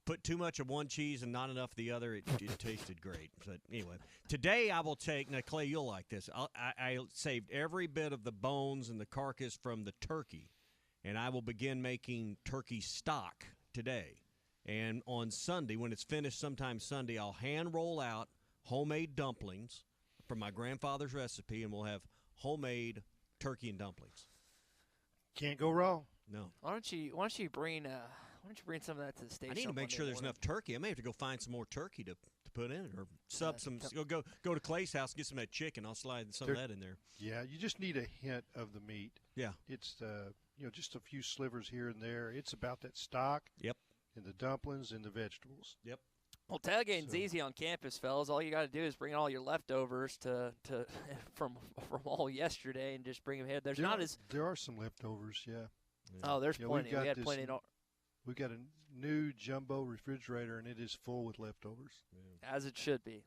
[SPEAKER 1] put too much of one cheese and not enough of the other. It tasted great. But anyway, today I will take, now Clay, you'll like this. I saved every bit of the bones and the carcass from the turkey, and I will begin making turkey stock today. And on Sunday, when it's finished sometime Sunday, I'll hand roll out homemade dumplings from my grandfather's recipe, and we'll have homemade turkey and dumplings.
[SPEAKER 7] Can't go wrong.
[SPEAKER 1] No.
[SPEAKER 2] Why don't you bring some of that to the station?
[SPEAKER 1] I need to make sure there's enough turkey. I may have to go find some more turkey to put in it, or sub some. Go to Clay's house and get some of that chicken. I'll slide some of that in there.
[SPEAKER 7] Yeah, you just need a hint of the meat.
[SPEAKER 1] Yeah,
[SPEAKER 7] it's just a few slivers here and there. It's about that stock.
[SPEAKER 1] Yep.
[SPEAKER 7] And the dumplings and the vegetables.
[SPEAKER 1] Yep.
[SPEAKER 2] Well, tailgating's easy on campus, fellas. All you got to do is bring all your leftovers from all yesterday and just bring them here.
[SPEAKER 7] There are some leftovers, yeah.
[SPEAKER 2] Oh, there's plenty. We had plenty.
[SPEAKER 7] We've got a new jumbo refrigerator, and it is full with leftovers.
[SPEAKER 2] Yeah. As it should be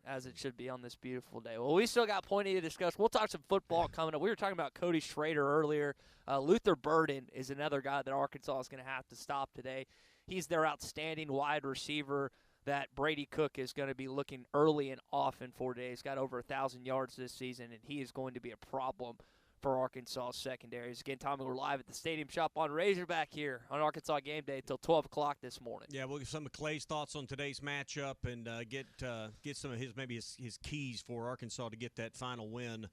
[SPEAKER 2] on this beautiful day. Well, we still got plenty to discuss. We'll talk some football coming up. We were talking about Cody Schrader earlier. Luther Burden is another guy that Arkansas is going to have to stop today. He's their outstanding wide receiver that Brady Cook is going to be looking early and often for today. He's got over 1,000 yards this season, and he is going to be a problem for Arkansas secondaries. Again, Tommy, we're live at the Stadium Shoppe on Razorback here on Arkansas Game Day until 12 o'clock this morning.
[SPEAKER 1] Yeah, we'll get some of Clay's thoughts on today's matchup and get some of his keys for Arkansas to get that final win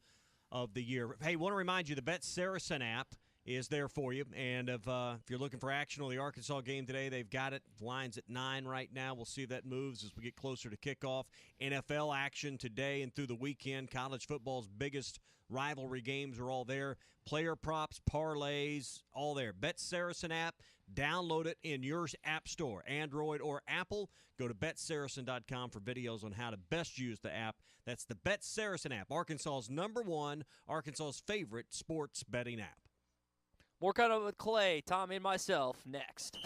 [SPEAKER 1] of the year. Hey, want to remind you, the Bet Saracen app is there for you. And if you're looking for action on the Arkansas game today, they've got it. Line's at 9 right now. We'll see if that moves as we get closer to kickoff. NFL action today and through the weekend. College football's biggest rivalry games are all there. Player props, parlays, all there. Bet Saracen app. Download it in your app store, Android or Apple. Go to BetSaracen.com for videos on how to best use the app. That's the Bet Saracen app, Arkansas's #1, Arkansas's favorite sports betting app.
[SPEAKER 2] More kind of with Clay, Tommy, and myself next.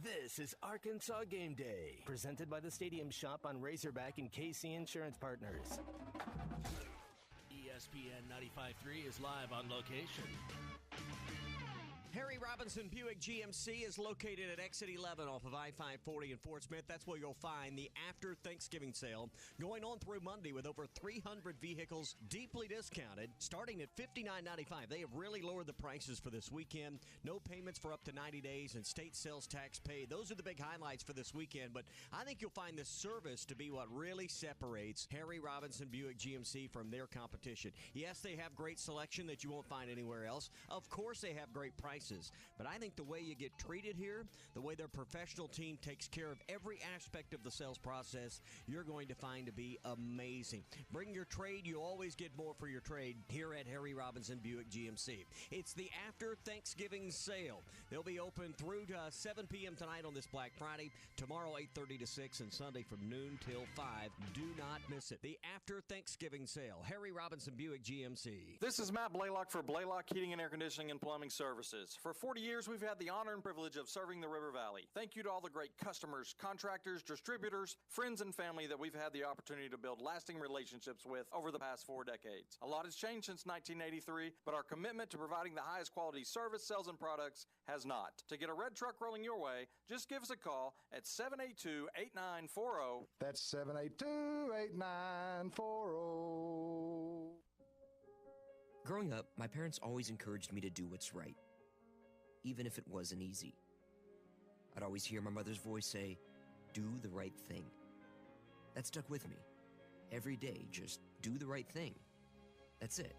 [SPEAKER 3] This is Arkansas Game Day, presented by the Stadium Shoppe on Razorback and KC Insurance Partners.
[SPEAKER 6] ESPN 95.3 is live on location.
[SPEAKER 8] Harry Robinson Buick GMC is located at exit 11 off of I-540 in Fort Smith. That's where you'll find the after Thanksgiving sale going on through Monday with over 300 vehicles deeply discounted, starting at $59.95. They have really lowered the prices for this weekend. No payments for up to 90 days and state sales tax paid. Those are the big highlights for this weekend, but I think you'll find the service to be what really separates Harry Robinson Buick GMC from their competition. Yes, they have great selection that you won't find anywhere else. Of course, they have great prices. But I think the way you get treated here, the way their professional team takes care of every aspect of the sales process, you're going to find to be amazing. Bring your trade. You always get more for your trade here at Harry Robinson Buick GMC. It's the after Thanksgiving sale. They'll be open through to 7 p.m. tonight on this Black Friday, tomorrow 8:30 to 6, and Sunday from noon till 5. Do not miss it. The after Thanksgiving sale. Harry Robinson Buick GMC.
[SPEAKER 9] This is Matt Blaylock for Blaylock Heating and Air Conditioning and Plumbing Services. For 40 years, we've had the honor and privilege of serving the River Valley. Thank you to all the great customers, contractors, distributors, friends, and family that we've had the opportunity to build lasting relationships with over the past 4 decades. A lot has changed since 1983, but our commitment to providing the highest quality service, sales, and products has not. To get a red truck rolling your way, just give us a call at 782-8940.
[SPEAKER 10] That's 782-8940.
[SPEAKER 15] Growing up, my parents always encouraged me to do what's right, even if it wasn't easy. I'd always hear my mother's voice say, "Do the right thing." That stuck with me. Every day, just do the right thing. That's it.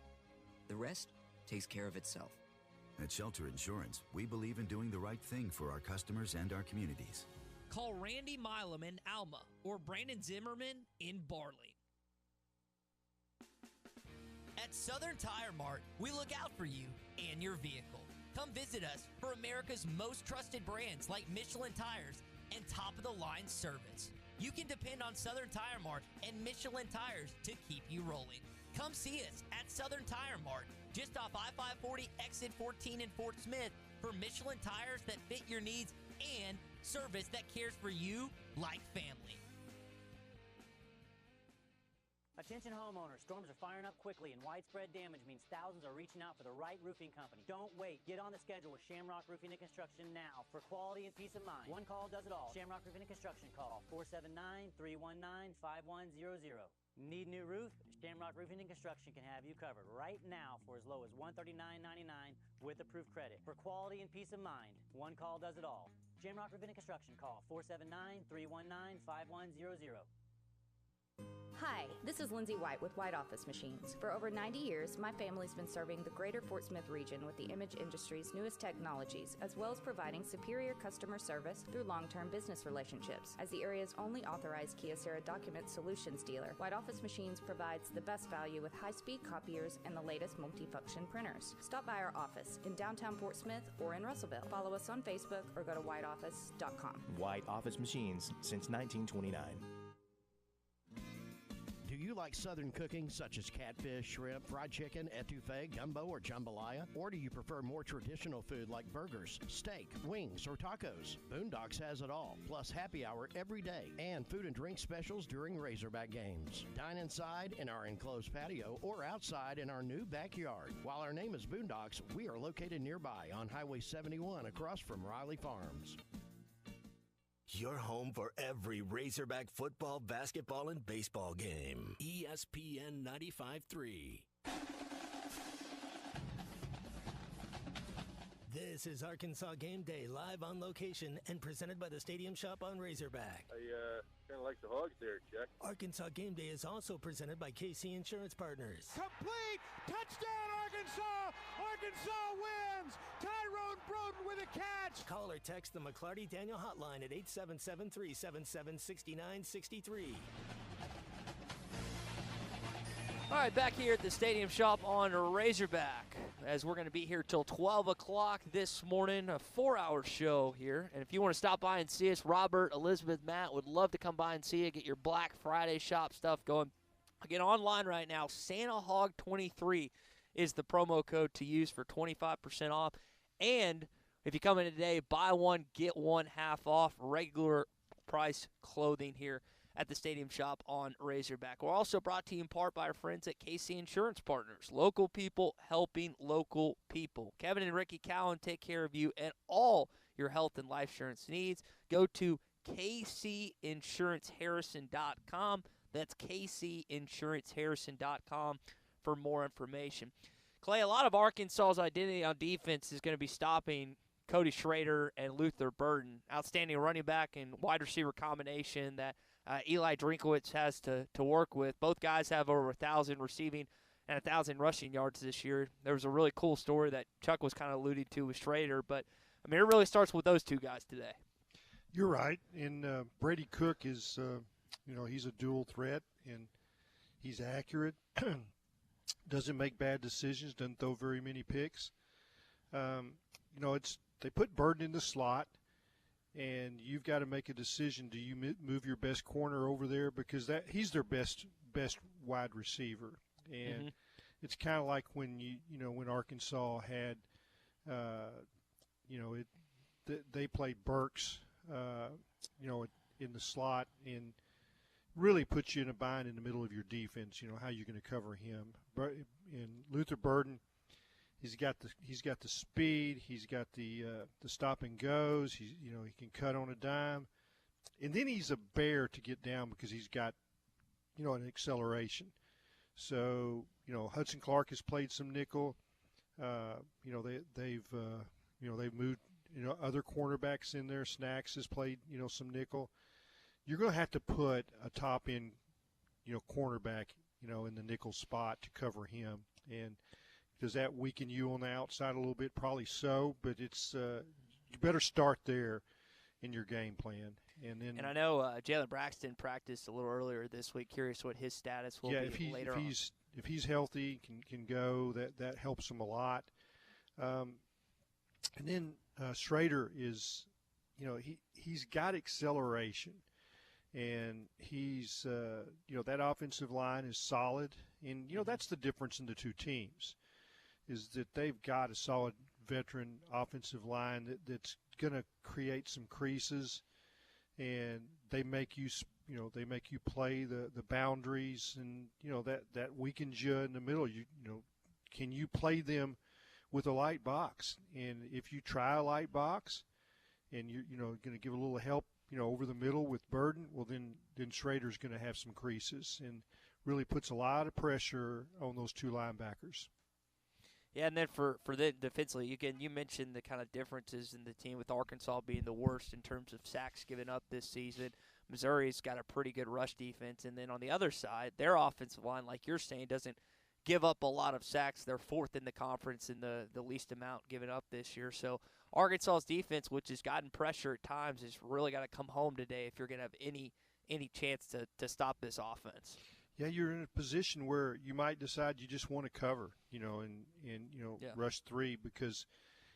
[SPEAKER 15] The rest takes care of itself.
[SPEAKER 16] At Shelter Insurance, we believe in doing the right thing for our customers and our communities.
[SPEAKER 19] Call Randy Milam in Alma or Brandon Zimmerman in Barley. At Southern Tire Mart, we look out for you and your vehicle. Come visit us for America's most trusted brands like Michelin Tires and top-of-the-line service. You can depend on Southern Tire Mart and Michelin Tires to keep you rolling. Come see us at Southern Tire Mart, just off I-540 exit 14 in Fort Smith, for Michelin tires that fit your needs and service that cares for you like family.
[SPEAKER 17] Attention homeowners, storms are firing up quickly and widespread damage means thousands are reaching out for the right roofing company. Don't wait. Get on the schedule with Shamrock Roofing and Construction now for quality and peace of mind. One call does it all. Shamrock Roofing and Construction, call 479-319-5100. Need new roof? Shamrock Roofing and Construction can have you covered right now for as low as $139.99 with approved credit. For quality and peace of mind, one call does it all. Shamrock Roofing and Construction, call 479-319-5100.
[SPEAKER 18] Hi, this is Lindsay White with White Office Machines. For over 90 years, my family's been serving the greater Fort Smith region with the image industry's newest technologies, as well as providing superior customer service through long-term business relationships. As the area's only authorized Kyocera document solutions dealer, White Office Machines provides the best value with high-speed copiers and the latest multifunction printers. Stop by our office in downtown Fort Smith or in Russellville. Follow us on Facebook or go to whiteoffice.com.
[SPEAKER 21] White Office Machines since 1929.
[SPEAKER 22] Do you like Southern cooking, such as catfish, shrimp, fried chicken, etouffee, gumbo, or jambalaya? Or do you prefer more traditional food like burgers, steak, wings, or tacos? Boondocks has it all, plus happy hour every day and food and drink specials during Razorback games. Dine inside in our enclosed patio or outside in our new backyard. While our name is Boondocks, we are located nearby on Highway 71 across from Riley Farms.
[SPEAKER 3] Your home for every Razorback football, basketball, and baseball game.
[SPEAKER 6] ESPN 95.3.
[SPEAKER 3] This is Arkansas Game Day, live on location and presented by the Stadium Shoppe on Razorback.
[SPEAKER 5] I kind of like the Hogs there, Chuck.
[SPEAKER 3] Arkansas Game Day is also presented by KC Insurance Partners.
[SPEAKER 4] Complete! Touchdown, Arkansas! Arkansas wins! Tyrone Broden with a catch!
[SPEAKER 3] Call or text the McClarty Daniel hotline at 877-377-6963.
[SPEAKER 2] All right, back here at the Stadium Shoppe on Razorback, as we're going to be here till 12 o'clock this morning, a 4-hour show here. And if you want to stop by and see us, Robert, Elizabeth, Matt would love to come by and see you, get your Black Friday shop stuff going. Get online right now. SantaHog23 is the promo code to use for 25% off. And if you come in today, buy one, get one half off regular price clothing here at the Stadium Shoppe on Razorback. We're also brought to you in part by our friends at KC Insurance Partners. Local people helping local people. Kevin and Ricky Cowan take care of you and all your health and life insurance needs. Go to kcinsuranceharrison.com. That's kcinsuranceharrison.com for more information. Clay, a lot of Arkansas's identity on defense is going to be stopping Cody Schrader and Luther Burden. Outstanding running back and wide receiver combination that Eli Drinkowitz has to work with. Both guys have over 1,000 receiving and 1,000 rushing yards this year. There was a really cool story that Chuck was kind of alluding to with Schrader, but I mean, it really starts with those two guys today.
[SPEAKER 7] You're right, and Brady Cook is, he's a dual threat, and he's accurate. Doesn't make bad decisions. Doesn't throw very many picks. They put Burden in the slot. And you've got to make a decision. Do you move your best corner over there because he's their best wide receiver? And it's kind of like when when Arkansas had, they played Burks, in the slot and really puts you in a bind in the middle of your defense. You know how you're going to cover him. But in Luther Burden, He's got the speed. He's got the stop and goes. He can cut on a dime, and then he's a bear to get down because he's got an acceleration. So Hudson Clark has played some nickel. They've moved other cornerbacks in there. Snacks has played some nickel. You're going to have to put a top end cornerback in the nickel spot to cover him. And does that weaken you on the outside a little bit? Probably so, but it's you better start there in your game plan. And
[SPEAKER 2] I know Jalen Braxton practiced a little earlier this week. Curious what his status will be later on.
[SPEAKER 7] If he's healthy, can go, that helps him a lot. And then Schrader is, he's got acceleration, and he's that offensive line is solid, and that's the difference in the two teams. Is that they've got a solid veteran offensive line that's going to create some creases, and they make you play the boundaries, and that weakens you in the middle. Can you play them with a light box? And if you try a light box, and you're going to give a little help over the middle with Burden, well then Schrader's going to have some creases and really puts a lot of pressure on those two linebackers.
[SPEAKER 2] Yeah, and then for the defensively, you mentioned the kind of differences in the team with Arkansas being the worst in terms of sacks given up this season. Missouri's got a pretty good rush defense, and then on the other side, their offensive line, like you're saying, doesn't give up a lot of sacks. They're fourth in the conference in the least amount given up this year. So Arkansas's defense, which has gotten pressure at times, has really got to come home today if you're going to have any chance to stop this offense.
[SPEAKER 7] Yeah, you're in a position where you might decide you just want to cover, and rush three because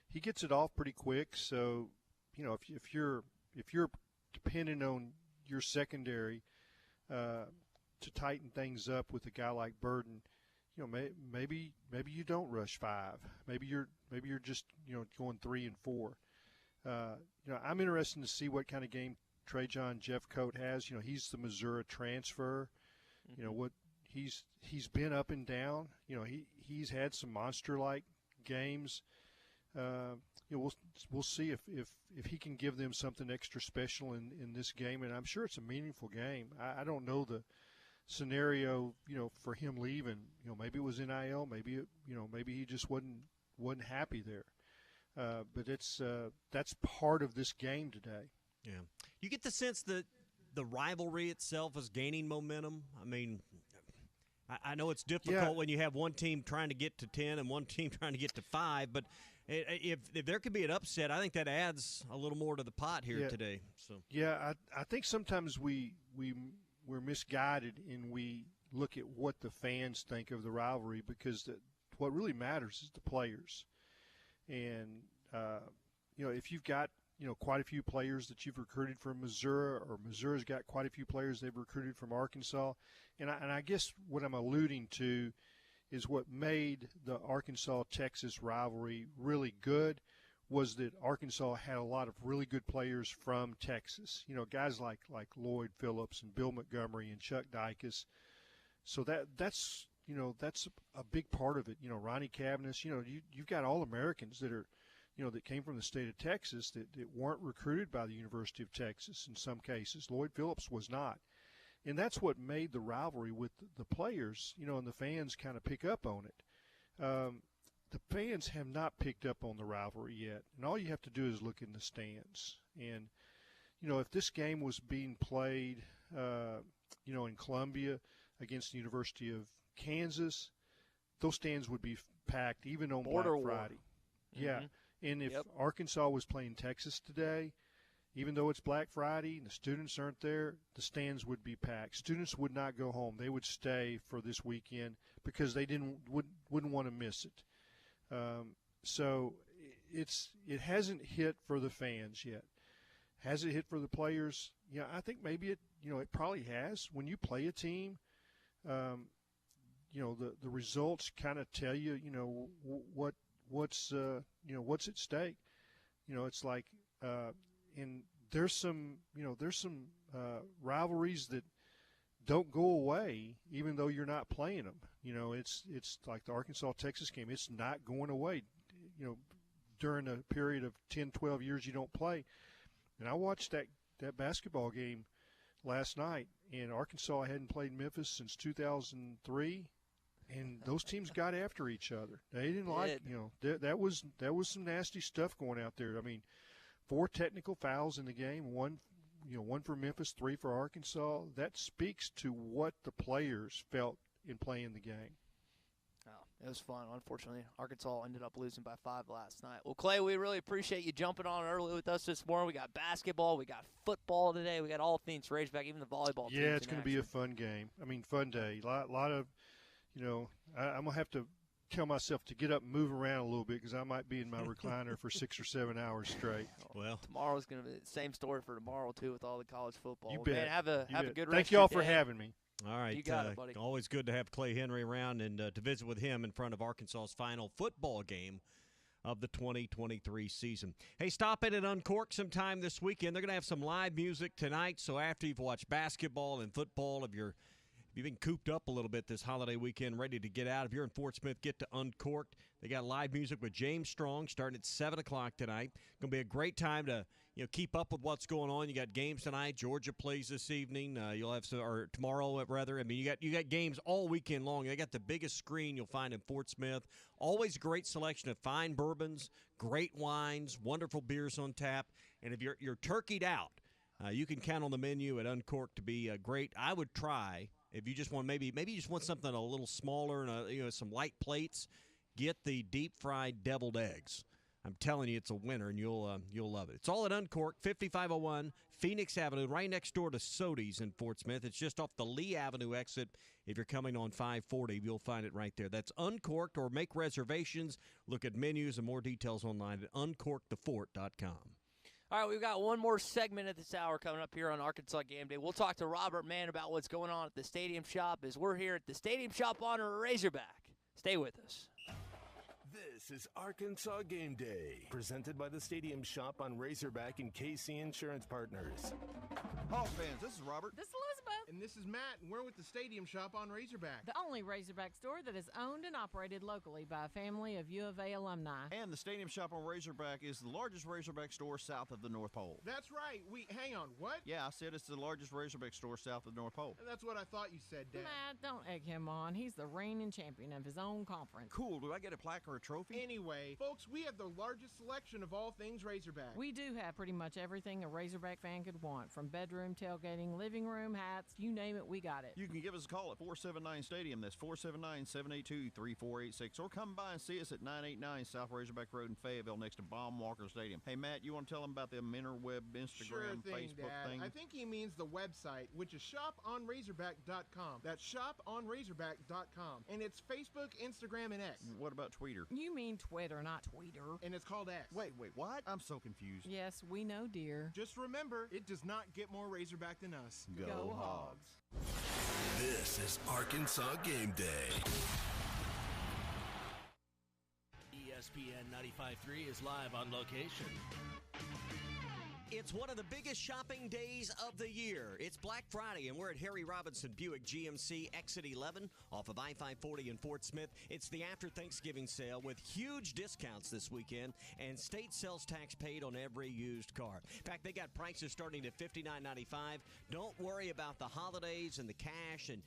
[SPEAKER 7] he gets it off pretty quick. So, if you're dependent on your secondary to tighten things up with a guy like Burden, maybe you don't rush five. Maybe you're just going 3 and 4. I'm interested to see what kind of game Trajan Jeffcoat has. He's the Missouri transfer. What he's been up and down. He's had some monster-like games. We'll see if he can give them something extra special in this game, and I'm sure it's a meaningful game. I don't know the scenario, for him leaving. Maybe it was NIL. Maybe he just wasn't happy there. But that's part of this game today.
[SPEAKER 1] Yeah. You get the sense that the rivalry itself is gaining momentum. I mean, I know it's difficult when you have one team trying to get to 10 and one team trying to get to 5, but if there could be an upset, I think that adds a little more to the pot here today. So
[SPEAKER 7] I think sometimes we're misguided and we look at what the fans think of the rivalry, because what really matters is the players. And if you've got quite a few players that you've recruited from Missouri, or Missouri's got quite a few players they've recruited from Arkansas, and I guess what I'm alluding to is what made the Arkansas-Texas rivalry really good was that Arkansas had a lot of really good players from Texas. Guys like Lloyd Phillips and Bill Montgomery and Chuck Dykes. So that's a big part of it. Ronnie Cavness. You've got all Americans that are, that came from the state of Texas that weren't recruited by the University of Texas in some cases. Lloyd Phillips was not. And that's what made the rivalry with the players, and the fans kind of pick up on it. The fans have not picked up on the rivalry yet. And all you have to do is look in the stands. And, if this game was being played, in Columbia against the University of Kansas, those stands would be packed even on Black Friday. Yeah. And if Arkansas was playing Texas today, even though it's Black Friday and the students aren't there, the stands would be packed. Students would not go home. They would stay for this weekend because they wouldn't want to miss it. So it hasn't hit for the fans yet. Has it hit for the players? Yeah, I think maybe it probably has. When you play a team, the results kind of tell you, what's at stake. It's like, and there's some rivalries that don't go away even though you're not playing them. It's like the Arkansas-Texas game. It's not going away. During a period of 10, 12 years you don't play. And I watched that basketball game last night, and Arkansas hadn't played Memphis since 2003. And those teams got after each other. They didn't that was some nasty stuff going out there. I mean, 4 technical fouls in the game, one for Memphis, 3 for Arkansas. That speaks to what the players felt in playing the game.
[SPEAKER 2] Oh, it was fun. Unfortunately, Arkansas ended up losing by 5 last night. Well, Clay, we really appreciate you jumping on early with us this morning. We got basketball, we got football today, we got all things Razorback, even the volleyball teams.
[SPEAKER 7] Yeah, it's going to be a fun game. I mean, fun day. A lot of, I'm going to have to tell myself to get up and move around a little bit because I might be in my recliner for 6 or 7 hours straight.
[SPEAKER 1] Well,
[SPEAKER 2] tomorrow's going to be the same story for tomorrow, too, with all the college football.
[SPEAKER 7] You bet.
[SPEAKER 2] Man, have a good rest.
[SPEAKER 7] Thank you all for having me.
[SPEAKER 1] All right.
[SPEAKER 2] You got it, buddy.
[SPEAKER 1] Always good to have Clay Henry around and to visit with him in front of Arkansas's final football game of the 2023 season. Hey, stop in at Uncork sometime this weekend. They're going to have some live music tonight, so after you've watched basketball and football, if you've been cooped up a little bit this holiday weekend, ready to get out, if you're in Fort Smith, get to Uncorked. They got live music with James Strong starting at 7 o'clock tonight. Going to be a great time to keep up with what's going on. You got games tonight. Georgia plays this evening. You'll have tomorrow rather. I mean, you got games all weekend long. They got the biggest screen you'll find in Fort Smith. Always a great selection of fine bourbons, great wines, wonderful beers on tap. And if you're turkeyed out, you can count on the menu at Uncorked to be great. I would try. If you just want maybe you just want something a little smaller and some light plates, get the deep fried deviled eggs. I'm telling you, it's a winner, and you'll love it. It's all at Uncorked, 5501 Phoenix Avenue, right next door to Sody's in Fort Smith. It's just off the Lee Avenue exit. If you're coming on 540, you'll find it right there. That's Uncorked, or make reservations. Look at menus and more details online at uncorkedthefort.com.
[SPEAKER 2] All right, we've got one more segment at this hour coming up here on Arkansas Game Day. We'll talk to Robert Mann about what's going on at the Stadium Shoppe as we're here at the Stadium Shoppe on Razorback. Stay with us.
[SPEAKER 3] This is Arkansas Game Day, presented by the Stadium Shoppe on Razorback and KC Insurance Partners.
[SPEAKER 11] Hawk fans, this is Robert.
[SPEAKER 12] This is Elizabeth.
[SPEAKER 13] And this is Matt, and we're with the Stadium Shoppe on Razorback.
[SPEAKER 12] The only Razorback store that is owned and operated locally by a family of U of A alumni.
[SPEAKER 11] And the Stadium Shoppe on Razorback is the largest Razorback store south of the North Pole.
[SPEAKER 13] That's right. Hang on, what?
[SPEAKER 11] Yeah, I said it's the largest Razorback store south of the North Pole.
[SPEAKER 13] That's what I thought you said, Dad.
[SPEAKER 12] Matt, don't egg him on. He's the reigning champion of his own conference.
[SPEAKER 11] Cool. Do I get a plaque or a trophy?
[SPEAKER 13] Anyway, folks, we have the largest selection of all things Razorback.
[SPEAKER 12] We do have pretty much everything a Razorback fan could want, from bedroom, tailgating, living room, hats, you name it, we got it.
[SPEAKER 11] You can give us a call at 479 Stadium. That's 479-782-3486. Or come by and see us at 989 South Razorback Road in Fayetteville next to Baum Walker Stadium. Hey, Matt, you want to tell them about the interweb, Instagram,
[SPEAKER 13] Sure thing,
[SPEAKER 11] Facebook
[SPEAKER 13] Dad.
[SPEAKER 11] thing?
[SPEAKER 13] I think he means the website, which is shoponrazorback.com. That's shoponrazorback.com. And it's Facebook, Instagram, and X.
[SPEAKER 11] What about Twitter?
[SPEAKER 12] You mean Twitter, not Tweeter.
[SPEAKER 13] And it's called X.
[SPEAKER 11] Wait, what? I'm so confused.
[SPEAKER 12] Yes, we know, dear.
[SPEAKER 13] Just remember, it does not get more Razorback than us.
[SPEAKER 11] Go Hogs.
[SPEAKER 6] This is Arkansas Game Day. ESPN 95.3 is live on location.
[SPEAKER 8] It's one of the biggest shopping days of the year. It's Black Friday, and we're at Harry Robinson Buick GMC Exit 11 off of I-540 in Fort Smith. It's the after Thanksgiving sale with huge discounts this weekend and state sales tax paid on every used car. In fact, they got prices starting at $59.95. Don't worry about the holidays and the cash and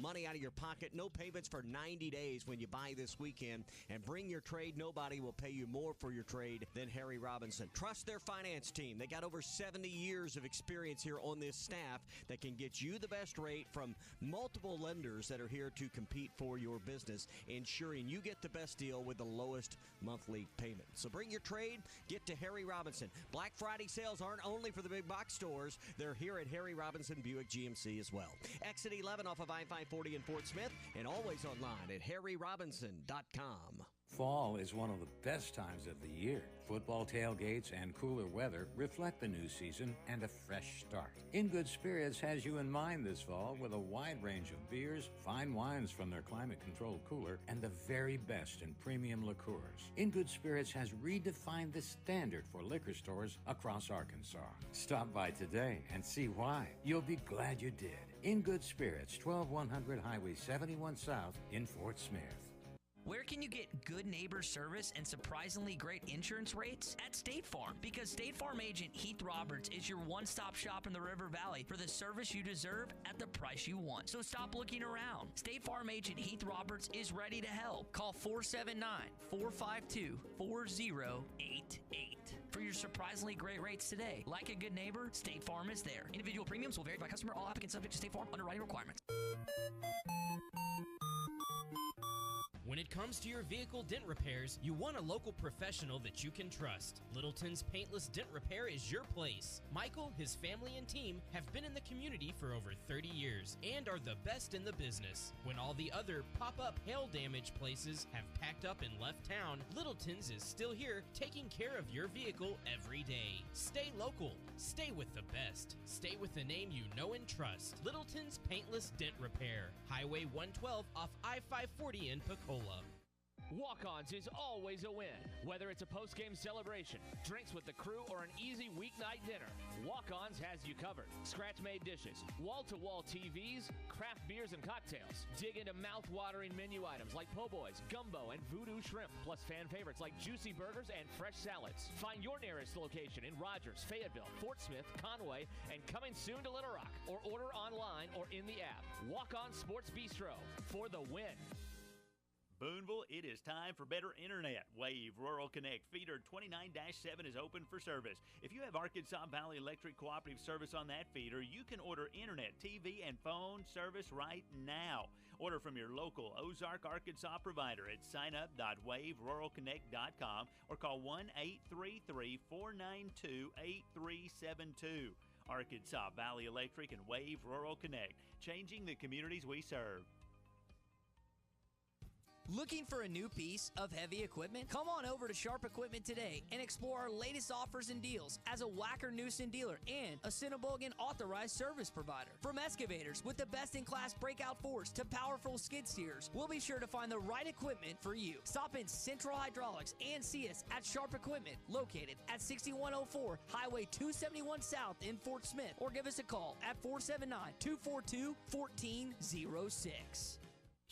[SPEAKER 8] money out of your pocket. No payments for 90 days when you buy this weekend. And bring your trade. Nobody will pay you more for your trade than Harry Robinson. Trust their finance team. They got over 70 years of experience here on this staff that can get you the best rate from multiple lenders that are here to compete for your business, ensuring you get the best deal with the lowest monthly payment. So bring your trade, get to Harry Robinson. Black Friday sales aren't only for the big box stores. They're here at Harry Robinson Buick GMC as well. Exit 11 off of I-540 in Fort Smith and always online at harryrobinson.com.
[SPEAKER 14] Fall is one of the best times of the year. Football tailgates and cooler weather reflect the new season and a fresh start. In Good Spirits has you in mind this fall with a wide range of beers, fine wines from their climate-controlled cooler, and the very best in premium liqueurs. In Good Spirits has redefined the standard for liquor stores across Arkansas. Stop by today and see why. You'll be glad you did. In Good Spirits, 12100 Highway 71 South in Fort Smith.
[SPEAKER 19] Where can you get good neighbor service and surprisingly great insurance rates? At State Farm, because State Farm agent Heath Roberts is your one-stop shop in the River Valley for the service you deserve at the price you want. So stop looking around. State Farm agent Heath Roberts is ready to help. Call 479-452-4088 for your surprisingly great rates today. Like a good neighbor, State Farm is there. Individual premiums will vary by customer. All applicants subject to State Farm underwriting requirements.
[SPEAKER 20] When it comes to your vehicle dent repairs, you want a local professional that you can trust. Littleton's Paintless Dent Repair is your place. Michael, his family, and team have been in the community for over 30 years and are the best in the business. When all the other pop-up hail damage places have packed up and left town, Littleton's is still here taking care of your vehicle every day. Stay local. Stay with the best. Stay with the name you know and trust. Littleton's Paintless Dent Repair. Highway 112 off I-540 in Pecola.
[SPEAKER 24] Walk-Ons is always a win. Whether it's a post-game celebration, drinks with the crew, or an easy weeknight dinner, Walk-Ons has you covered. Scratch-made dishes, wall-to-wall TVs, craft beers and cocktails. Dig into mouth-watering menu items like po' boys, gumbo, and voodoo shrimp, plus fan favorites like juicy burgers and fresh salads. Find your nearest location in Rogers, Fayetteville, Fort Smith, Conway, and coming soon to Little Rock, or order online or in the app. Walk-On Sports Bistro for the win.
[SPEAKER 25] Boonville, it is time for better internet. Wave Rural Connect feeder 29-7 is open for service. If you have Arkansas Valley Electric Cooperative service on that feeder, you can order internet, TV, and phone service right now. Order from your local Ozark, Arkansas provider at signup.waveruralconnect.com or call 1-833-492-8372. Arkansas Valley Electric and Wave Rural Connect, changing the communities we serve.
[SPEAKER 19] Looking for a new piece of heavy equipment? Come on over to Sharp Equipment today and explore our latest offers and deals as a Wacker Newson dealer and a Cinnabogan authorized service provider. From excavators with the best-in-class breakout force to powerful skid steers, we'll be sure to find the right equipment for you. Stop in Central Hydraulics and see us at Sharp Equipment, located at 6104 Highway 271 South in Fort Smith, or give us a call at 479-242-1406.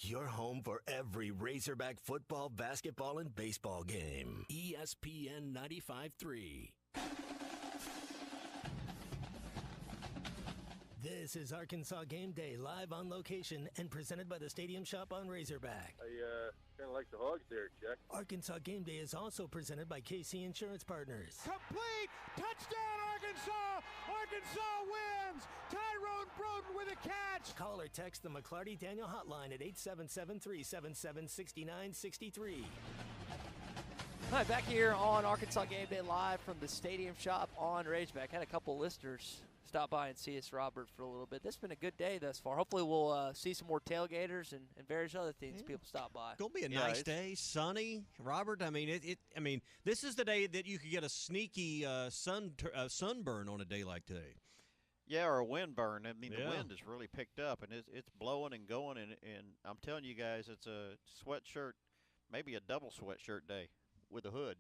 [SPEAKER 3] Your home for every Razorback football, basketball, and baseball game.
[SPEAKER 6] ESPN 95.3.
[SPEAKER 3] This is Arkansas Game Day, live on location and presented by the Stadium Shoppe on Razorback.
[SPEAKER 5] I kind of like the hogs there, Jack.
[SPEAKER 3] Arkansas Game Day is also presented by KC Insurance Partners.
[SPEAKER 4] Complete! Touchdown, Arkansas! Arkansas wins! Tyrone Broden with a catch!
[SPEAKER 3] Call or text the McClarty Daniel hotline at 877-377-6963.
[SPEAKER 2] All right, back here on Arkansas Game Day live from the Stadium Shoppe on Razorback. Had a couple listeners stop by and see us, Robert, for a little bit. This has been a good day thus far. Hopefully we'll see some more tailgaters and various other things people stop by.
[SPEAKER 1] Gonna be a nice day, sunny, Robert. I mean, this is the day that you could get a sneaky sunburn on a day like today.
[SPEAKER 11] Yeah, or a wind burn. I mean,
[SPEAKER 1] Yeah.
[SPEAKER 11] the wind has really picked up, and it's blowing and going, and I'm telling you guys, it's a sweatshirt, maybe a double sweatshirt day with a hood.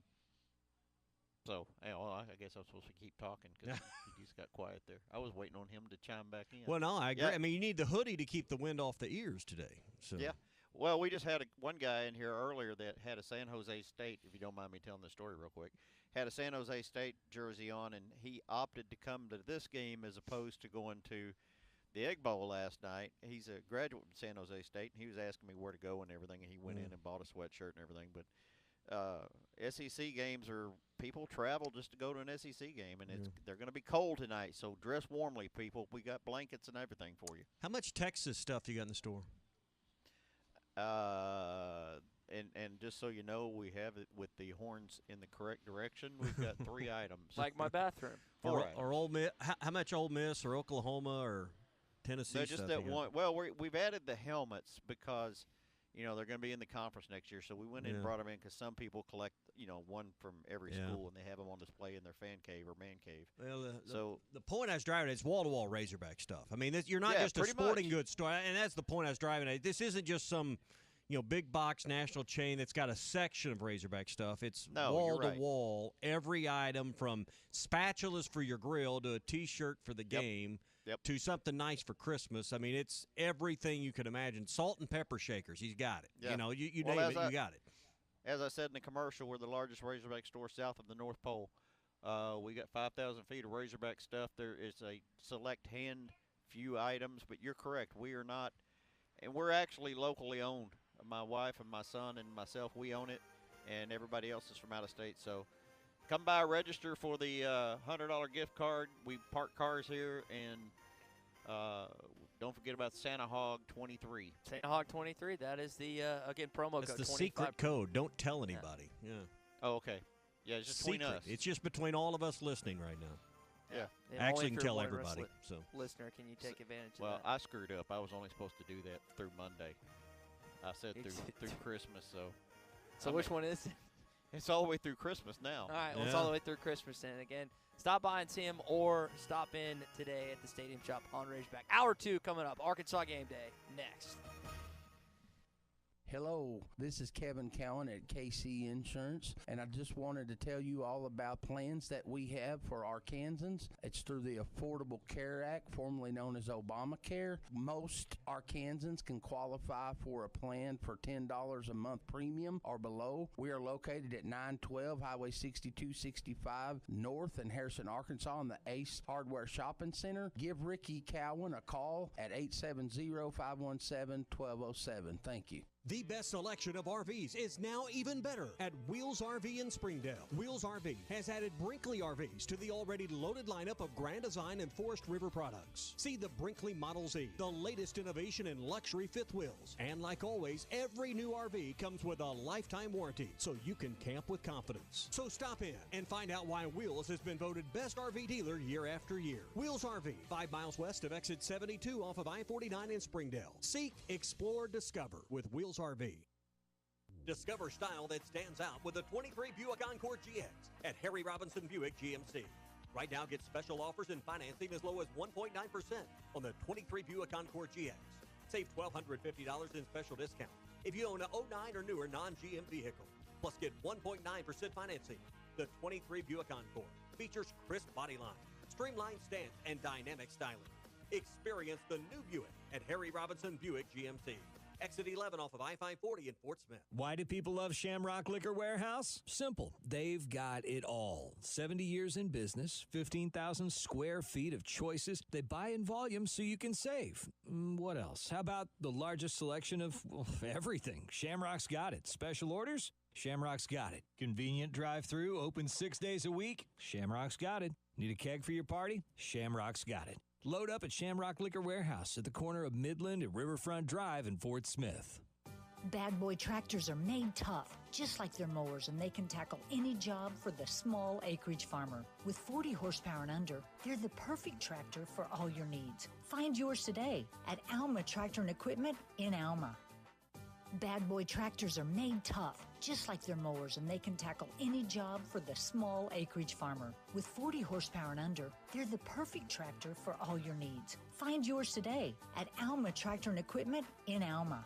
[SPEAKER 11] So, I guess I'm supposed to keep talking because he just got quiet there. I was waiting on him to chime back in.
[SPEAKER 1] Well, no, I agree.
[SPEAKER 11] Yeah.
[SPEAKER 1] I mean, you need the hoodie to keep the wind off the ears today. So.
[SPEAKER 11] Yeah. Well, we just had one guy in here earlier that had a San Jose State, if you don't mind me telling the story real quick, had a San Jose State jersey on, and he opted to come to this game as opposed to going to the Egg Bowl last night. He's a graduate from San Jose State, and he was asking me where to go and everything, and he went in and bought a sweatshirt and everything. But SEC games people travel just to go to an SEC game, and they're going to be cold tonight, so dress warmly, people. We got blankets and everything for you.
[SPEAKER 1] How much Texas stuff you got in the store?
[SPEAKER 11] And just so you know, we have it with the horns in the correct direction. We've got 3 items.
[SPEAKER 2] Like my bathroom.
[SPEAKER 1] Or Ole Miss. How much Ole Miss or Oklahoma or Tennessee
[SPEAKER 11] No,
[SPEAKER 1] stuff
[SPEAKER 11] just that
[SPEAKER 1] you got?
[SPEAKER 11] one. Well, we've added the helmets because they're going to be in the conference next year. So we went in and brought them in because some people collect, one from every school, and they have them on display in their fan cave or man cave.
[SPEAKER 1] Well, the point I was driving at is wall-to-wall Razorback stuff. I mean, you're not just a
[SPEAKER 11] pretty
[SPEAKER 1] sporting
[SPEAKER 11] much.
[SPEAKER 1] goods store, and that's the point I was driving at. This isn't just some, big box national chain that's got a section of Razorback stuff. It's wall-to-wall, every item from spatulas for your grill to a T-shirt for the game. To something nice for Christmas. I mean, it's everything you could imagine. Salt and pepper shakers, he's got it.
[SPEAKER 11] Yeah.
[SPEAKER 1] You name it, you got it.
[SPEAKER 11] As I said in the commercial, we're the largest Razorback store south of the North Pole. We got 5,000 feet of Razorback stuff. There is a select few items, but you're correct. We are not, and we're actually locally owned. My wife and my son and myself, we own it, and everybody else is from out of state. So come by, register for the $100 gift card. We park cars here, and don't forget about Santa Hog 23.
[SPEAKER 2] Santa Hog 23, that is the, again, promo code.
[SPEAKER 1] That's the
[SPEAKER 2] 25.
[SPEAKER 1] secret code. Don't tell anybody. Yeah.
[SPEAKER 11] Oh, okay. Yeah, it's just between us.
[SPEAKER 1] It's just between all of us listening right now.
[SPEAKER 11] Yeah.
[SPEAKER 2] And
[SPEAKER 1] Actually,
[SPEAKER 2] only
[SPEAKER 1] can
[SPEAKER 2] if you're
[SPEAKER 1] tell
[SPEAKER 2] one of us
[SPEAKER 1] everybody.
[SPEAKER 2] Listener, can you take advantage of
[SPEAKER 11] Well,
[SPEAKER 2] that?
[SPEAKER 11] I screwed up. I was only supposed to do that through Monday. I said through Christmas, so.
[SPEAKER 2] Which one is it?
[SPEAKER 11] It's all the way through Christmas now.
[SPEAKER 2] All right, well, it's all the way through Christmas. And again, stop by and see him or stop in today at the Stadium Shoppe on Razorback. Hour 2 coming up. Arkansas Game Day next.
[SPEAKER 9] Hello, this is Kevin Cowan at KC Insurance, and I just wanted to tell you all about plans that we have for Arkansans. It's through the Affordable Care Act, formerly known as Obamacare. Most Arkansans can qualify for a plan for $10 a month premium or below. We are located at 912 Highway 6265 North in Harrison, Arkansas, in the Ace Hardware Shopping Center. Give Ricky Cowan a call at 870-517-1207. Thank you.
[SPEAKER 8] The best selection of RVs is now even better at Wheels RV in Springdale. Wheels RV has added Brinkley RVs to the already loaded lineup of Grand Design and Forest River products. See the Brinkley Model Z, the latest innovation in luxury fifth wheels. And like always, every new RV comes with a lifetime warranty, so you can camp with confidence. So stop in and find out why Wheels has been voted best RV dealer year after year. Wheels RV, 5 miles west of exit 72 off of I-49 in Springdale. Seek, explore, discover with Wheels RV. Discover style that stands out with the 23 Buick Encore GX at Harry Robinson Buick GMC. Right now, get special offers and financing as low as 1.9% on the 23 Buick Encore GX. Save $1,250 in special discount if you own a 09 or newer non-GM vehicle. Plus, get 1.9% financing. The 23 Buick Encore features crisp body line, streamlined stance, and dynamic styling. Experience the new Buick at Harry Robinson Buick GMC. Exit 11 off of I-540 in Fort Smith.
[SPEAKER 10] Why do people love Shamrock Liquor Warehouse? Simple. They've got it all. 70 years in business, 15,000 square feet of choices. They buy in volume so you can save. What else? How about the largest selection of everything? Shamrock's got it. Special orders? Shamrock's got it. Convenient drive-through, open 6 days a week? Shamrock's got it. Need a keg for your party? Shamrock's got it. Load up at Shamrock Liquor Warehouse at the corner of Midland and Riverfront Drive in Fort Smith.
[SPEAKER 15] Bad Boy tractors are made tough, just like their mowers, and they can tackle any job for the small acreage farmer. With 40 horsepower and under, they're the perfect tractor for all your needs. Find yours today at Alma Tractor and Equipment in Alma. Bad Boy tractors are made tough, just like their mowers, and they can tackle any job for the small acreage farmer. With 40 horsepower and under, they're the perfect tractor for all your needs. Find yours today at Alma Tractor and Equipment in Alma.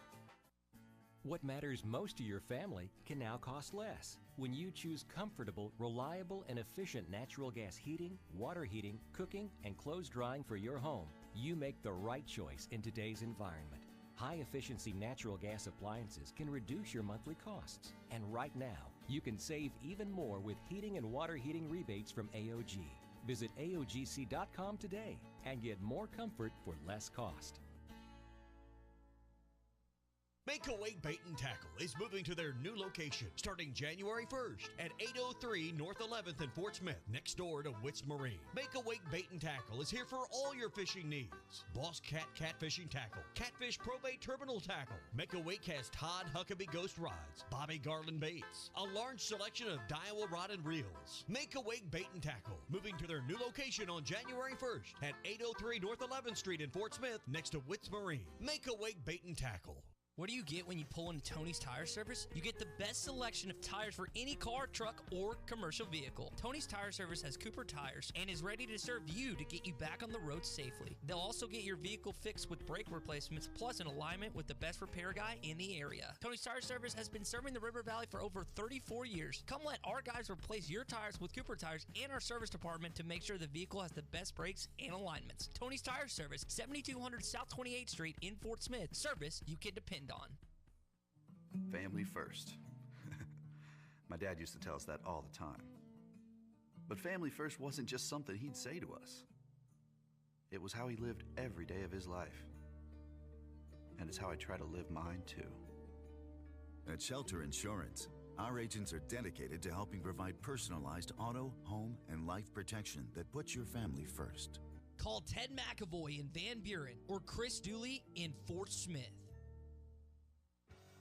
[SPEAKER 16] What matters most to your family can now cost less when you choose comfortable, reliable, and efficient natural gas heating, water heating, cooking, and clothes drying for your home. You make the right choice in today's environment. High-efficiency natural gas appliances can reduce your monthly costs. And right now, you can save even more with heating and water heating rebates from AOG. Visit AOGC.com today and get more comfort for less cost.
[SPEAKER 8] Make-A-Wake Bait and Tackle is moving to their new location starting January 1st at 803 North 11th in Fort Smith, next door to Wits Marine. Make-A-Wake Bait and Tackle is here for all your fishing needs. Boss Cat Catfishing Tackle, Catfish Probate Terminal Tackle. Make-A-Wake has Todd Huckabee Ghost Rods, Bobby Garland Baits, a large selection of Daiwa rod and reels. Make-A-Wake Bait and Tackle, moving to their new location on January 1st at 803 North 11th Street in Fort Smith, next to Wits Marine. Make-A-Wake Bait and Tackle.
[SPEAKER 19] What do you get when you pull into Tony's Tire Service? You get the best selection of tires for any car, truck, or commercial vehicle. Tony's Tire Service has Cooper tires and is ready to serve you to get you back on the road safely. They'll also get your vehicle fixed with brake replacements, plus an alignment with the best repair guy in the area. Tony's Tire Service has been serving the River Valley for over 34 years. Come let our guys replace your tires with Cooper tires and our service department to make sure the vehicle has the best brakes and alignments. Tony's Tire Service, 7200 South 28th Street in Fort Smith. Service you can depend on.
[SPEAKER 17] Family first. My dad used to tell us that all the time. But family first wasn't just something he'd say to us. It was how he lived every day of his life. And it's how I try to live mine too.
[SPEAKER 23] At Shelter Insurance, our agents are dedicated to helping provide personalized auto, home, and life protection that puts your family first.
[SPEAKER 19] Call Ted McAvoy in Van Buren or Chris Dooley in Fort Smith.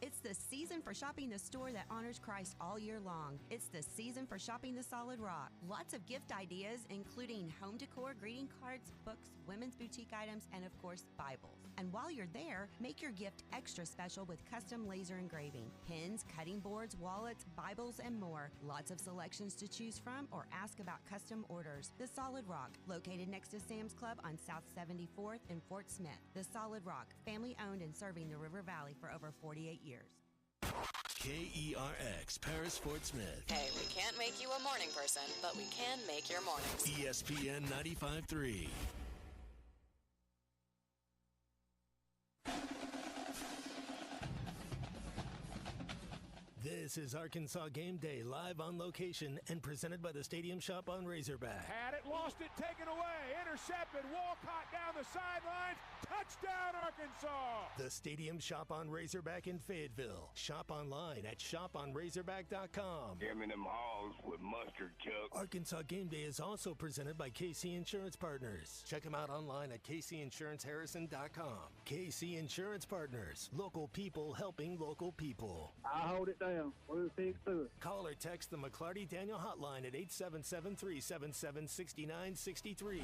[SPEAKER 26] It's the season for shopping the store that honors Christ all year long. It's the season for shopping the Solid Rock. Lots of gift ideas, including home decor, greeting cards, books, women's boutique items, and of course, Bibles. And while you're there, make your gift extra special with custom laser engraving, pins, cutting boards, wallets, Bibles, and more. Lots of selections to choose from, or ask about custom orders. The Solid Rock, located next to Sam's Club on South 74th in Fort Smith. The Solid Rock, family owned and serving the River Valley for over 48 years.
[SPEAKER 3] KERX, Paris, Fort Smith.
[SPEAKER 27] Hey, we can't make you a morning person, but we can make your mornings.
[SPEAKER 3] ESPN 95.3. This is Arkansas Game Day, live on location and presented by the Stadium Shoppe on Razorback.
[SPEAKER 4] Had it, lost it, taken away, intercepted, Walcott down the sidelines, touchdown Arkansas!
[SPEAKER 3] The Stadium Shoppe on Razorback in Fayetteville. Shop online at shoponrazorback.com.
[SPEAKER 5] Give me them hogs with mustard, Chuck.
[SPEAKER 3] Arkansas Game Day is also presented by KC Insurance Partners. Check them out online at kcinsuranceharrison.com. KC Insurance Partners, local people helping local people.
[SPEAKER 28] I'll hold it down. We'll think through it.
[SPEAKER 3] Call or text the McClarty Daniel hotline at 877-377-6963.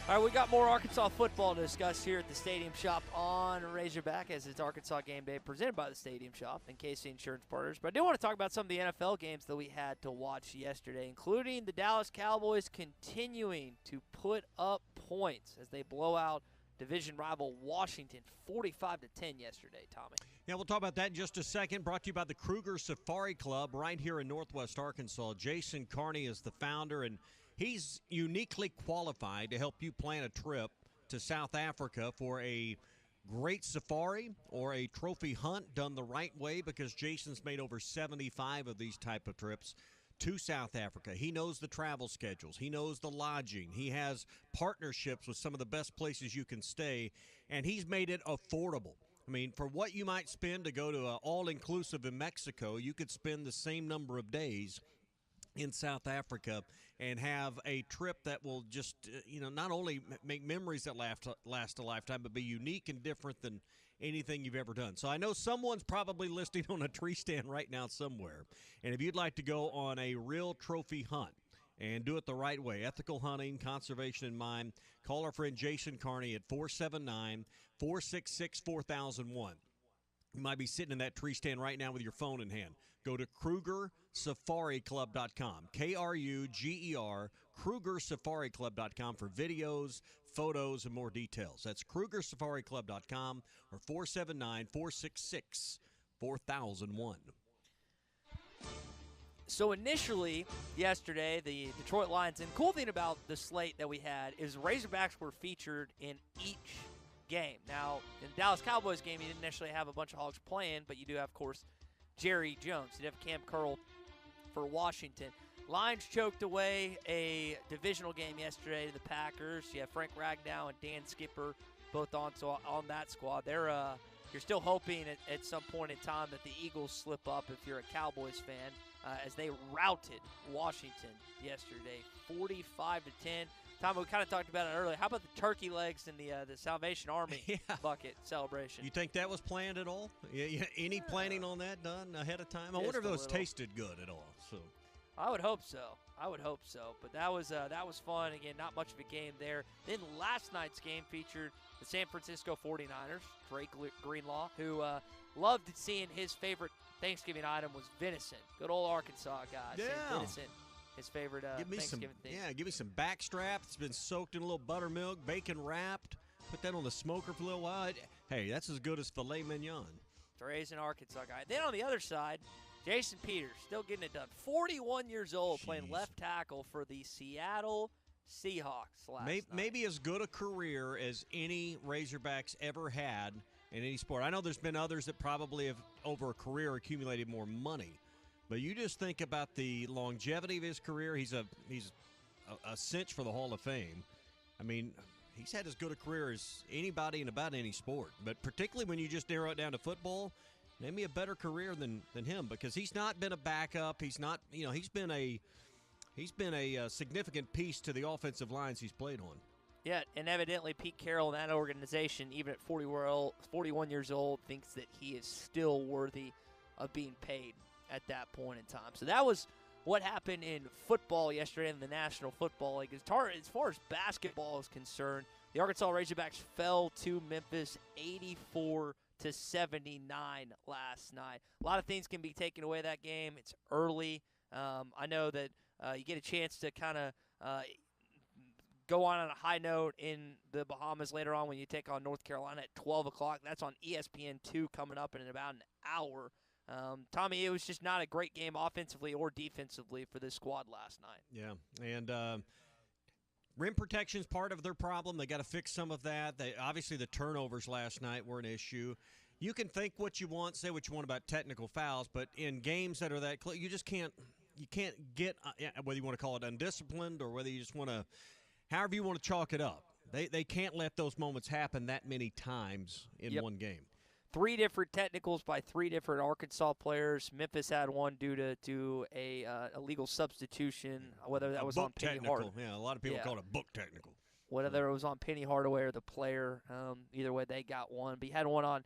[SPEAKER 2] All right, we got more Arkansas football to discuss here at the Stadium Shop on Razorback, as it's Arkansas Game Day presented by the Stadium Shop and KC Insurance Partners. But I do want to talk about some of the NFL games that we had to watch yesterday, including the Dallas Cowboys continuing to put up points as they blow out division rival Washington 45-10 yesterday, Tommy.
[SPEAKER 1] Yeah, we'll talk about that in just a second. Brought to you by the Kruger Safari Club right here in Northwest Arkansas. Jason Carney is the founder, and he's uniquely qualified to help you plan a trip to South Africa for a great safari or a trophy hunt done the right way, because Jason's made over 75 of these type of trips to South Africa. He knows the travel schedules. He knows the lodging. He has partnerships with some of the best places you can stay, and he's made it affordable. I mean, for what you might spend to go to an all-inclusive in Mexico, you could spend the same number of days in South Africa and have a trip that will just, not only make memories that last a lifetime, but be unique and different than anything you've ever done. So I know someone's probably listening on a tree stand right now somewhere. And if you'd like to go on a real trophy hunt and do it the right way, ethical hunting, conservation in mind, call our friend Jason Carney at 479-466-4001. You might be sitting in that tree stand right now with your phone in hand. Go to KrugerSafariClub.com, Kruger, KrugerSafariClub.com for videos, photos, and more details. That's KrugerSafariClub.com or 479-466-4001.
[SPEAKER 2] So initially, yesterday, the Detroit Lions, and the cool thing about the slate that we had is Razorbacks were featured in each game. Now, in the Dallas Cowboys game, you didn't necessarily have a bunch of Hogs playing, but you do have, of course, Jerry Jones. You have Cam Curl for Washington. Lions choked away a divisional game yesterday to the Packers. You have Frank Ragnow and Dan Skipper both on that squad. You're still hoping at some point in time that the Eagles slip up if you're a Cowboys fan, as they routed Washington yesterday, 45-10. Tom, we kind of talked about it earlier. How about the turkey legs and the Salvation Army bucket celebration?
[SPEAKER 1] You think that was planned at all? Yeah, any planning on that done ahead of time? I wonder if those tasted good at all. So,
[SPEAKER 2] I would hope so. But that was fun. Again, not much of a game there. Then last night's game featured the San Francisco 49ers, Drake Greenlaw, who loved seeing his favorite Thanksgiving item was venison. Good old Arkansas guy.
[SPEAKER 1] Yeah.
[SPEAKER 2] Venison. His favorite Thanksgiving thing.
[SPEAKER 1] Yeah, give me some backstrap. It's been soaked in a little buttermilk, bacon wrapped. Put that on the smoker for a little while. Hey, that's as good as filet mignon.
[SPEAKER 2] Dre's an Arkansas guy. Then on the other side, Jason Peters, still getting it done. 41 years old, playing left tackle for the Seattle Seahawks last night.
[SPEAKER 1] Maybe as good a career as any Razorbacks ever had in any sport. I know there's been others that probably have, over a career, accumulated more money. But you just think about the longevity of his career. He's a cinch for the Hall of Fame. I mean, he's had as good a career as anybody in about any sport. But particularly when you just narrow it down to football, name me a better career than him, because he's not been a backup. He's not, he's been a significant piece to the offensive lines he's played on.
[SPEAKER 2] Yeah, and evidently Pete Carroll and that organization, even at 41 years old, thinks that he is still worthy of being paid at that point in time. So that was what happened in football yesterday in the National Football League. As far as basketball is concerned, the Arkansas Razorbacks fell to Memphis 84-79 last night. A lot of things can be taken away that game. It's early. I know that you get a chance to kind of go on a high note in the Bahamas later on when you take on North Carolina at 12 o'clock. That's on ESPN2 coming up in about an hour. Tommy, it was just not a great game offensively or defensively for this squad last night.
[SPEAKER 1] Yeah, and rim protection is part of their problem. They got to fix some of that. Obviously, the turnovers last night were an issue. You can think what you want, say what you want about technical fouls, but in games that are that close, you just can't. You can't get whether you want to call it undisciplined or whether you just want to, however you want to chalk it up. They can't let those moments happen that many times in one game.
[SPEAKER 2] 3 different technicals by 3 different Arkansas players. Memphis had one due to a illegal substitution, whether that was on Penny Hardaway.
[SPEAKER 1] Yeah, a lot of people call it a book technical.
[SPEAKER 2] Whether it was on Penny Hardaway or the player, either way they got one. But you had one on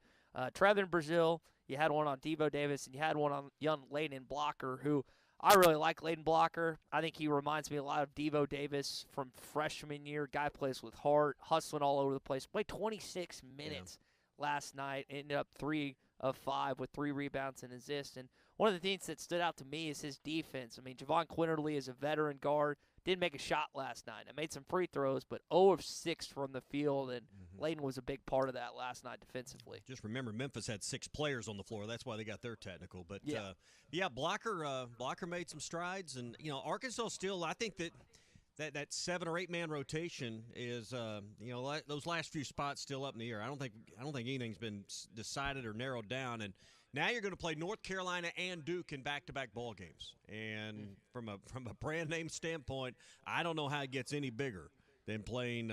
[SPEAKER 2] Trevin Brazile, you had one on Devo Davis, and you had one on young Layden Blocker, who I really like Layden Blocker. I think he reminds me a lot of Devo Davis from freshman year. Guy plays with heart, hustling all over the place. Played 26 minutes last night. Ended up 3 of 5 with 3 rebounds and assists. And one of the things that stood out to me is his defense. I mean, Javon Quinterly is a veteran guard. Didn't make a shot last night. I made some free throws, but 0 of 6 from the field, and Layden was a big part of that last night defensively.
[SPEAKER 1] Just remember, Memphis had 6 players on the floor. That's why they got their technical. But, Blocker made some strides. And, Arkansas still, I think that 7 or 8 man rotation is, those last few spots still up in the air. I don't think anything's been decided or narrowed down. And now you're going to play North Carolina and Duke in back-to-back ball games. And from a brand name standpoint, I don't know how it gets any bigger than playing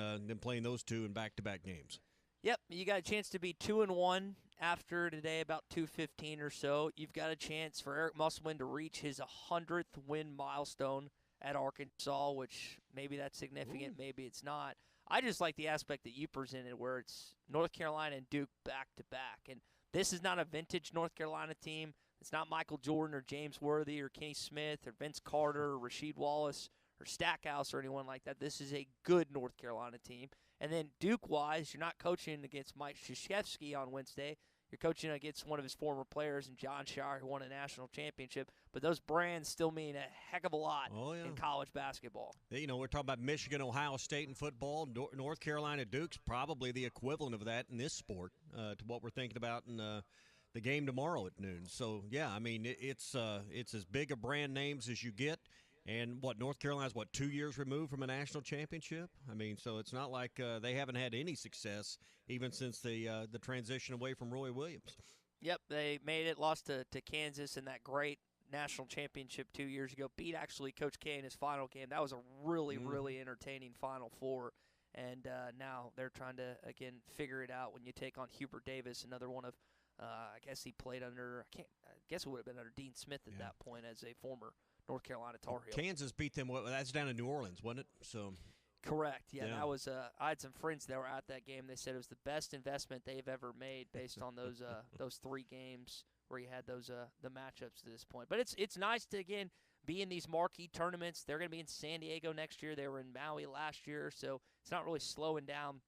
[SPEAKER 1] those two in back-to-back games.
[SPEAKER 2] Yep, you got a chance to be 2-1 after today, about 2:15 or so. You've got a chance for Eric Musselman to reach his 100th win milestone at Arkansas, which maybe that's significant, maybe it's not. I just like the aspect that you presented where it's North Carolina and Duke back-to-back. And this is not a vintage North Carolina team. It's not Michael Jordan or James Worthy or Kenny Smith or Vince Carter or Rasheed Wallace or Stackhouse or anyone like that. This is a good North Carolina team. And then Duke-wise, you're not coaching against Mike Krzyzewski on Wednesday. You're coaching against one of his former players in John Shire, who won a national championship. But those brands still mean a heck of a lot in college basketball.
[SPEAKER 1] We're talking about Michigan, Ohio State in football. North Carolina, Duke's probably the equivalent of that in this sport to what we're thinking about in the game tomorrow at noon. So, yeah, I mean, it's as big a brand names as you get. And North Carolina's 2 years removed from a national championship? I mean, so it's not like they haven't had any success even since the transition away from Roy Williams.
[SPEAKER 2] Yep, they made it, lost to Kansas in that great national championship 2 years ago. Beat actually Coach K in his final game. That was a really, really entertaining Final Four. And now they're trying to, again, figure it out when you take on Hubert Davis, another one of, I guess he played under, I guess it would have been under Dean Smith at that point as a former North Carolina Tar Heel.
[SPEAKER 1] Kansas beat them. That's down in New Orleans, wasn't it? So,
[SPEAKER 2] correct. Yeah, that was. I had some friends that were at that game. They said it was the best investment they've ever made based on those 3 games where you had those the matchups to this point. But it's nice to again be in these marquee tournaments. They're going to be in San Diego next year. They were in Maui last year, so it's not really slowing down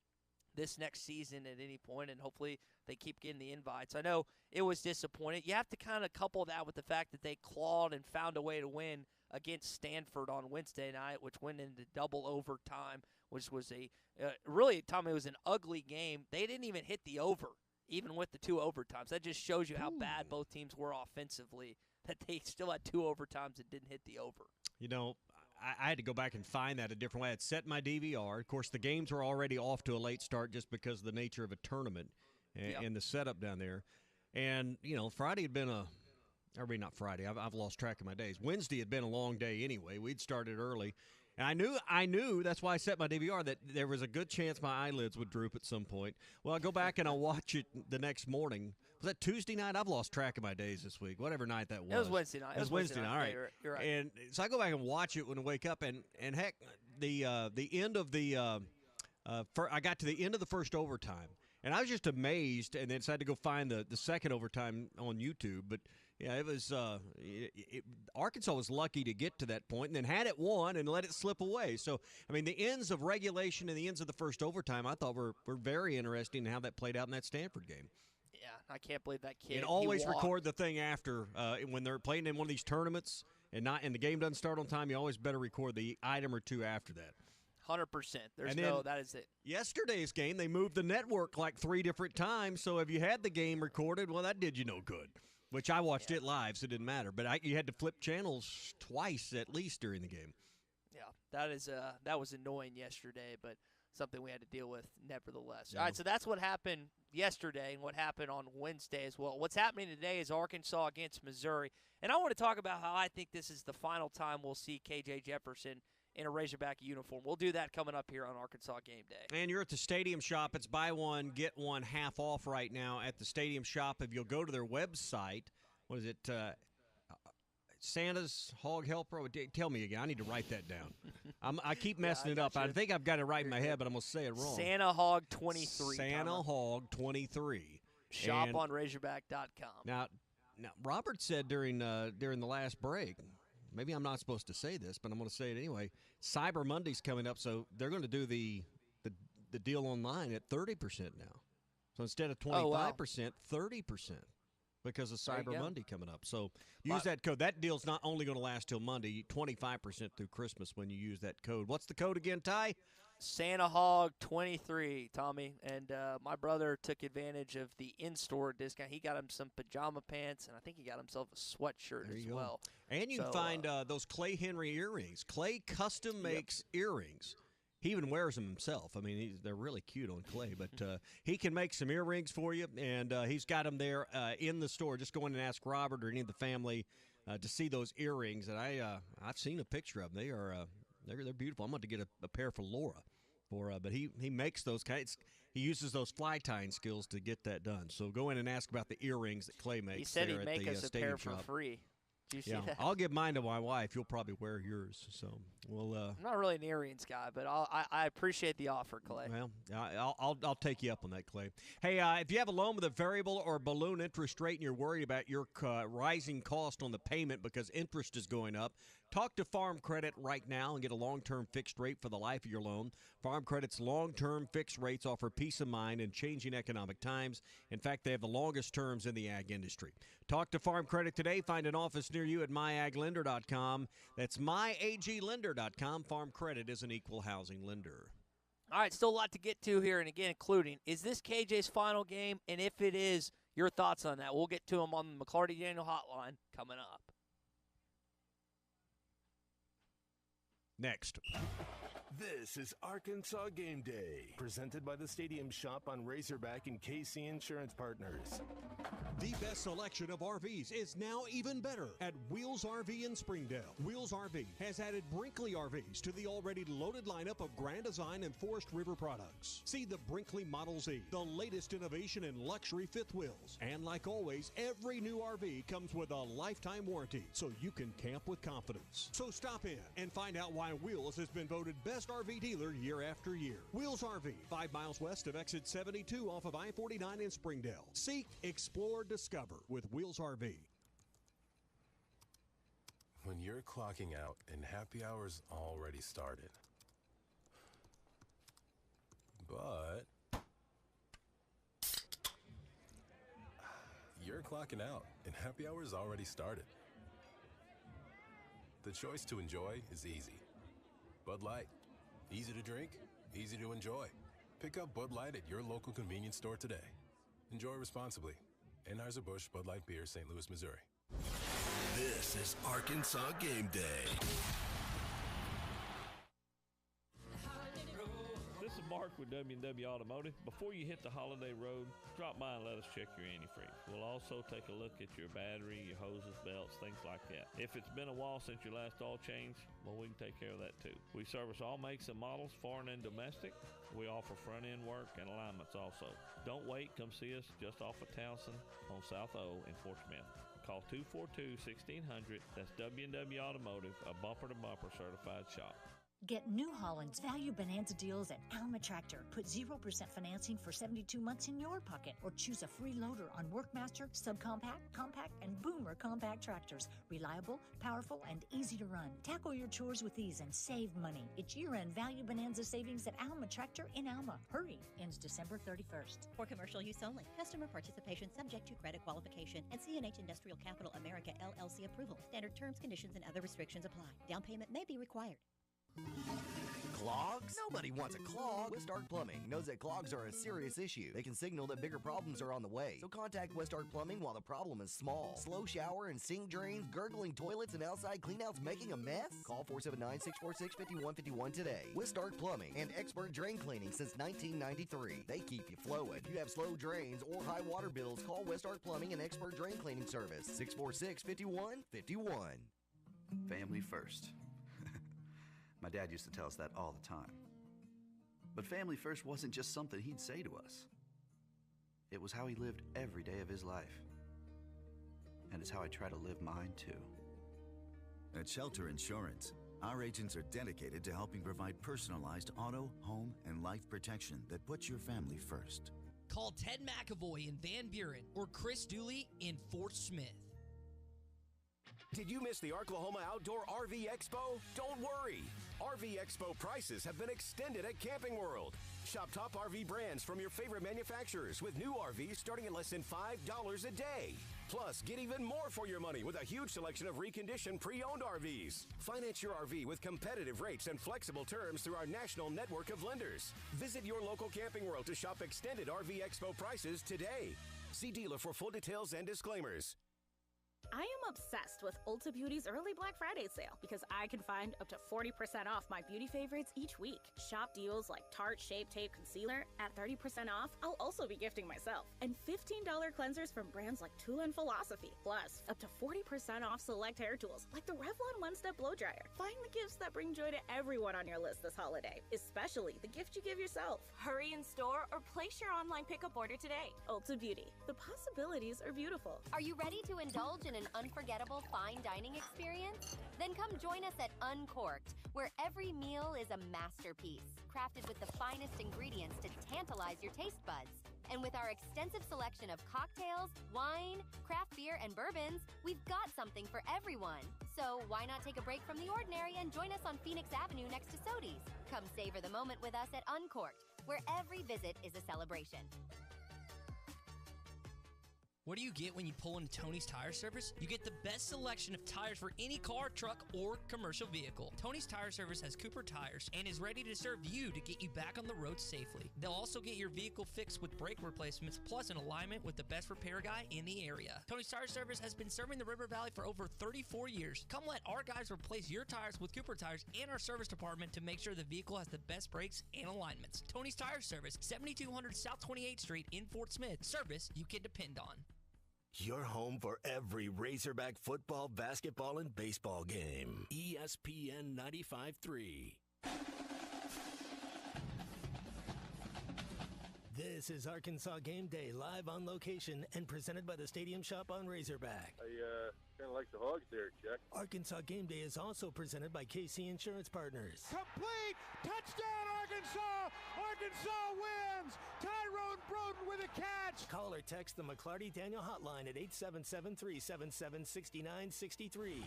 [SPEAKER 2] this next season at any point, and hopefully they keep getting the invites. I know it was disappointing. You have to kind of couple that with the fact that they clawed and found a way to win against Stanford on Wednesday night, which went into double overtime, which was really, Tommy, it was an ugly game. They didn't even hit the over, even with the 2 overtimes. That just shows you how bad both teams were offensively, that they still had 2 overtimes and didn't hit the over.
[SPEAKER 1] I had to go back and find that a different way. I had set my DVR. Of course, the games were already off to a late start just because of the nature of a tournament and the setup down there. And, Friday had been not Friday. I've lost track of my days. Wednesday had been a long day anyway. We'd started early. And I knew, that's why I set my DVR, that there was a good chance my eyelids would droop at some point. Well, I go back and I watch it the next morning. Was that Tuesday night? I've lost track of my days this week, whatever night that was.
[SPEAKER 2] It was Wednesday night.
[SPEAKER 1] It was Wednesday night. All right.
[SPEAKER 2] You're right.
[SPEAKER 1] And so I go back and watch it when I wake up, and heck, the end of I got to the end of the first overtime, and I was just amazed, and then decided to go find the second overtime on YouTube. But yeah, it was Arkansas was lucky to get to that point, and then had it won and let it slip away. So I mean, the ends of regulation and the ends of the first overtime, I thought were very interesting in how that played out in that Stanford game.
[SPEAKER 2] Yeah, I can't believe that kid.
[SPEAKER 1] And always record the thing after when they're playing in one of these tournaments and the game doesn't start on time. You always better record the item or 2 after that.
[SPEAKER 2] 100%. That is it.
[SPEAKER 1] Yesterday's game, they moved the network like 3 different times. So if you had the game recorded, well, that did you no good. Which I watched it live, so it didn't matter. But you had to flip channels twice at least during the game.
[SPEAKER 2] Yeah, that was annoying yesterday, but something we had to deal with nevertheless. All right, so that's what happened yesterday and what happened on Wednesday as well. What's happening today is Arkansas against Missouri. And I want to talk about how I think this is the final time we'll see KJ Jefferson in a Razorback uniform. We'll do that coming up here on Arkansas Game Day.
[SPEAKER 1] And you're at the Stadium Shoppe. It's buy one, get one half off right now at the Stadium Shoppe. If you'll go to their website, what is it, Santa's Hog Helper? Tell me again. I need to write that down. I keep messing it up. I think I've got it right in my head, but I'm going to say it wrong.
[SPEAKER 2] Santa Hog 23.
[SPEAKER 1] Santa Hog 23.
[SPEAKER 2] Shop on Razorback.com.
[SPEAKER 1] Now, Robert said during the last break, maybe I'm not supposed to say this, but I'm going to say it anyway. Cyber Monday's coming up, so they're going to do the deal online at 30% now. So instead of 25%, 30%. Because of Cyber Monday coming up. So use that code. That deal's not only going to last till Monday, 25% through Christmas when you use that code. What's the code again, Ty?
[SPEAKER 2] Santa Hog 23, Tommy. And my brother took advantage of the in-store discount. He got him some pajama pants, and I think he got himself a sweatshirt as well.
[SPEAKER 1] And you can find those Clay Henry earrings. Clay custom makes earrings. He even wears them himself. I mean, they're really cute on Clay, but he can make some earrings for you, and he's got them there in the store. Just go in and ask Robert or any of the family to see those earrings. And I've seen a picture of them. They're beautiful. I'm going to get a pair for Laura, but he makes those kinds. He uses those fly tying skills to get that done. So go in and ask about the earrings that Clay makes.
[SPEAKER 2] He said he'd make us a
[SPEAKER 1] Stadium
[SPEAKER 2] pair for
[SPEAKER 1] Shoppe.
[SPEAKER 2] free. Did you see that?
[SPEAKER 1] I'll give mine to my wife. You'll probably wear yours. So we'll.
[SPEAKER 2] I'm not really an earrings guy, but I appreciate the offer, Clay.
[SPEAKER 1] Well, I'll take you up on that, Clay. Hey, if you have a loan with a variable or balloon interest rate and you're worried about your rising cost on the payment because interest is going up, talk to Farm Credit right now and get a long-term fixed rate for the life of your loan. Farm Credit's long-term fixed rates offer peace of mind in changing economic times. In fact, they have the longest terms in the ag industry. Talk to Farm Credit today. Find an office near you at myaglender.com. That's myaglender.com. Farm Credit is an equal housing lender.
[SPEAKER 2] All right, still a lot to get to here, and again, including, is this KJ's final game? And if it is, your thoughts on that. We'll get to them on the McClarty Daniel Hotline coming up.
[SPEAKER 1] Next.
[SPEAKER 3] This is Arkansas Game Day, presented by the Stadium Shoppe on Razorback and KC Insurance Partners.
[SPEAKER 7] The best selection of RVs is now even better at Wheels RV in Springdale. Wheels RV has added Brinkley RVs to the already loaded lineup of Grand Design and Forest River products. See the Brinkley Model Z, the latest innovation in luxury fifth wheels. And like always, every new RV comes with a lifetime warranty, so you can camp with confidence. So stop in and find out why Wheels has been voted best RV dealer year after year. Wheels RV, 5 miles west of exit 72 off of I-49 in Springdale. Seek, explore, discover with Wheels RV.
[SPEAKER 12] When you're clocking out and happy hour's already started, but you're clocking out and happy hour's already started. The choice to enjoy is easy. Bud Light. Easy to drink, easy to enjoy. Pick up Bud Light at your local convenience store today. Enjoy responsibly. Anheuser-Busch Bud Light Beer, St. Louis, Missouri.
[SPEAKER 6] This is Arkansas Game Day.
[SPEAKER 13] This is Mark with W&W Automotive. Before you hit the holiday road, drop by and let us check your antifreeze. We'll also take a look at your battery, your hoses, belts, things like that. If it's been a while since your last oil change, well, we can take care of that too. We service all makes and models, foreign and domestic. We offer front-end work and alignments also. Don't wait. Come see us just off of Townsend on South O in Fort Smith. Call 242-1600. That's W&W Automotive, a bumper-to-bumper certified shop.
[SPEAKER 15] Get New Holland's Value Bonanza deals at Alma Tractor. Put 0% financing for 72 months in your pocket, or choose a free loader on Workmaster, Subcompact, Compact, and Boomer compact tractors. Reliable, powerful, and easy to run. Tackle your chores with ease and save money. It's year-end Value Bonanza savings at Alma Tractor in Alma. Hurry! Ends December 31st.
[SPEAKER 14] For commercial use only. Customer participation subject to credit qualification and CNH Industrial Capital America LLC approval. Standard terms, conditions, and other restrictions apply. Down payment may be required.
[SPEAKER 18] Clogs? Nobody wants a clog. Westark Plumbing knows that clogs are a serious issue. They can signal that bigger problems are on the way. So contact Westark Plumbing while the problem is small. Slow shower and sink drains, gurgling toilets, and outside cleanouts making a mess? Call 479-646-5151 today. Westark Plumbing and expert drain cleaning since 1993. They keep you flowing. If you have slow drains or high water bills, call Westark Plumbing and expert drain cleaning service. 646-5151.
[SPEAKER 17] Family first. My dad used to tell us that all the time. But family first wasn't just something he'd say to us. It was how he lived every day of his life. And it's how I try to live mine too.
[SPEAKER 23] At Shelter Insurance, our agents are dedicated to helping provide personalized auto, home, and life protection that puts your family first.
[SPEAKER 19] Call Ted McAvoy in Van Buren or Chris Dooley in Fort Smith.
[SPEAKER 9] Did you miss the Oklahoma Outdoor RV Expo? Don't worry. RV Expo prices have been extended at Camping World. Shop top RV brands from your favorite manufacturers with new RVs starting at less than $5 a day. Plus, get even more for your money with a huge selection of reconditioned pre-owned RVs. Finance your RV with competitive rates and flexible terms through our national network of lenders. Visit your local Camping World to shop extended RV Expo prices today. See dealer for full details and disclaimers.
[SPEAKER 10] I am obsessed with Ulta Beauty's early Black Friday sale because I can find up to 40% off my beauty favorites each week. Shop deals like Tarte Shape Tape Concealer at 30% off. I'll also be gifting myself. And $15 cleansers from brands like Tula and Philosophy. Plus, up to 40% off select hair tools like the Revlon One Step Blow Dryer. Find the gifts that bring joy to everyone on your list this holiday, especially the gift you give yourself. Hurry in store or place your online pickup order today. Ulta Beauty. The possibilities are beautiful.
[SPEAKER 11] Are you ready to indulge in an unforgettable fine dining experience? Then come join us at Uncorked, where every meal is a masterpiece, crafted with the finest ingredients to tantalize your taste buds. And with our extensive selection of cocktails, wine, craft beer, and bourbons, we've got something for everyone. So why not take a break from the ordinary and join us on Phoenix Avenue next to Sodi's? Come savor the moment with us at Uncorked, where every visit is a celebration.
[SPEAKER 19] What do you get when you pull into Tony's Tire Service? You get the best selection of tires for any car, truck, or commercial vehicle. Tony's Tire Service has Cooper tires and is ready to serve you to get you back on the road safely. They'll also get your vehicle fixed with brake replacements plus an alignment with the best repair guy in the area. Tony's Tire Service has been serving the River Valley for over 34 years. Come let our guys replace your tires with Cooper tires and our service department to make sure the vehicle has the best brakes and alignments. Tony's Tire Service, 7200 South 28th Street in Fort Smith. Service you can depend on.
[SPEAKER 3] Your home for every Razorback football, basketball, and baseball game.
[SPEAKER 6] ESPN 95.3.
[SPEAKER 3] This is Arkansas Game Day, live on location and presented by the Stadium Shoppe on Razorback.
[SPEAKER 20] I kind of like the hogs there, Chuck.
[SPEAKER 3] Arkansas Game Day is also presented by KC Insurance Partners.
[SPEAKER 4] Complete! Touchdown, Arkansas! Arkansas wins! Tyrone Broden with a catch!
[SPEAKER 3] Call or text the McClarty Daniel hotline at 877-377-6963.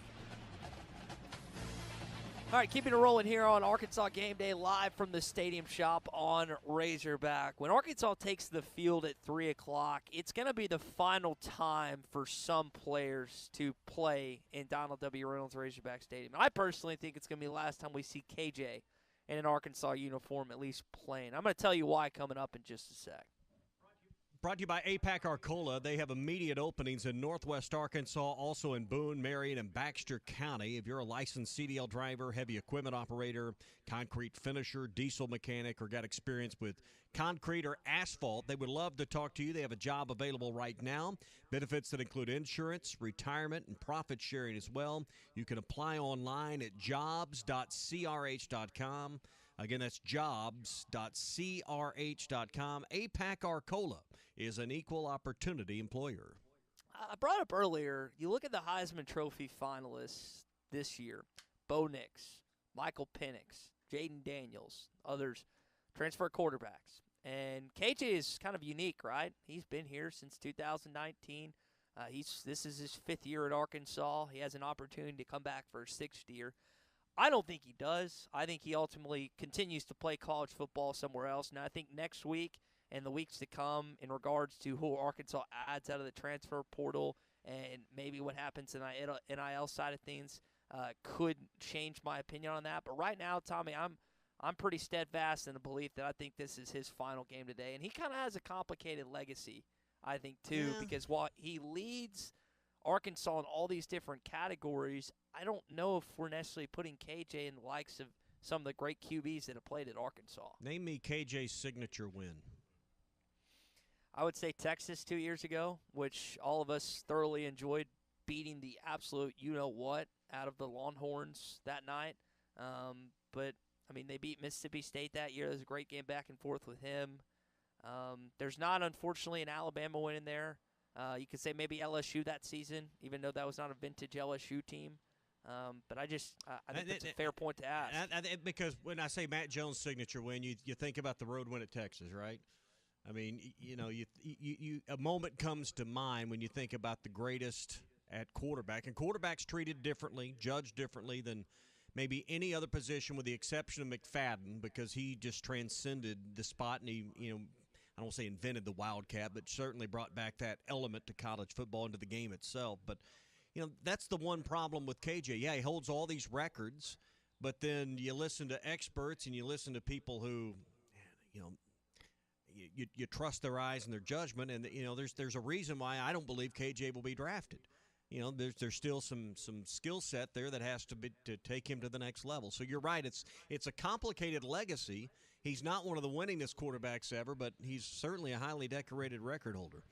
[SPEAKER 2] All right, keeping it rolling here on Arkansas Game Day, live from the Stadium Shoppe on Razorback. When Arkansas takes the field at 3 o'clock, it's going to be the final time for some players to play in Donald W. Reynolds Razorback Stadium. I personally think it's going to be the last time we see KJ in an Arkansas uniform at least playing. I'm going to tell you why coming up in just a sec.
[SPEAKER 1] Brought to you by 8a-12p Arcola. They have immediate openings in Northwest Arkansas, also in Boone, Marion, and Baxter County. If you're a licensed CDL driver, heavy equipment operator, concrete finisher, diesel mechanic, or got experience with concrete or asphalt, they would love to talk to you. They have a job available right now. Benefits that include insurance, retirement, and profit sharing as well. You can apply online at jobs.crh.com. Again, that's jobs.crh.com. 8a-12p Arcola is an equal opportunity employer.
[SPEAKER 2] I brought up earlier, you look at the Heisman Trophy finalists this year, Bo Nix, Michael Penix, Jaden Daniels, others, transfer quarterbacks. And KJ is kind of unique, right? He's been here since 2019. This is his 5th year at Arkansas. He has an opportunity to come back for his 6th year. I don't think he does. I think he ultimately continues to play college football somewhere else. And I think next week and the weeks to come in regards to who Arkansas adds out of the transfer portal and maybe what happens in the NIL side of things could change my opinion on that. But right now, Tommy, I'm pretty steadfast in the belief that I think this is his final game today. And he kind of has a complicated legacy, I think, too, because while he leads Arkansas in all these different categories, I don't know if we're necessarily putting KJ in the likes of some of the great QBs that have played at Arkansas.
[SPEAKER 1] Name me KJ's signature win.
[SPEAKER 2] I would say Texas 2 years ago, which all of us thoroughly enjoyed, beating the absolute you-know-what out of the Longhorns that night. But, I mean, they beat Mississippi State that year. It was a great game back and forth with him. There's not, unfortunately, an Alabama win in there. You could say maybe LSU that season, even though that was not a vintage LSU team. But I think that's a fair point to ask.
[SPEAKER 1] Because when I say Matt Jones' signature win, you think about the road win at Texas, right? I mean, you know, a moment comes to mind when you think about the greatest at quarterback. And quarterback's treated differently, judged differently than maybe any other position with the exception of McFadden, because he just transcended the spot and he, I don't say invented the Wildcat, but certainly brought back that element to college football into the game itself. But, that's the one problem with KJ. Yeah, he holds all these records, but then you listen to experts and you listen to people who, you trust their eyes and their judgment, and there's a reason why I don't believe KJ will be drafted. There's still some skill set there that has to take him to the next level. So you're right, it's a complicated legacy. He's not one of the winningest quarterbacks ever, but he's certainly a highly decorated record holder.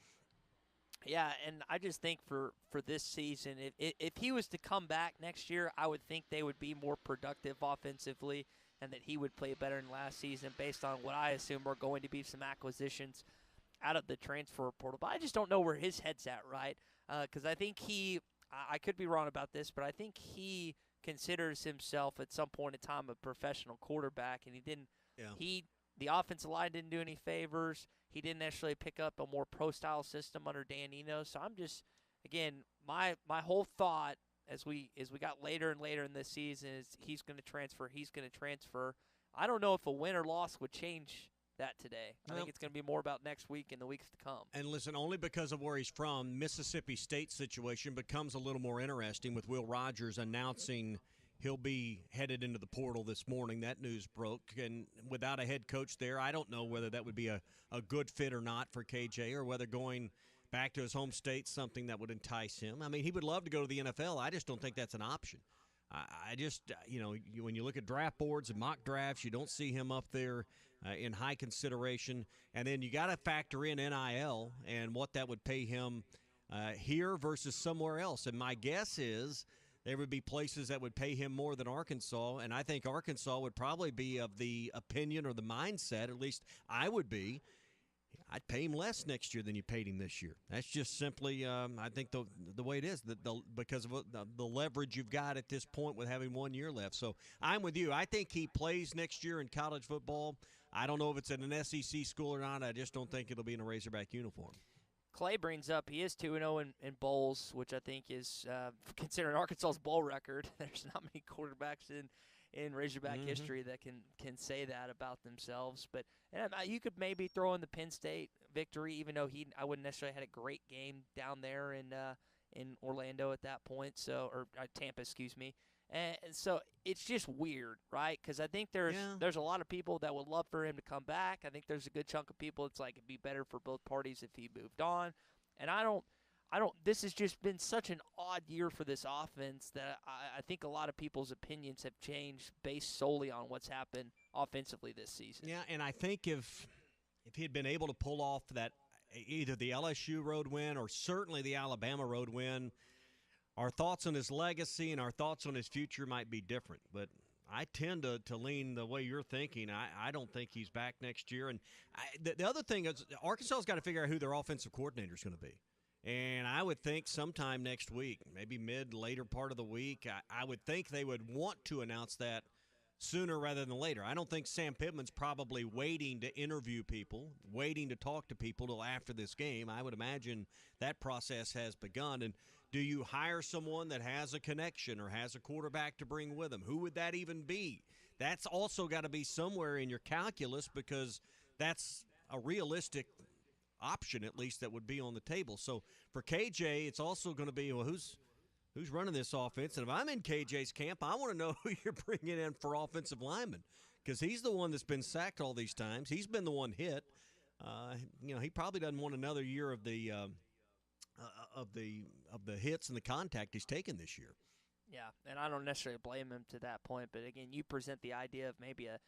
[SPEAKER 2] Yeah, and I just think for this season, if he was to come back next year, I would think they would be more productive offensively and that he would play better than last season based on what I assume are going to be some acquisitions out of the transfer portal. But I just don't know where his head's at, right? Because I think I could be wrong about this, but I think he considers himself at some point in time a professional quarterback, and he didn't. Yeah. The offensive line didn't do any favors. He didn't necessarily pick up a more pro-style system under Dan Enos. So I'm just, again, my whole thought as we got later and later in this season is he's going to transfer. He's going to transfer. I don't know if a win or loss would change that today. I think it's going to be more about next week and the weeks to come.
[SPEAKER 1] And listen, only because of where he's from, Mississippi State situation becomes a little more interesting with Will Rogers announcing he'll be headed into the portal this morning. That news broke. And without a head coach there, I don't know whether that would be a good fit or not for KJ, or whether going back to his home state something that would entice him. I mean, he would love to go to the NFL. I just don't think that's an option. I just, when you look at draft boards and mock drafts, you don't see him up there in high consideration. And then you got to factor in NIL and what that would pay him here versus somewhere else. And my guess is there would be places that would pay him more than Arkansas, and I think Arkansas would probably be of the opinion or the mindset, at least I would be, I'd pay him less next year than you paid him this year. That's just simply, I think, the way it is, because of the leverage you've got at this point with having 1 year left. So I'm with you. I think he plays next year in college football. I don't know if it's at an SEC school or not. I just don't think it'll be in a Razorback uniform.
[SPEAKER 2] Clay brings up he is 2-0 in bowls, which I think is, considering Arkansas's bowl record, there's not many quarterbacks in Razorback history that can say that about themselves. But you could maybe throw in the Penn State victory, even though I wouldn't necessarily had a great game down there in Orlando at that point, or Tampa, excuse me. And so it's just weird, right? Because I think there's a lot of people that would love for him to come back. I think there's a good chunk of people it's like it'd be better for both parties if he moved on. And I don't. This has just been such an odd year for this offense that I think a lot of people's opinions have changed based solely on what's happened offensively this season.
[SPEAKER 1] Yeah, and I think if he had been able to pull off that either the LSU road win or certainly the Alabama road win, our thoughts on his legacy and our thoughts on his future might be different. But I tend to lean the way you're thinking. I don't think he's back next year. And the other thing is Arkansas's got to figure out who their offensive coordinator is going to be. And I would think sometime next week, maybe later part of the week, I would think they would want to announce that sooner rather than later. I don't think Sam Pittman's probably waiting to interview people, waiting to talk to people till after this game. I would imagine that process has begun. And do you hire someone that has a connection or has a quarterback to bring with them? Who would that even be? That's also got to be somewhere in your calculus, because that's a realistic option, at least, that would be on the table. So for KJ, it's also going to be, well, who's running this offense? And if I'm in KJ's camp, I want to know who you're bringing in for offensive lineman, because he's the one that's been sacked all these times. He's been the one hit. He probably doesn't want another year of the hits and the contact he's taken this year.
[SPEAKER 2] Yeah, and I don't necessarily blame him to that point. But again, you present the idea of maybe a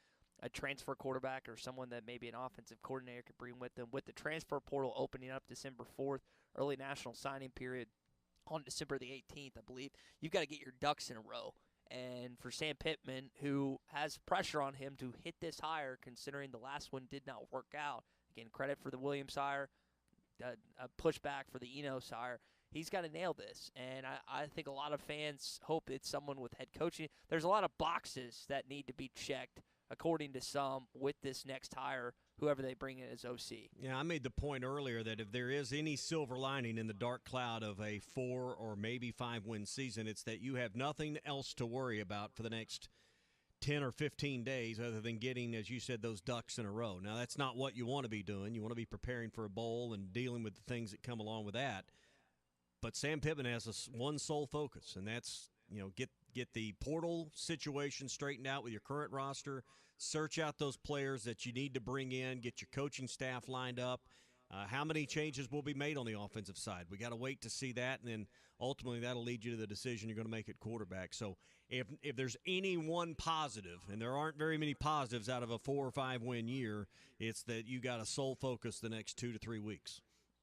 [SPEAKER 2] transfer quarterback or someone that maybe an offensive coordinator could bring with them. With the transfer portal opening up December 4th, early national signing period on December the 18th, I believe, you've got to get your ducks in a row. And for Sam Pittman, who has pressure on him to hit this hire, considering the last one did not work out, again, credit for the Williams hire, a pushback for the Enos hire. He's got to nail this, and I think a lot of fans hope it's someone with head coaching. There's a lot of boxes that need to be checked, according to some, with this next hire whoever they bring in as OC.
[SPEAKER 1] Yeah, I made the point earlier that if there is any silver lining in the dark cloud of a 4 or maybe 5-win season, it's that you have nothing else to worry about for the next 10 or 15 days other than getting, as you said, those ducks in a row. Now, that's not what you want to be doing. You want to be preparing for a bowl and dealing with the things that come along with that. But Sam Pittman has one sole focus, and that's, get the portal situation straightened out with your current roster, search out those players that you need to bring in, get your coaching staff lined up. How many changes will be made on the offensive side? We got to wait to see that, and then ultimately that'll lead you to the decision you're going to make at quarterback. So if there's any one positive, and there aren't very many positives out of a 4 or 5 win year, it's that you got a sole focus the next 2 to 3 weeks.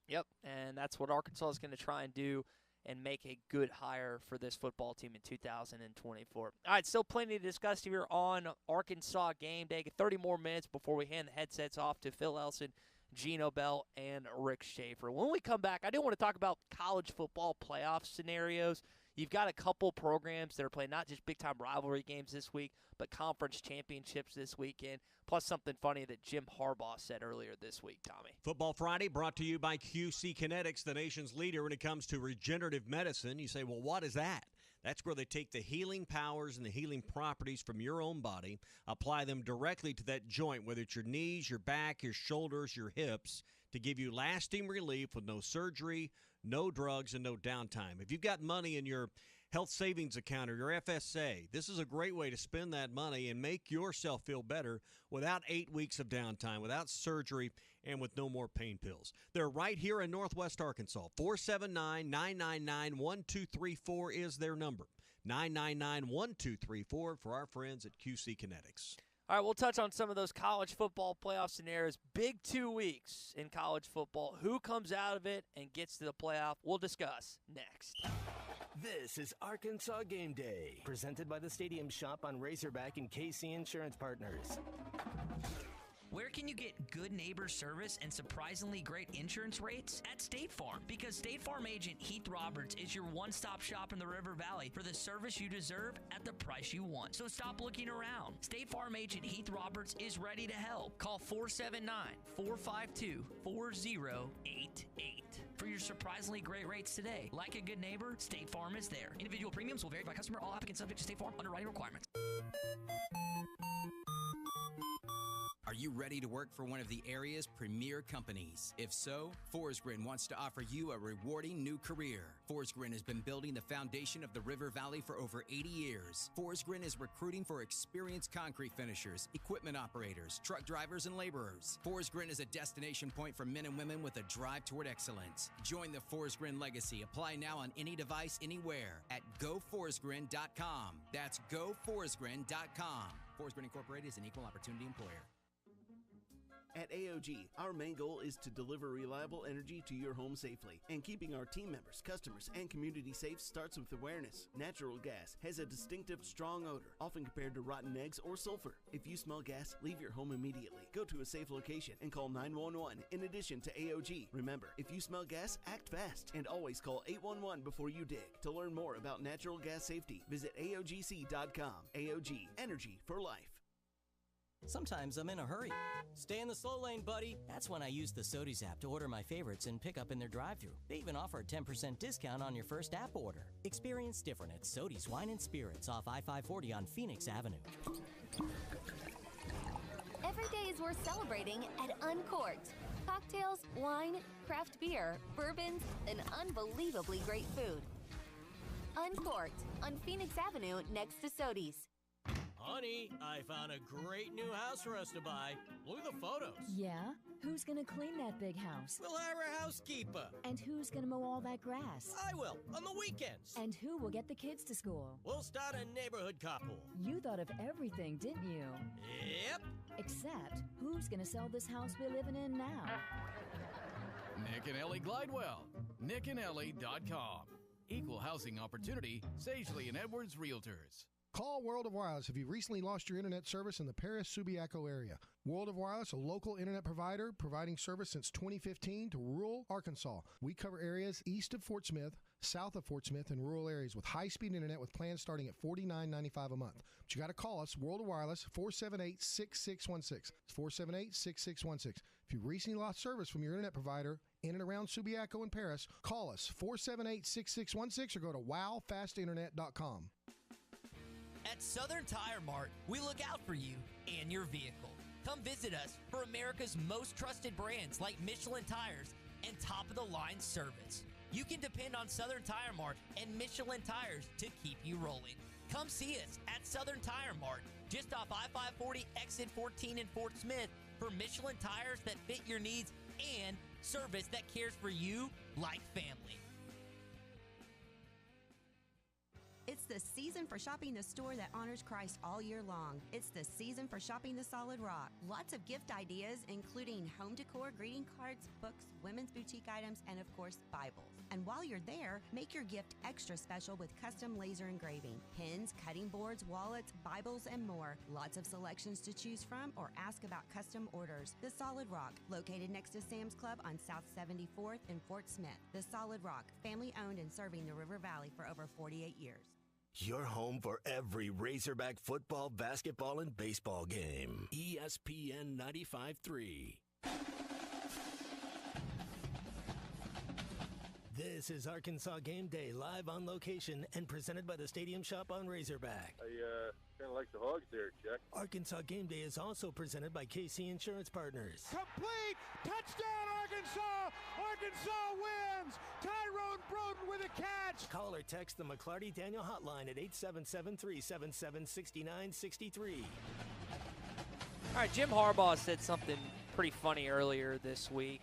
[SPEAKER 2] Yep, and that's what Arkansas is going to try and do and make a good hire for this football team in 2024. All right, still plenty to discuss here on Arkansas Game Day. 30 more minutes before we hand the headsets off to Phil Elson, Gino Bell, and Rick Schaefer. When we come back, I do want to talk about college football playoff scenarios. You've got a couple programs that are playing not just big-time rivalry games this week, but conference championships this weekend, plus something funny that Jim Harbaugh said earlier this week, Tommy.
[SPEAKER 1] Football Friday brought to you by QC Kinetics, the nation's leader when it comes to regenerative medicine. You say, well, what is that? That's where they take the healing powers and the healing properties from your own body, apply them directly to that joint, whether it's your knees, your back, your shoulders, your hips, to give you lasting relief with no surgery, no drugs, and no downtime. If you've got money in your health savings account or your FSA, this is a great way to spend that money and make yourself feel better without 8 weeks of downtime, without surgery, and with no more pain pills. They're right here in Northwest Arkansas. 479-999-1234 is their number. 999-1234 for our friends at QC Kinetics.
[SPEAKER 2] All right, we'll touch on some of those college football playoff scenarios. Big 2 weeks in college football. Who comes out of it and gets to the playoff? We'll discuss next.
[SPEAKER 9] This is Arkansas Game Day, presented by the Stadium Shoppe on Razorback and KC Insurance Partners.
[SPEAKER 8] Where can you get good neighbor service and surprisingly great insurance rates? At State Farm, because State Farm agent Heath Roberts is your one-stop shop in the River Valley for the service you deserve at the price you want. So stop looking around. State Farm agent Heath Roberts is ready to help. Call 479-452-4088 for your surprisingly great rates today. Like a good neighbor, State Farm is there. Individual premiums will vary by customer. All applicants subject to State Farm underwriting requirements.
[SPEAKER 16] Are you ready to work for one of the area's premier companies? If so, Forest Grin wants to offer you a rewarding new career. Forest Grin has been building the foundation of the River Valley for over 80 years. Forest Grin is recruiting for experienced concrete finishers, equipment operators, truck drivers, and laborers. Forest Grin is a destination point for men and women with a drive toward excellence. Join the Forest Grin legacy. Apply now on any device, anywhere at GoForestGrin.com. That's GoForestGrin.com. Forest Grin Incorporated is an equal opportunity employer.
[SPEAKER 21] At AOG, our main goal is to deliver reliable energy to your home safely. And keeping our team members, customers, and community safe starts with awareness. Natural gas has a distinctive, strong odor, often compared to rotten eggs or sulfur. If you smell gas, leave your home immediately. Go to a safe location and call 911 in addition to AOG. Remember, if you smell gas, act fast. And always call 811 before you dig. To learn more about natural gas safety, visit AOGC.com. AOG, energy for life.
[SPEAKER 22] Sometimes I'm in a hurry. Stay in the slow lane, buddy. That's when I use the Sodies app to order my favorites and pick up in their drive-thru. They even offer a 10% discount on your first app order. Experience different at Sodies Wine and Spirits off I-540 on Phoenix Avenue.
[SPEAKER 11] Every day is worth celebrating at Uncorked. Cocktails, wine, craft beer, bourbons, and unbelievably great food. Uncorked on Phoenix Avenue next to Sodies.
[SPEAKER 22] Honey, I found a great new house for us to buy. Look at the photos.
[SPEAKER 24] Yeah? Who's gonna clean that big house?
[SPEAKER 22] We'll hire a housekeeper.
[SPEAKER 24] And who's gonna mow all that grass?
[SPEAKER 22] I will, on the weekends.
[SPEAKER 24] And who will get the kids to school?
[SPEAKER 22] We'll start a neighborhood carpool.
[SPEAKER 24] You thought of everything, didn't you?
[SPEAKER 22] Yep.
[SPEAKER 24] Except, who's gonna sell this house we're living in now?
[SPEAKER 25] Nick and Ellie Glidewell. NickandEllie.com. Equal housing opportunity, Sagely and Edwards Realtors.
[SPEAKER 5] Call World of Wireless if you recently lost your internet service in the Paris-Subiaco area. World of Wireless, a local internet provider providing service since 2015 to rural Arkansas. We cover areas east of Fort Smith, south of Fort Smith, and rural areas with high-speed internet with plans starting at $49.95 a month. But you got to call us, World of Wireless, 478-6616. It's 478-6616. If you recently lost service from your internet provider in and around Subiaco and Paris, call us, 478-6616, or go to wowfastinternet.com.
[SPEAKER 19] At Southern Tire Mart, we look out for you and your vehicle. Come visit us for America's most trusted brands like Michelin Tires and top-of-the-line service. You can depend on Southern Tire Mart and Michelin Tires to keep you rolling. Come see us at Southern Tire Mart, just off I-540 exit 14 in Fort Smith, for Michelin tires that fit your needs and service that cares for you like family.
[SPEAKER 7] It's the season for shopping the store that honors Christ all year long. It's the season for shopping the Solid Rock. Lots of gift ideas, including home decor, greeting cards, books, women's boutique items, and of course, Bibles. And while you're there, make your gift extra special with custom laser engraving, pins, cutting boards, wallets, Bibles, and more. Lots of selections to choose from, or ask about custom orders. The Solid Rock, located next to Sam's Club on South 74th in Fort Smith. The Solid Rock, family owned and serving the River Valley for over 48 years.
[SPEAKER 3] Your home for every Razorback football, basketball, and baseball game.
[SPEAKER 6] ESPN 95.3.
[SPEAKER 3] This is Arkansas Game Day, live on location and presented by the Stadium Shoppe on Razorback.
[SPEAKER 20] I kind of like the Hogs there, Chuck.
[SPEAKER 3] Arkansas Game Day is also presented by KC Insurance Partners.
[SPEAKER 4] Complete! Touchdown, Arkansas! Arkansas wins! Tyrone Broden with a catch!
[SPEAKER 3] Call or text the McClarty Daniel hotline at 877-377-6963.
[SPEAKER 2] All right, Jim Harbaugh said something pretty funny earlier this week,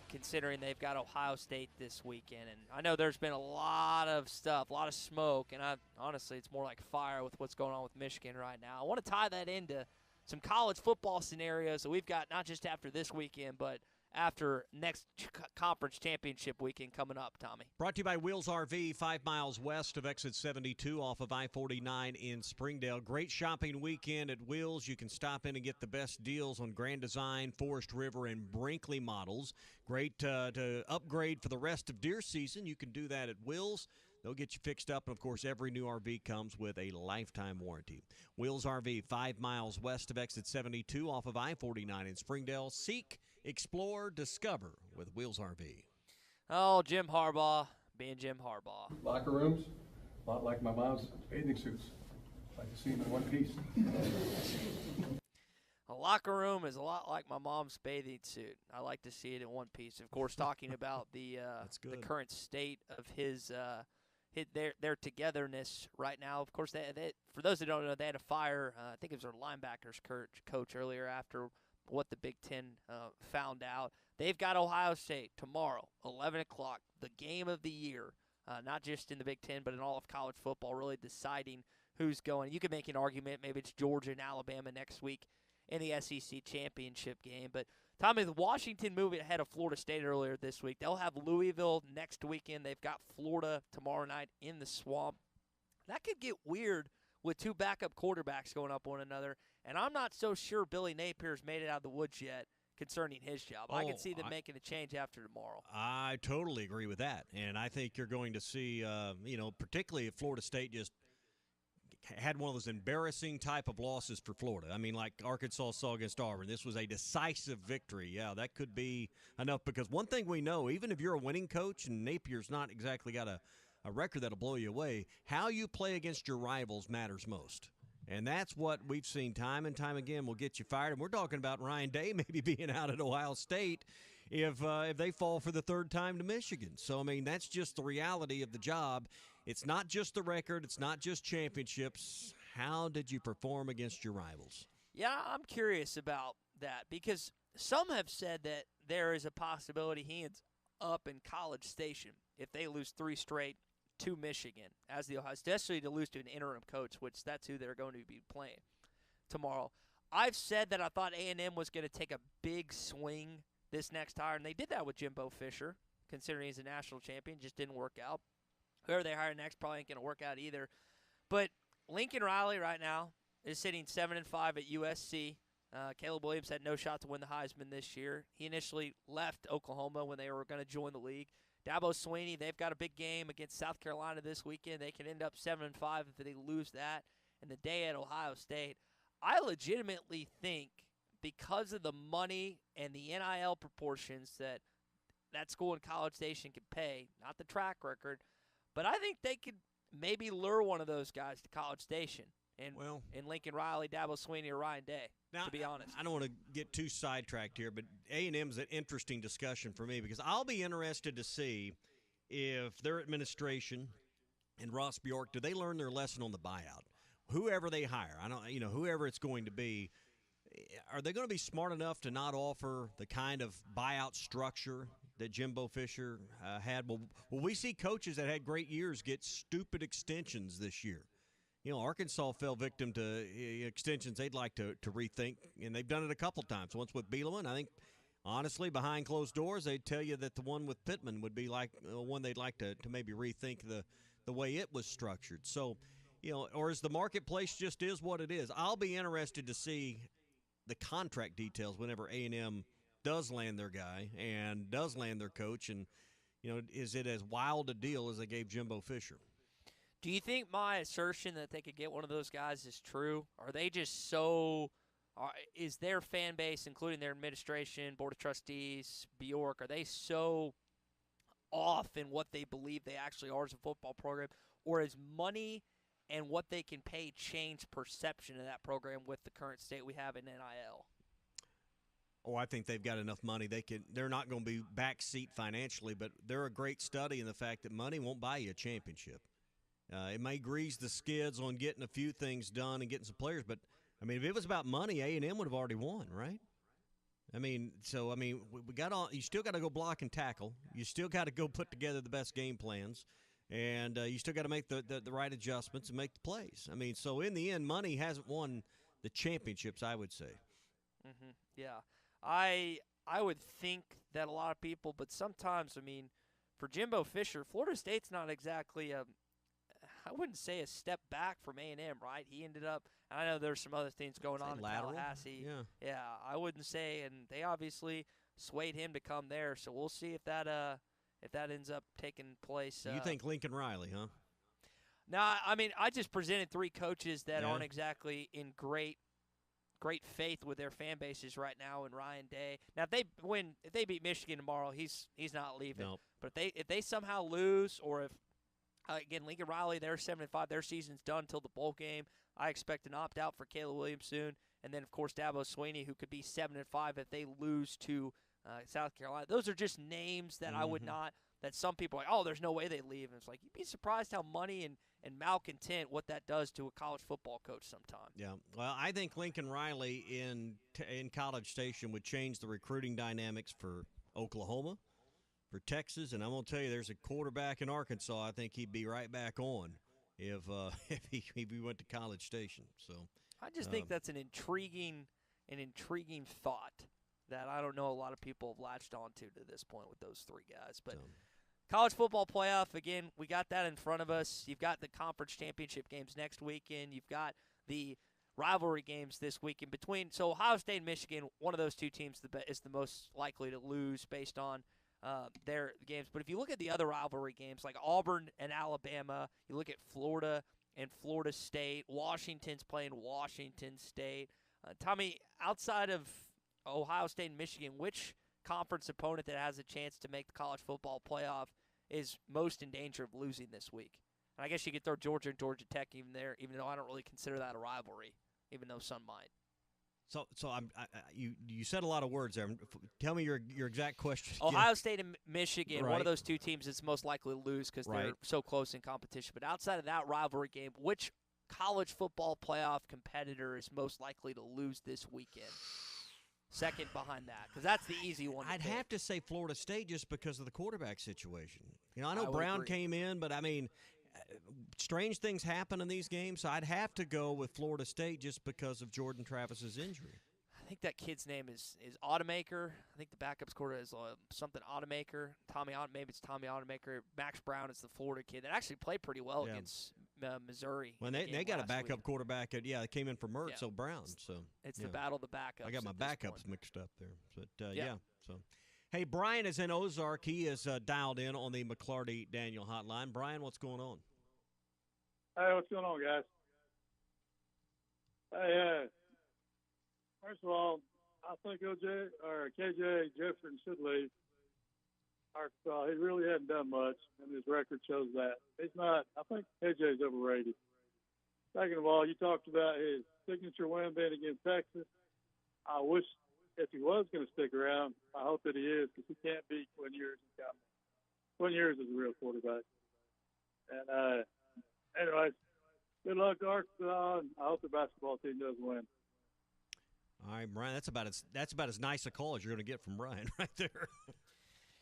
[SPEAKER 2] considering they've got Ohio State this weekend. And I know there's been a lot of stuff, a lot of smoke, and honestly, it's more like fire with what's going on with Michigan right now. I want to tie that into some college football scenarios that we've got not just after this weekend, but after next conference championship weekend coming up, Tommy.
[SPEAKER 1] Brought to you by Wheels RV, 5 miles west of exit 72 off of I-49 in Springdale. Great shopping weekend at Wheels. You can stop in and get the best deals on Grand Design, Forest River, and Brinkley models. Great to upgrade for the rest of deer season. You can do that at Wheels. They'll get you fixed up, and, of course, every new RV comes with a lifetime warranty. Wheels RV, 5 miles west of exit 72 off of I-49 in Springdale. Seek, explore, discover with Wheels RV.
[SPEAKER 2] Oh, Jim Harbaugh being Jim Harbaugh.
[SPEAKER 12] Locker rooms, a lot like my mom's bathing suits. Like to see them in one piece.
[SPEAKER 2] A locker room is a lot like my mom's bathing suit. I like to see it in one piece. Of course, talking about the current state of their togetherness right now. Of course, they for those that don't know, they had a fire. I think it was their linebackers coach earlier after what the Big Ten found out. They've got Ohio State tomorrow, 11 o'clock, the game of the year, not just in the Big Ten, but in all of college football, really deciding who's going. You could make an argument maybe it's Georgia and Alabama next week in the SEC championship game. But, Tommy, the Washington moving ahead of Florida State earlier this week. They'll have Louisville next weekend. They've got Florida tomorrow night in the Swamp. That could get weird with two backup quarterbacks going up one another. And I'm not so sure Billy Napier's made it out of the woods yet concerning his job. I can see them making a change after tomorrow.
[SPEAKER 1] I totally agree with that. And I think you're going to see, particularly if Florida State just had one of those embarrassing type of losses for Florida. I mean, like Arkansas saw against Auburn. This was a decisive victory. Yeah, that could be enough, because one thing we know, even if you're a winning coach and Napier's not exactly got a record that'll blow you away, how you play against your rivals matters most. And that's what we've seen time and time again will get you fired. And we're talking about Ryan Day maybe being out at Ohio State if they fall for the third time to Michigan. So, I mean, that's just the reality of the job. It's not just the record. It's not just championships. How did you perform against your rivals?
[SPEAKER 2] Yeah, I'm curious about that, because some have said that there is a possibility he ends up in College Station if they lose 3 straight to Michigan, as the Ohio, especially to lose to an interim coach, which that's who they're going to be playing tomorrow. I've said that I thought A&M was going to take a big swing this next hire, and they did that with Jimbo Fisher, considering he's a national champion. Just didn't work out. Whoever they hire next probably ain't going to work out either. But Lincoln Riley right now is sitting 7-5 at USC. Caleb Williams had no shot to win the Heisman this year. He initially left Oklahoma when they were going to join the league. Dabo Swinney, they've got a big game against South Carolina this weekend. They can end up 7-5 if they lose that. And the day at Ohio State, I legitimately think because of the money and the NIL proportions that school in College Station can pay, not the track record, but I think they could maybe lure one of those guys to College Station. And Lincoln Riley, Dabo Swinney, or Ryan Day, to be honest.
[SPEAKER 1] I don't want to get too sidetracked here, but A&M is an interesting discussion for me because I'll be interested to see if their administration and Ross Bjork, do they learn their lesson on the buyout? Whoever they hire, whoever it's going to be, are they going to be smart enough to not offer the kind of buyout structure that Jimbo Fisher had? Will we see coaches that had great years get stupid extensions this year? Arkansas fell victim to extensions they'd like to rethink, and they've done it a couple times. Once with Bielema, I think, honestly, behind closed doors, they'd tell you that the one with Pittman would be like one they'd like to maybe rethink the way it was structured. So, or is the marketplace just is what it is? I'll be interested to see the contract details whenever A&M does land their guy and does land their coach, and, is it as wild a deal as they gave Jimbo Fisher?
[SPEAKER 2] Do you think my assertion that they could get one of those guys is true? Are they just so is their fan base, including their administration, board of trustees, Bjork, are they so off in what they believe they actually are as a football program? Or is money and what they can pay change perception of that program with the current state we have in NIL?
[SPEAKER 1] Oh, I think they've got enough money. They're not going to be backseat financially, but they're a great study in the fact that money won't buy you a championship. It may grease the skids on getting a few things done and getting some players, but if it was about money, A&M would have already won, right? We got on. You still got to go block and tackle. You still got to go put together the best game plans, and you still got to make the right adjustments and make the plays. So in the end, money hasn't won the championships, I would say.
[SPEAKER 2] Mm-hmm. Yeah, I would think that a lot of people, but sometimes, for Jimbo Fisher, Florida State's not exactly I wouldn't say a step back from A&M, right? He ended up – I know there's some other things going on in Tallahassee. Yeah, I wouldn't say – and they obviously swayed him to come there, so we'll see if that ends up taking place.
[SPEAKER 1] You think Lincoln Riley, huh?
[SPEAKER 2] No, I just presented three coaches that aren't exactly in great faith with their fan bases right now, and Ryan Day. Now, if they beat Michigan tomorrow, he's not leaving.
[SPEAKER 1] Nope.
[SPEAKER 2] But if they somehow lose, or if again, Lincoln Riley, they're 7-5. Their season's done until the bowl game. I expect an opt-out for Caleb Williams soon. And then, of course, Dabo Swinney, who could be 7-5 if they lose to South Carolina. Those are just names that I would not – that some people are like, oh, there's no way they leave. And it's like, you'd be surprised how money and malcontent, what that does to a college football coach sometime.
[SPEAKER 1] Yeah. Well, I think Lincoln Riley in College Station would change the recruiting dynamics for Oklahoma, for Texas, and I'm going to tell you, there's a quarterback in Arkansas I think he'd be right back on if he went to College Station. So
[SPEAKER 2] I just think that's an intriguing thought that I don't know a lot of people have latched onto to this point with those three guys. But college football playoff, again, we got that in front of us. You've got the conference championship games next weekend. You've got the rivalry games this weekend between. So Ohio State and Michigan, one of those two teams is the most likely to lose based on their games. But if you look at the other rivalry games like Auburn and Alabama, you look at Florida and Florida State, Washington's playing Washington State. Tommy, outside of Ohio State and Michigan, which conference opponent that has a chance to make the college football playoff is most in danger of losing this week? And I guess you could throw Georgia and Georgia Tech even there, even though I don't really consider that a rivalry, even though some might.
[SPEAKER 1] So you said a lot of words there. Tell me your exact question.
[SPEAKER 2] Ohio State and Michigan,
[SPEAKER 1] right.
[SPEAKER 2] One of those two teams is most likely to lose because they're so close in competition. But outside of that rivalry game, which college football playoff competitor is most likely to lose this weekend? Second behind that, because that's the easy one.
[SPEAKER 1] I'd have to say Florida State just because of the quarterback situation. I know Brown came in, but strange things happen in these games, so I'd have to go with Florida State just because of Jordan Travis's injury.
[SPEAKER 2] I think that kid's name is Automaker. I think the backup's quarter is something Automaker. Maybe it's Tommy Automaker. Max Brown is the Florida kid that actually played pretty well against Missouri.
[SPEAKER 1] Well,
[SPEAKER 2] in the
[SPEAKER 1] they
[SPEAKER 2] game
[SPEAKER 1] got a
[SPEAKER 2] last
[SPEAKER 1] backup
[SPEAKER 2] week.
[SPEAKER 1] quarterback. They came in for Mertz, so Brown. So
[SPEAKER 2] It's the battle of the backups.
[SPEAKER 1] I got my
[SPEAKER 2] at this
[SPEAKER 1] backups
[SPEAKER 2] point.
[SPEAKER 1] mixed up there. But yeah. So, hey, Brian is in Ozark. He is dialed in on the McClarty Daniel hotline. Brian, what's going on?
[SPEAKER 20] Hey, what's going on, guys? Hey, first of all, I think KJ Jefferson should leave Arkansas. He really hadn't done much, and his record shows that. He's not. I think KJ's overrated. Second of all, you talked about his signature win being against Texas. I wish if he was going to stick around, I hope that he is, because he can't beat Quinn Ewers. Quinn Ewers is a real quarterback. And anyways, good luck to Arkansas, and I hope the basketball team does win.
[SPEAKER 1] All right, Brian, that's about as nice a call as you're going to get from Brian right there.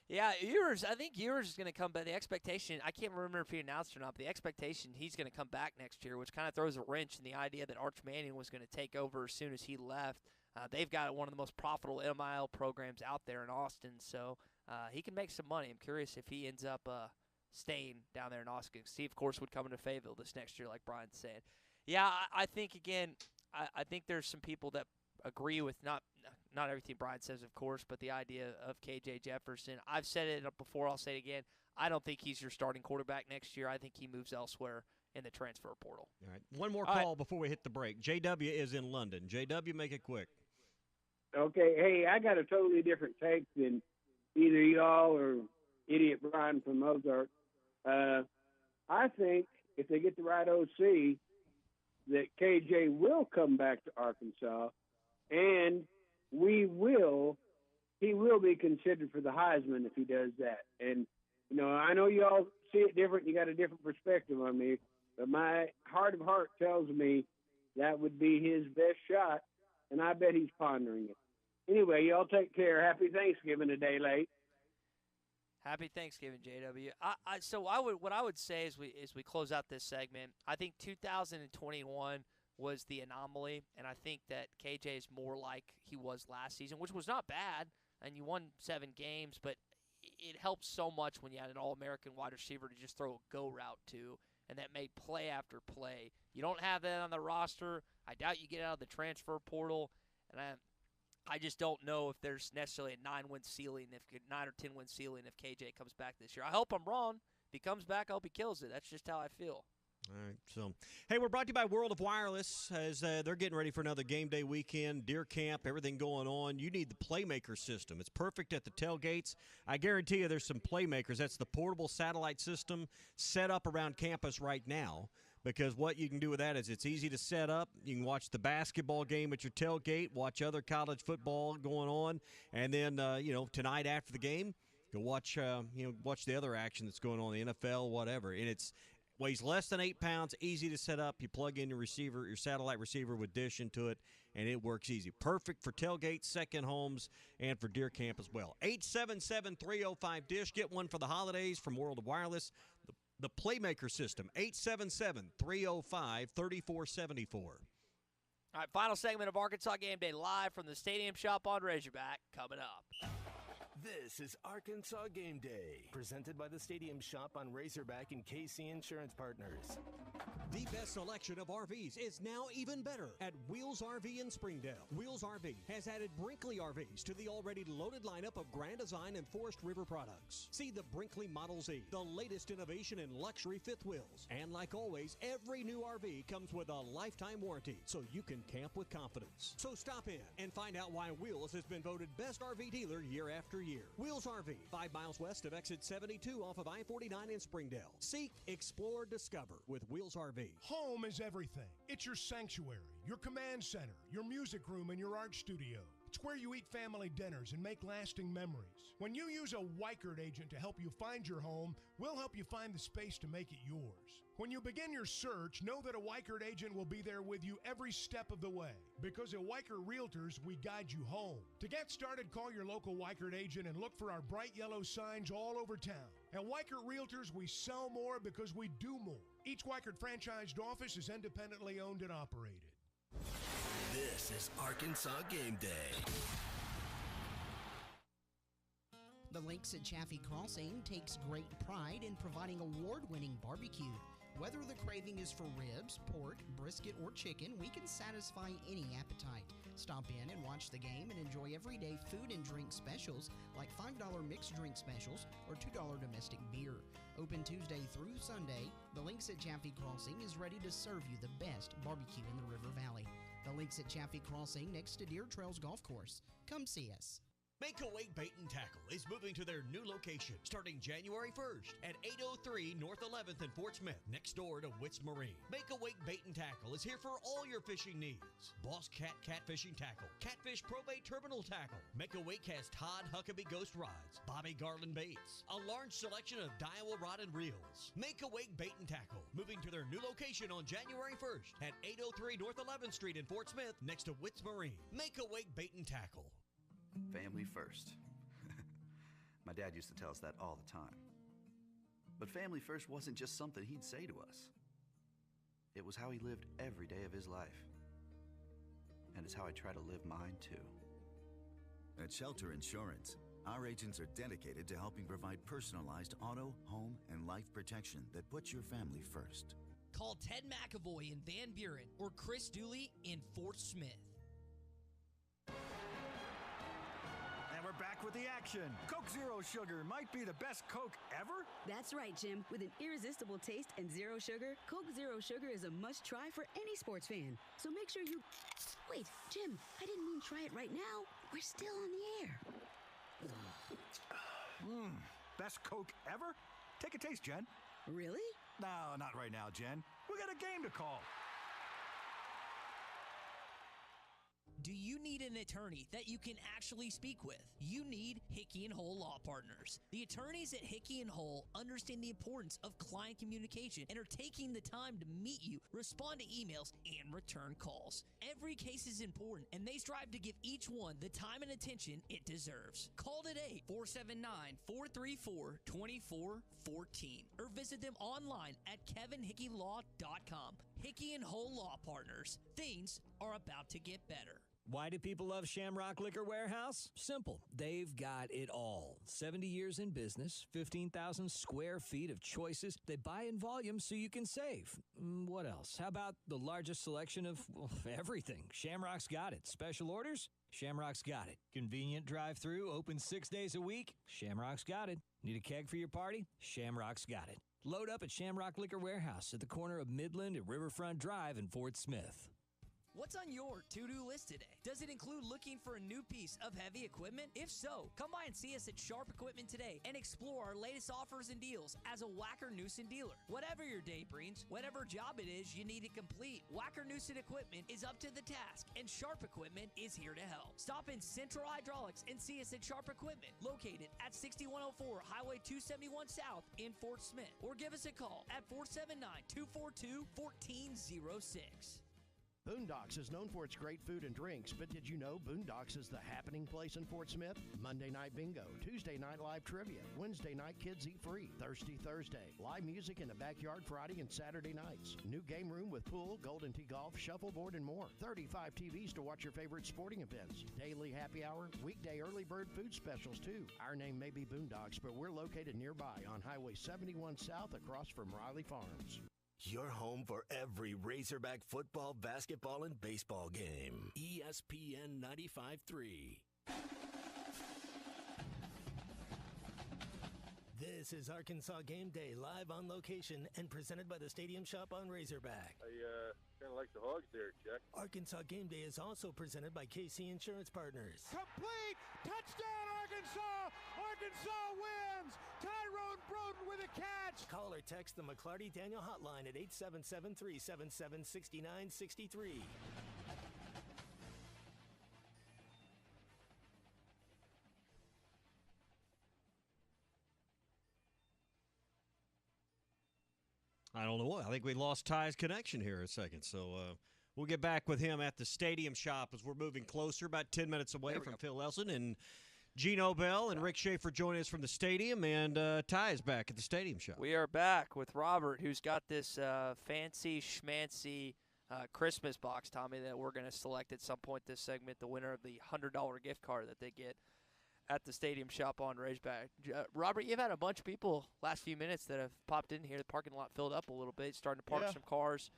[SPEAKER 2] Yeah, Ewers. I think Ewers is going to come back. The expectation, I can't remember if he announced or not, but the expectation he's going to come back next year, which kind of throws a wrench in the idea that Arch Manning was going to take over as soon as he left. They've got one of the most profitable NIL programs out there in Austin, so he can make some money. I'm curious if he ends up staying down there in Austin. Steve, of course, would come into Fayetteville this next year, like Brian's saying. Yeah, I think, again, I think there's some people that agree with not everything Brian says, of course, but the idea of KJ Jefferson. I've said it before, I'll say it again. I don't think he's your starting quarterback next year. I think he moves elsewhere in the transfer portal.
[SPEAKER 1] All right, one more call before we hit the break. JW is in London. JW, make it quick.
[SPEAKER 13] Okay, hey, I got a totally different take than either y'all or idiot Brian from Ozark. I think if they get the right OC, that KJ will come back to Arkansas, and he will be considered for the Heisman if he does that. And, I know you all see it different. You got a different perspective on me, but my heart of heart tells me that would be his best shot, and I bet he's pondering it. Anyway, y'all take care. Happy Thanksgiving a day late.
[SPEAKER 2] Happy Thanksgiving, JW. What I would say as we close out this segment, I think 2021 was the anomaly, and I think that KJ is more like he was last season, which was not bad, and you won 7 games, but it helped so much when you had an All-American wide receiver to just throw a go route to, and that made play after play. You don't have that on the roster. I doubt you get out of the transfer portal, and I just don't know if there's necessarily a 9 or 10-win ceiling if KJ comes back this year. I hope I'm wrong. If he comes back, I hope he kills it. That's just how I feel.
[SPEAKER 1] All right, so, hey, we're brought to you by World of Wireless as they're getting ready for another game day weekend, deer camp, everything going on. You need the Playmaker system. It's perfect at the tailgates. I guarantee you there's some Playmakers. That's the portable satellite system set up around campus right now, because what you can do with that is it's easy to set up. You can watch the basketball game at your tailgate, watch other college football going on, and then, tonight after the game, go watch, watch the other action that's going on in the NFL, whatever. And it's weighs less than 8 pounds, easy to set up. You plug in your satellite receiver with dish into it, and it works easy. Perfect for tailgates, second homes, and for deer camp as well. 877-305-DISH. Get one for the holidays from World of Wireless. The Playmaker system, 877-305-3474.
[SPEAKER 2] All right, final segment of Arkansas Game Day live from the Stadium Shoppe on Razorback coming up.
[SPEAKER 3] This is Arkansas Game Day, presented by the Stadium Shoppe on Razorback and KC Insurance Partners.
[SPEAKER 14] The best selection of RVs is now even better at Wheels RV in Springdale. Wheels RV has added Brinkley RVs to the already loaded lineup of Grand Design and Forest River products. See the Brinkley Model Z, the latest innovation in luxury fifth wheels. And like always, every new RV comes with a lifetime warranty, so you can camp with confidence. So stop in and find out why Wheels has been voted best RV dealer year after year. Wheels RV, 5 miles west of exit 72 off of I-49 in Springdale. Seek, explore, discover with Wheels RV.
[SPEAKER 4] Home is everything. It's your sanctuary, your command center, your music room, and your art studio. It's where you eat family dinners and make lasting memories. When you use a Weichert agent to help you find your home, we'll help you find the space to make it yours. When you begin your search, know that a Weichert agent will be there with you every step of the way. Because at Weichert Realtors, we guide you home. To get started, call your local Weichert agent and look for our bright yellow signs all over town. At Weichert Realtors, we sell more because we do more. Each Weichert franchised office is independently owned and operated.
[SPEAKER 6] This is Arkansas Game Day.
[SPEAKER 15] The Lakes at Chaffee Crossing takes great pride in providing award-winning barbecue.
[SPEAKER 10] Whether the craving is for ribs, pork, brisket, or chicken, we can satisfy any appetite. Stop in and watch the game and enjoy everyday food and drink specials like $5 mixed drink specials or $2 domestic beer. Open Tuesday through Sunday, the Links at Chaffee Crossing is ready to serve you the best barbecue in the River Valley. The Links at Chaffee Crossing next to Deer Trails Golf Course. Come see us.
[SPEAKER 14] Make Awake Bait and Tackle is moving to their new location starting January 1st at 803 North 11th in Fort Smith, next door to Wits Marine. Make Awake Bait and Tackle is here for all your fishing needs. Boss Cat Catfishing Tackle, Catfish Probate Terminal Tackle. Make Awake has Todd Huckabee Ghost Rods, Bobby Garland Baits, a large selection of Daiwa rod and reels. Make Awake Bait and Tackle, moving to their new location on January 1st at 803 North 11th Street in Fort Smith, next to Wits Marine. Make Awake Bait and Tackle.
[SPEAKER 15] Family first. My dad used to tell us that all the time. But family first wasn't just something he'd say to us. It was how he lived every day of his life. And it's how I try to live mine too.
[SPEAKER 17] At Shelter Insurance, our agents are dedicated to helping provide personalized auto, home, and life protection that puts your family first.
[SPEAKER 19] Call Ted McAvoy in Van Buren or Chris Dooley in Fort Smith.
[SPEAKER 18] We're back with the action. Coke Zero Sugar might be the best Coke ever.
[SPEAKER 23] That's right, Jim. With an irresistible taste and zero sugar, Coke Zero Sugar is a must-try for any sports fan. So make sure you... Wait, Jim, I didn't mean try it right now. We're still on the air.
[SPEAKER 18] Best Coke ever? Take a taste, Jen.
[SPEAKER 23] Really?
[SPEAKER 18] No, not right now, Jen. We got a game to call.
[SPEAKER 19] Do you need an attorney that you can actually speak with? You need Hickey & Hull Law Partners. The attorneys at Hickey & Hull understand the importance of client communication and are taking the time to meet you, respond to emails, and return calls. Every case is important, and they strive to give each one the time and attention it deserves. Call today, 479-434-2414, or visit them online at kevinhickeylaw.com. Hickey & Hull Law Partners. Things are about to get better.
[SPEAKER 26] Why do people love Shamrock Liquor Warehouse? Simple. They've got it all. 70 years in business, 15,000 square feet of choices. They buy in volume so you can save. What else? How about the largest selection of everything? Shamrock's got it. Special orders? Shamrock's got it. Convenient drive-through, open 6 days a week? Shamrock's got it. Need a keg for your party? Shamrock's got it. Load up at Shamrock Liquor Warehouse at the corner of Midland and Riverfront Drive in Fort Smith.
[SPEAKER 19] What's on your to-do list today? Does it include looking for a new piece of heavy equipment? If so, come by and see us at Sharp Equipment today and explore our latest offers and deals as a Wacker Newson dealer. Whatever your day brings, whatever job it is you need to complete, Wacker Newson Equipment is up to the task, and Sharp Equipment is here to help. Stop in Central Hydraulics and see us at Sharp Equipment, located at 6104 Highway 271 South in Fort Smith, or give us a call at 479-242-1406.
[SPEAKER 27] Boondocks is known for its great food and drinks, but did you know Boondocks is the happening place in Fort Smith? Monday night bingo, Tuesday night live trivia, Wednesday night kids eat free, Thirsty Thursday, live music in the backyard Friday and Saturday nights, new game room with pool, Golden Tee golf, shuffleboard, and more, 35 TVs to watch your favorite sporting events, daily happy hour, weekday early bird food specials too. Our name may be Boondocks, but we're located nearby on Highway 71 South across from Riley Farms.
[SPEAKER 3] Your home for every Razorback football, basketball, and baseball game.
[SPEAKER 6] ESPN 95.3.
[SPEAKER 3] This is Arkansas Game Day, live on location and presented by the Stadium Shoppe on Razorback.
[SPEAKER 28] I kind of like the hogs there, Jack.
[SPEAKER 3] Arkansas Game Day is also presented by KC Insurance Partners.
[SPEAKER 4] Complete! Touchdown, Arkansas! Arkansas wins! Tyrone Broden with a catch!
[SPEAKER 3] Call or text the McClarty Daniel hotline at 877-377-6963.
[SPEAKER 1] I don't know what. I think we lost Ty's connection here a second. So we'll get back with him at the Stadium Shoppe as we're moving closer, about 10 minutes away from Phil Elson and Gino Bell and Rick Schaefer joining us from the stadium. And Ty is back at the Stadium Shoppe.
[SPEAKER 2] We are back with Robert, who's got this fancy schmancy Christmas box, Tommy, that we're going to select at some point this segment, the winner of the $100 gift card that they get at the Stadium Shop on Razorback. Robert, you've had a bunch of people last few minutes that have popped in here. The parking lot filled up a little bit, starting to park some cars.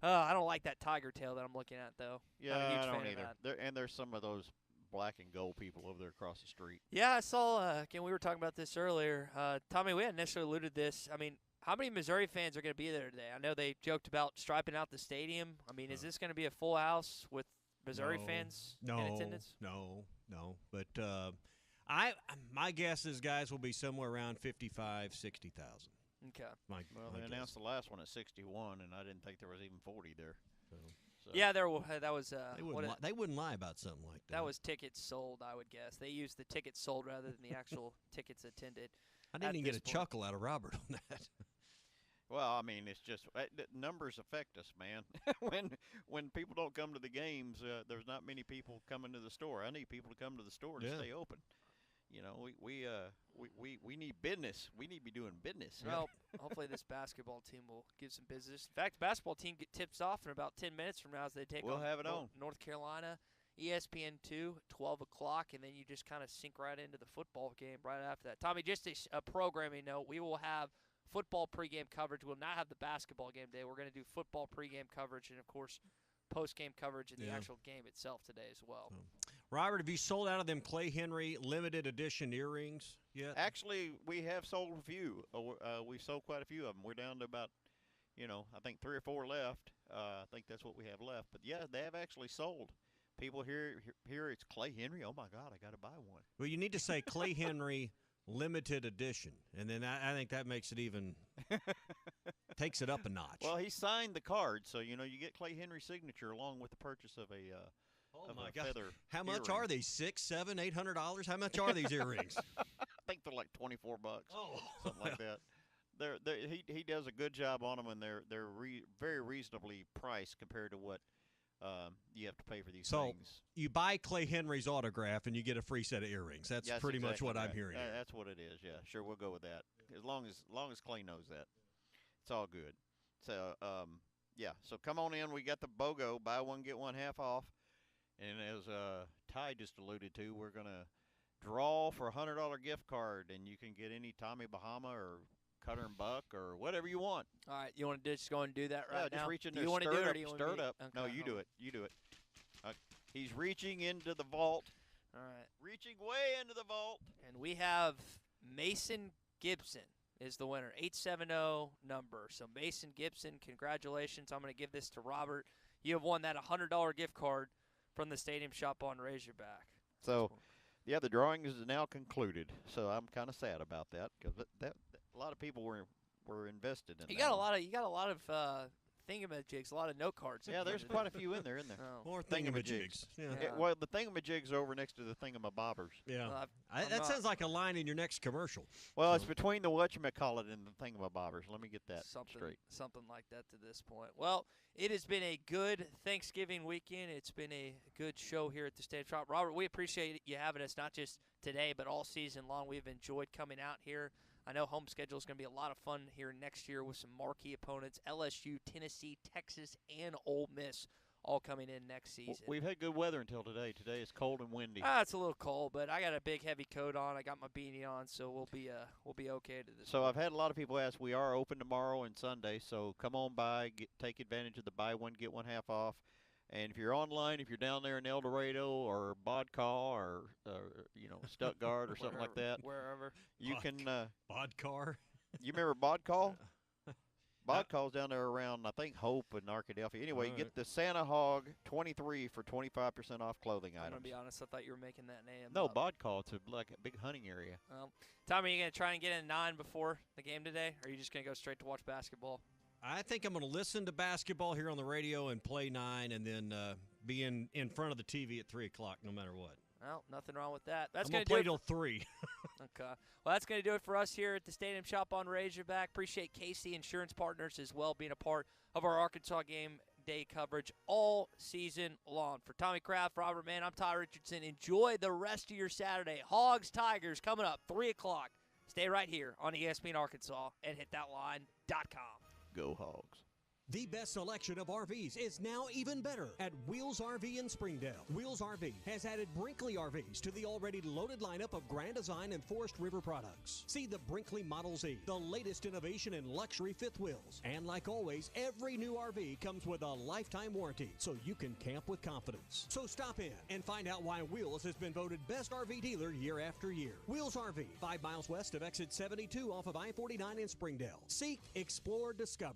[SPEAKER 2] I don't like that tiger tail that I'm looking at, though.
[SPEAKER 8] Yeah,
[SPEAKER 2] Not a huge
[SPEAKER 8] I don't
[SPEAKER 2] fan
[SPEAKER 8] either.
[SPEAKER 2] of that.
[SPEAKER 8] And there's some of those black and gold people over there across the street.
[SPEAKER 2] Yeah, I saw, again, we were talking about this earlier. Tommy, we hadn't necessarily alluded to this. I mean, how many Missouri fans are going to be there today? I know they joked about striping out the stadium. I mean, is this going to be a full house with Missouri fans in attendance?
[SPEAKER 1] No. But my guess is guys will be somewhere around 55, 60,000.
[SPEAKER 2] Okay.
[SPEAKER 8] Well, they announced the last one at 61, and I didn't think there was even 40 there. So.
[SPEAKER 2] Yeah, that was.
[SPEAKER 1] They wouldn't lie about something like that.
[SPEAKER 2] That was tickets sold, I would guess. They used the tickets sold rather than the actual tickets attended.
[SPEAKER 1] I didn't even get a chuckle out of Robert on that.
[SPEAKER 8] Well, I mean, it's just numbers affect us, man. when people don't come to the games, there's not many people coming to the store. I need people to come to the store to stay open. You know, we need business. We need to be doing business.
[SPEAKER 2] Well, hopefully this basketball team will give some business. In fact, the basketball team tips off in about 10 minutes from now as they take on North Carolina. ESPN2, 12 o'clock, and then you just kind of sink right into the football game right after that. Tommy, just a programming note, we will have football pregame coverage. We'll not have the basketball game today. We're going to do football pregame coverage and, of course, post-game coverage in the actual game itself today as well.
[SPEAKER 1] Robert, have you sold out of them Clay Henry limited edition earrings yet?
[SPEAKER 8] Actually, we have sold a few. We've sold quite a few of them. We're down to about, I think 3 or 4 left. I think that's what we have left. But, yeah, they have actually sold. People hear it's Clay Henry. Oh, my God, I got to buy one.
[SPEAKER 1] Well, you need to say Clay Henry limited edition, and then I think that makes it even takes it up a notch.
[SPEAKER 8] Well, he signed the card, so, you get Clay Henry's signature along with the purchase of a feather.
[SPEAKER 1] How much are these? $600, $700, $800? How much are these earrings?
[SPEAKER 8] I think they're like $24. Oh, something like that. He does a good job on them, and they're very reasonably priced compared to what you have to pay for these things.
[SPEAKER 1] So you buy Clay Henry's autograph, and you get a free set of earrings. That's pretty much what I'm hearing.
[SPEAKER 8] That's what it is. Yeah, sure, we'll go with that. As long as Clay knows that, it's all good. So so come on in. We got the BOGO, buy one get one half off. And as Ty just alluded to, we're going to draw for a $100 gift card, and you can get any Tommy Bahama or Cutter and Buck or whatever you want.
[SPEAKER 2] All right, you want to just go and do that right now?
[SPEAKER 8] Just reach in
[SPEAKER 2] do
[SPEAKER 8] there,
[SPEAKER 2] you want to do it, or do you
[SPEAKER 8] stir it up.
[SPEAKER 2] Okay,
[SPEAKER 8] No, you do it. You do it. He's reaching into the vault.
[SPEAKER 2] All right.
[SPEAKER 8] Reaching way into the vault.
[SPEAKER 2] And we have Mason Gibson is the winner, 870 number. So Mason Gibson, congratulations. I'm going to give this to Robert. You have won that $100 gift card from the Stadium Shop on Razorback.
[SPEAKER 8] So, yeah, the drawing is now concluded. So I'm kind of sad about that because that a lot of people were invested in.
[SPEAKER 2] You got a lot of thingamajigs, a lot of note cards.
[SPEAKER 8] Yeah, there's quite a few in there.
[SPEAKER 2] Oh.
[SPEAKER 1] More thingamajigs.
[SPEAKER 8] Yeah. Well, the thingamajigs are over next to the thingamabobbers.
[SPEAKER 1] Yeah. That sounds like a line in your next commercial.
[SPEAKER 8] Well, it's between the whatchamacallit and the thingamabobbers. Let me get that straight.
[SPEAKER 2] Something like that to this point. Well, it has been a good Thanksgiving weekend. It's been a good show here at the Stadium Shop. Robert, we appreciate you having us, not just today, but all season long. We've enjoyed coming out here. I know home schedule is going to be a lot of fun here next year with some marquee opponents, LSU, Tennessee, Texas, and Ole Miss all coming in next season.
[SPEAKER 8] We've had good weather until today. Today is cold and windy.
[SPEAKER 2] It's a little cold, but I got a big heavy coat on. I got my beanie on, so we'll be okay to this.
[SPEAKER 8] So I've had a lot of people ask. We are open tomorrow and Sunday, so come on by, take advantage of the buy one get one half off. And if you're online, if you're down there in El Dorado or Bodcaw or Stuttgart or something like that,
[SPEAKER 2] wherever
[SPEAKER 8] you can
[SPEAKER 1] Bodcar.
[SPEAKER 8] You remember Bodcaw? Bodcaw's down there around, I think, Hope and Arkadelphia. Anyway, you get the Santa Hog 23 for 25% off clothing items.
[SPEAKER 2] I'm gonna be honest, I thought you were making that name.
[SPEAKER 8] No, Bodcaw. It's like a big hunting area.
[SPEAKER 2] Tommy, are you gonna try and get in 9 before the game today, or are you just gonna go straight to watch basketball?
[SPEAKER 1] I think I'm going to listen to basketball here on the radio and play 9 and then be in front of the TV at 3 o'clock no matter what.
[SPEAKER 2] Well, nothing wrong with that.
[SPEAKER 1] I'm going to play till 3.
[SPEAKER 2] Okay. Well, that's going to do it for us here at the Stadium Shop on Razorback. Appreciate Casey Insurance Partners as well being a part of our Arkansas game day coverage all season long. For Tommy Kraft, Robert Mann, I'm Ty Richardson. Enjoy the rest of your Saturday. Hogs, Tigers coming up 3 o'clock. Stay right here on ESPN Arkansas and hitthatline.com.
[SPEAKER 8] Go Hogs.
[SPEAKER 14] The best selection of RVs is now even better at Wheels RV in Springdale. Wheels RV has added Brinkley RVs to the already loaded lineup of Grand Design and Forest River products. See the Brinkley Model Z, the latest innovation in luxury fifth wheels. And like always, every new RV comes with a lifetime warranty, so you can camp with confidence. So stop in and find out why Wheels has been voted best RV dealer year after year. Wheels RV, 5 miles west of exit 72 off of I-49 in Springdale. Seek, explore, discover.